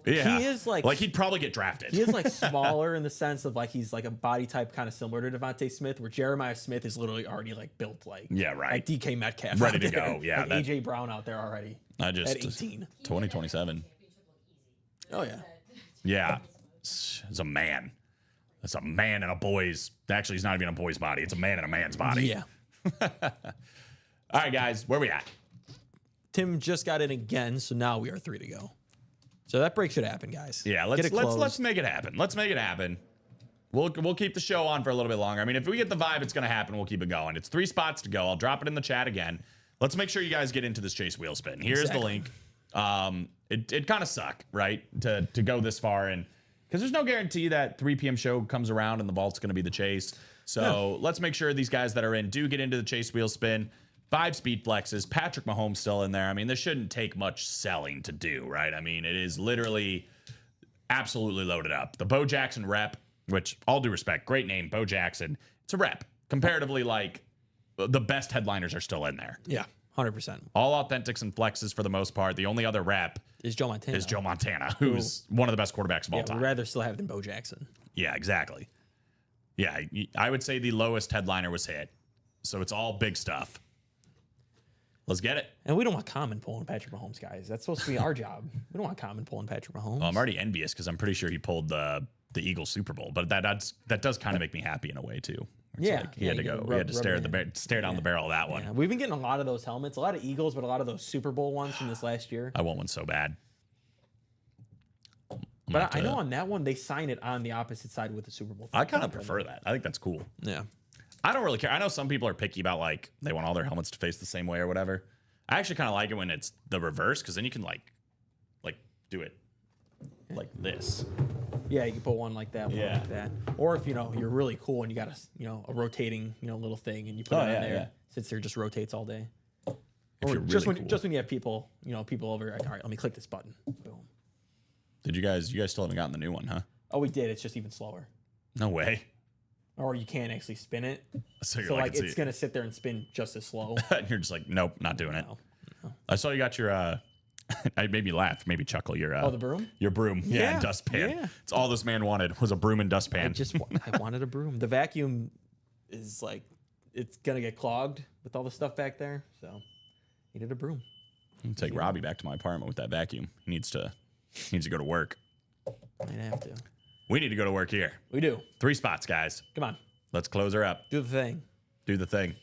people. yeah. He is like he'd probably get drafted. he is like smaller in the sense of like he's like a body type kind of similar to Devontae Smith, where Jeremiah Smith is literally already like built like Yeah, right. like DK Metcalf Ready out to there. go, yeah, like that- AJ Brown out there already I just at 18. 2027. Oh yeah, Yeah. It's a man. It's a man in a boy's. Actually, he's not even a boy's body. It's a man in a man's body. yeah. All right, guys, where we at? Tim just got in again, so now we are 3 to go. So that break should happen, guys. Yeah, Get it closed. let's make it happen. Let's make it happen. We'll keep the show on for a little bit longer. I mean, if we get the vibe, it's going to happen. We'll keep it going. It's 3 spots to go. I'll drop it in the chat again. Let's make sure you guys get into this Chase Wheel Spin. Here's the link. It kind of suck, right, to go this far, and because there's no guarantee that 3 p.m. show comes around and the vault's going to be the chase. So let's make sure these guys that are in do get into the Chase Wheel Spin. 5 speed flexes. Patrick Mahomes still in there. I mean, this shouldn't take much selling to do, right? I mean, it is literally absolutely loaded up. The Bo Jackson rep, which all due respect, great name, Bo Jackson. It's a rep. Comparatively, like the best headliners are still in there. Yeah, 100%. All authentics and flexes for the most part. The only other rep Is Joe Montana. is Joe Montana, who's one of the best quarterbacks of all Yeah, time. we'd rather still have than Bo Jackson. Yeah, exactly. Yeah, I would say the lowest headliner was hit. So it's all big stuff. Let's get it. And we don't want Common pulling Patrick Mahomes, guys. That's supposed to be our job. We don't want Common pulling Patrick Mahomes. Well, I'm already envious because I'm pretty sure he pulled the Eagles Super Bowl, but that does kind of make me happy in a way too. It's Yeah, like he yeah, had to you go. can He had to rub stare it at in. stare down the barrel of that one. Yeah, we've been getting a lot of those helmets, a lot of Eagles, but a lot of those Super Bowl ones from this last year. I want one so bad. But I know on that one, they sign it on the opposite side with the Super Bowl. I kind of prefer that. I think that's cool. Yeah. I don't really care. I know some people are picky about like they want all their helmets to face the same way or whatever. I actually kind of like it when it's the reverse because then you can like do it like this. Yeah, you can put one like that, one Yeah. like that. Or if, you're really cool and you got a rotating, little thing and you put Oh, it on yeah, there, yeah. sits there, just rotates all day. If Or you're just really when cool. when you have people, people over, like, all right, let me click this button. Boom. Did you guys still haven't gotten the new one, huh? Oh, we did. It's just even slower. No way. Or you can't actually spin it. So you're So like, it's gonna sit there and spin just as slow. and you're just like, nope, not doing it. No. I saw you got your I made me laugh, maybe chuckle. Your Oh, the broom? your broom, yeah, Yeah, and dustpan. yeah. It's all this man wanted was a broom and dustpan. I wanted a broom. The vacuum is like it's gonna get clogged with all the stuff back there. So needed a broom. I'll take Robbie back to my apartment with that vacuum. He needs to go to work. Might have to. We need to go to work here. We do. 3 spots, guys. Come on. Let's close her up. Do the thing. Do the thing.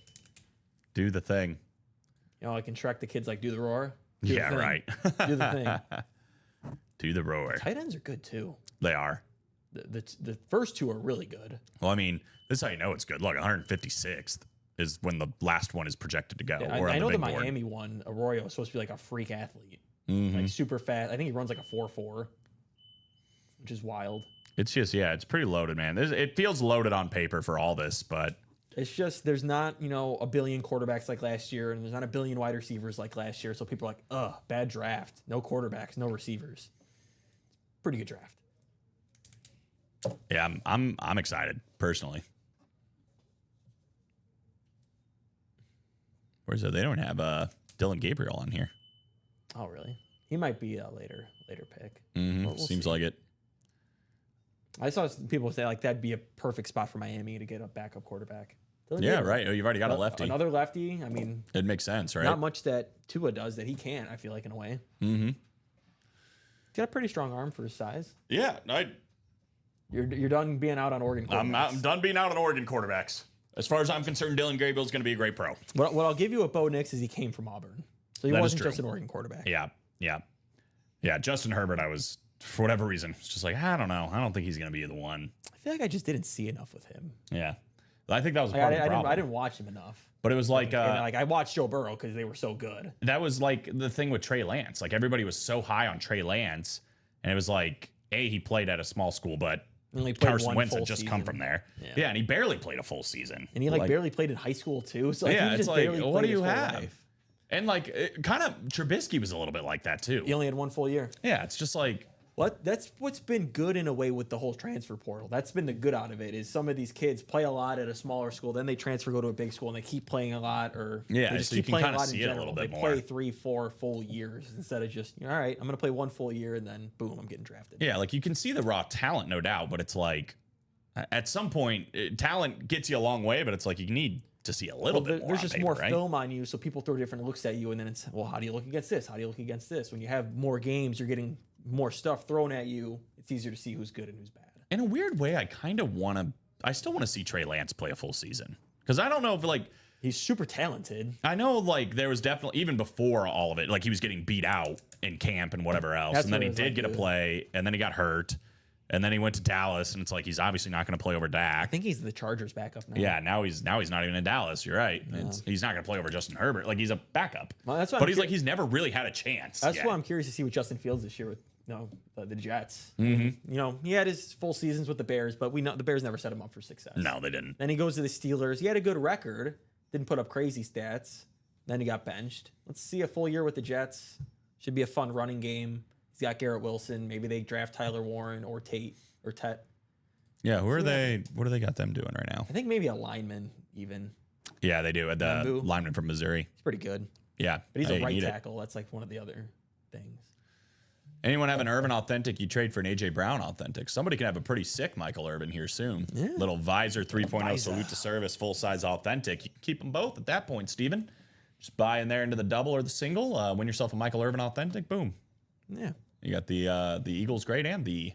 Do the thing. I can track the kids like do the roar. Do the Yeah, thing. right. Do the thing. Do the roar. Tight ends are good too. They are. The first two are really good. Well, I mean, this is how you know it's good. Look, 156th is when the last one is projected to go. Yeah, or on I know the big board. Miami one, Arroyo, is supposed to be like a freak athlete. Mm-hmm. Like super fast. I think he runs like a 4.4, which is wild. It's just, yeah, it's pretty loaded, man. It feels loaded on paper for all this, but It's just there's not, a billion quarterbacks like last year, and there's not a billion wide receivers like last year. So people are like, ugh, bad draft. No quarterbacks, no receivers. Pretty good draft. yeah, I'm excited personally. Where's it? They don't have Dylan Gabriel on here. Oh, really? He might be a later pick. Mm-hmm. We'll Seems see. like it. I saw people say like that'd be a perfect spot for Miami to get a backup quarterback. Dylan Yeah, Gabriel. right. Oh, you've already got a lefty. Another lefty. I mean, It makes sense, right? not much that Tua does that he can't. I feel like in a way. Mm-hmm. He's got a pretty strong arm for his size. Yeah, You're done being out on Oregon. I'm quarterbacks. done being out on Oregon quarterbacks. As far as I'm concerned, Dylan Gabriel's going to be a great pro. What I'll give you with Bo Nix is he came from Auburn, so he That is wasn't true. just an Oregon quarterback. Yeah. Justin Herbert, I was, for whatever reason, it's just like, I don't know. I don't think he's going to be the one. I feel like I just didn't see enough with him. Yeah. I think that was Like, part of the problem. I didn't watch him enough. But it was like, And, I watched Joe Burrow because they were so good. that was like the thing with Trey Lance. Like everybody was so high on Trey Lance, and it was like, he played at a small school, but Only played Carson one Wentz full had just come season. from there. Yeah. Yeah, and he barely played a full season. And he barely played in high school too. So Yeah, he it's just like, barely what played do you his whole have? life. And like, kind of Trubisky was a little bit like that too. He only had one full year. Yeah, it's just like, That's what's been good in a way with the whole transfer portal. That's been the good out of it is some of these kids play a lot at a smaller school, then they transfer, go to a big school, and they keep playing a lot, or Yeah, they just so you keep can playing kinda lot in see it a general. little bit they more. play 3-4 full years instead of just all right, I'm gonna play one full year and then boom, I'm getting drafted. yeah, like you can see the raw talent, no doubt, but it's like, at some point, talent gets you a long way, but it's like you need to see a little bit more. There's on just paper, more right? film on you, so people throw different looks at you, and then it's how do you look against this? How do you look against this? When you have more games, you're getting more stuff thrown at you. It's easier to see who's good and who's bad. In a weird way, I still want to see Trey Lance play a full season. Because I don't know if He's super talented. I know there was definitely, even before all of it, like he was getting beat out in camp and whatever else. That's and then what he it was did like, get a yeah. play, and then he got hurt. And then he went to Dallas, and it's like he's obviously not going to play over I Dak. think he's the Chargers backup now. Yeah, now he's not even in Dallas. You're right. He's not going to play over Justin Herbert. Like he's a backup. Well, that's what but I'm he's like he's never really had a chance. That's yet. why I'm curious to see what Justin Fields this year with the Jets. Mm-hmm. He had his full seasons with the Bears, but we know the Bears never set him up for success. No, they didn't. Then he goes to the Steelers. He had a good record, didn't put up crazy stats. Then he got benched. Let's see a full year with the Jets. Should be a fun running game. He's got Garrett Wilson. Maybe they draft Tyler Warren or Tate or Tet. Yeah, who are they? What do they got them doing right now? I think maybe a lineman even. Yeah, they do. The Mbu. lineman from Missouri. He's pretty good. Yeah. But he's Hey, a you right need it. tackle. That's like one of the other things. Anyone have an Irvin Authentic? You trade for an AJ Brown Authentic. Somebody can have a pretty sick Michael Irvin here soon. Yeah. Little Visor 3.0 Visor. salute to service, full size Authentic. You can keep them both at that point, Steven. Just buy in there into the double or the single. Win yourself a Michael Irvin Authentic. Boom. Yeah. You got the Eagles great and the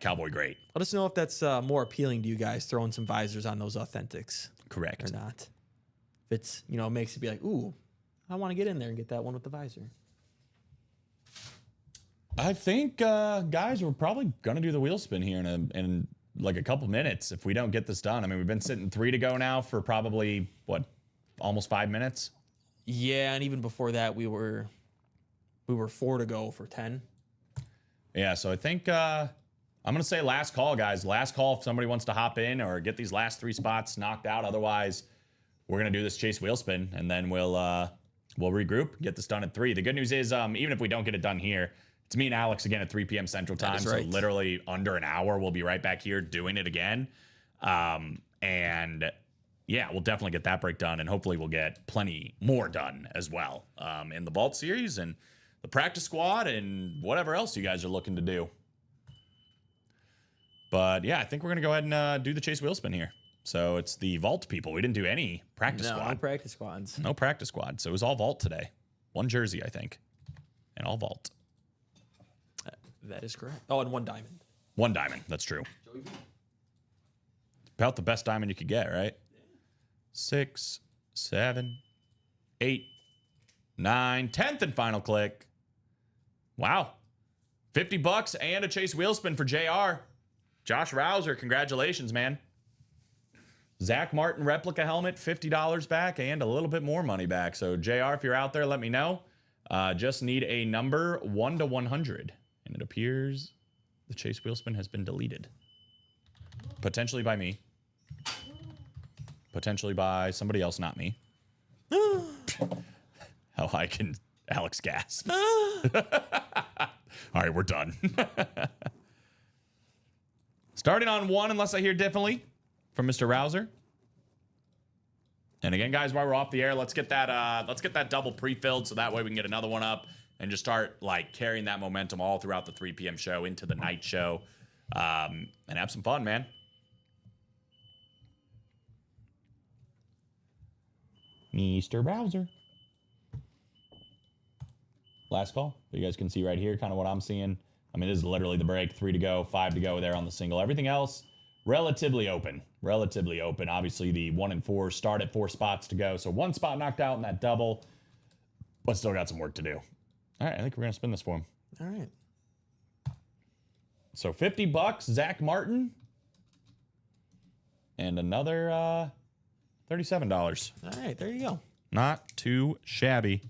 Cowboy great. Let us know if that's more appealing to you guys, throwing some visors on those Authentics Correct. or not. If it's, it makes it be like, ooh, I want to get in there and get that one with the visor. I think, guys, we're probably going to do the wheel spin here in like a couple minutes if we don't get this done. I mean, we've been sitting 3 to go now for probably, almost 5 minutes? Yeah, and even before that, we were 4 to go for 10. Yeah, so I think I'm going to say last call, guys. Last call if somebody wants to hop in or get these last 3 spots knocked out. Otherwise, we're going to do this chase wheel spin, and then we'll regroup, get this done at 3. The good news is, even if we don't get it done here, it's me and Alex again at 3 p.m. Central Time. is right. So literally under an hour, we'll be right back here doing it again. And yeah, we'll definitely get that break done, and hopefully we'll get plenty more done as well in the Vault Series and the practice squad and whatever else you guys are looking to do. But yeah, I think we're going to go ahead and do the chase wheel spin here. So it's the Vault people. We didn't do any practice No squad. practice squads. No practice squad. So it was all Vault today. 1 jersey, I think. And all Vault. That is correct. Oh, and 1 diamond. 1 diamond. That's true. About the best diamond you could get, right? 6, 7, 8, 9, 10th and final click. Wow. $50 and a chase wheel spin for JR. Josh Rouser, congratulations, man. Zach Martin replica helmet, $50 back and a little bit more money back. So JR, if you're out there, let me know. Just need a number 1 to 100. And it appears the chase wheel spin has been deleted. Potentially by me. Potentially by somebody else, not me. How high can Alex gasp? All right, we're done. Starting on 1, unless I hear differently from Mr. Rouser. And again, guys, while we're off the air, let's get that double pre-filled so that way we can get another one up and just start like carrying that momentum all throughout the 3 p.m. show into the night show, and have some fun, man. Mr. Browser. Last call. You guys can see right here kind of what I'm seeing. I mean, this is literally the break. 3 to go, 5 to go there on the single. Everything else, relatively open. Relatively open. Obviously, the 1 and 4 start at 4 spots to go. So 1 spot knocked out in that double, but still got some work to do. All right, I think we're going to spin this for him. All right. So $50, Zach Martin. And another $37. All right, there you go. Not too shabby.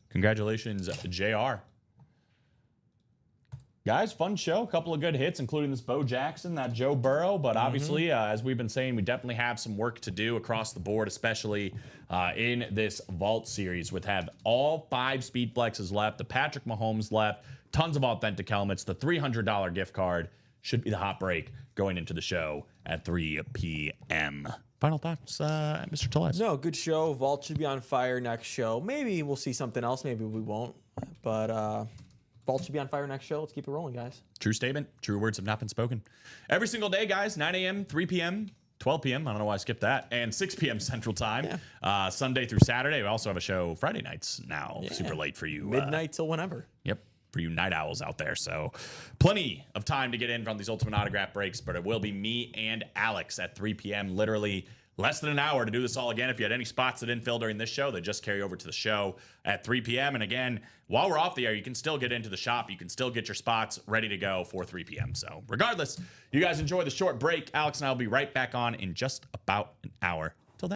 Congratulations, JR. Guys, fun show. A couple of good hits, including this Bo Jackson, that Joe Burrow. But obviously, as we've been saying, we definitely have some work to do across the board, especially in this Vault Series, with have all 5 speed flexes left, the Patrick Mahomes left, tons of authentic helmets, the $300 gift card should be the hot break going into the show at 3 p.m. Final thoughts, Mr. Tellez? No, good show. Vault should be on fire next show. Maybe we'll see something else. Maybe we won't. But Vault should be on fire next show. Let's keep it rolling, guys. True statement. True words have not been spoken. Every single day, guys, 9 a.m., 3 p.m., 12 p.m. I don't know why I skipped that. And 6 p.m. Central Time. Yeah. Sunday through Saturday. We also have a show Friday nights now. Yeah. Super late for you. Midnight till whenever. Yep. For you night owls out there. So plenty of time to get in from these Ultimate Autograph breaks. But it will be me and Alex at 3 p.m. Literally less than an hour to do this all again. If you had any spots that didn't fill during this show, they just carry over to the show at 3 p.m. And again, while we're off the air, you can still get into the shop. You can still get your spots ready to go for 3 p.m. So regardless, you guys enjoy the short break. Alex and I will be right back on in just about an hour.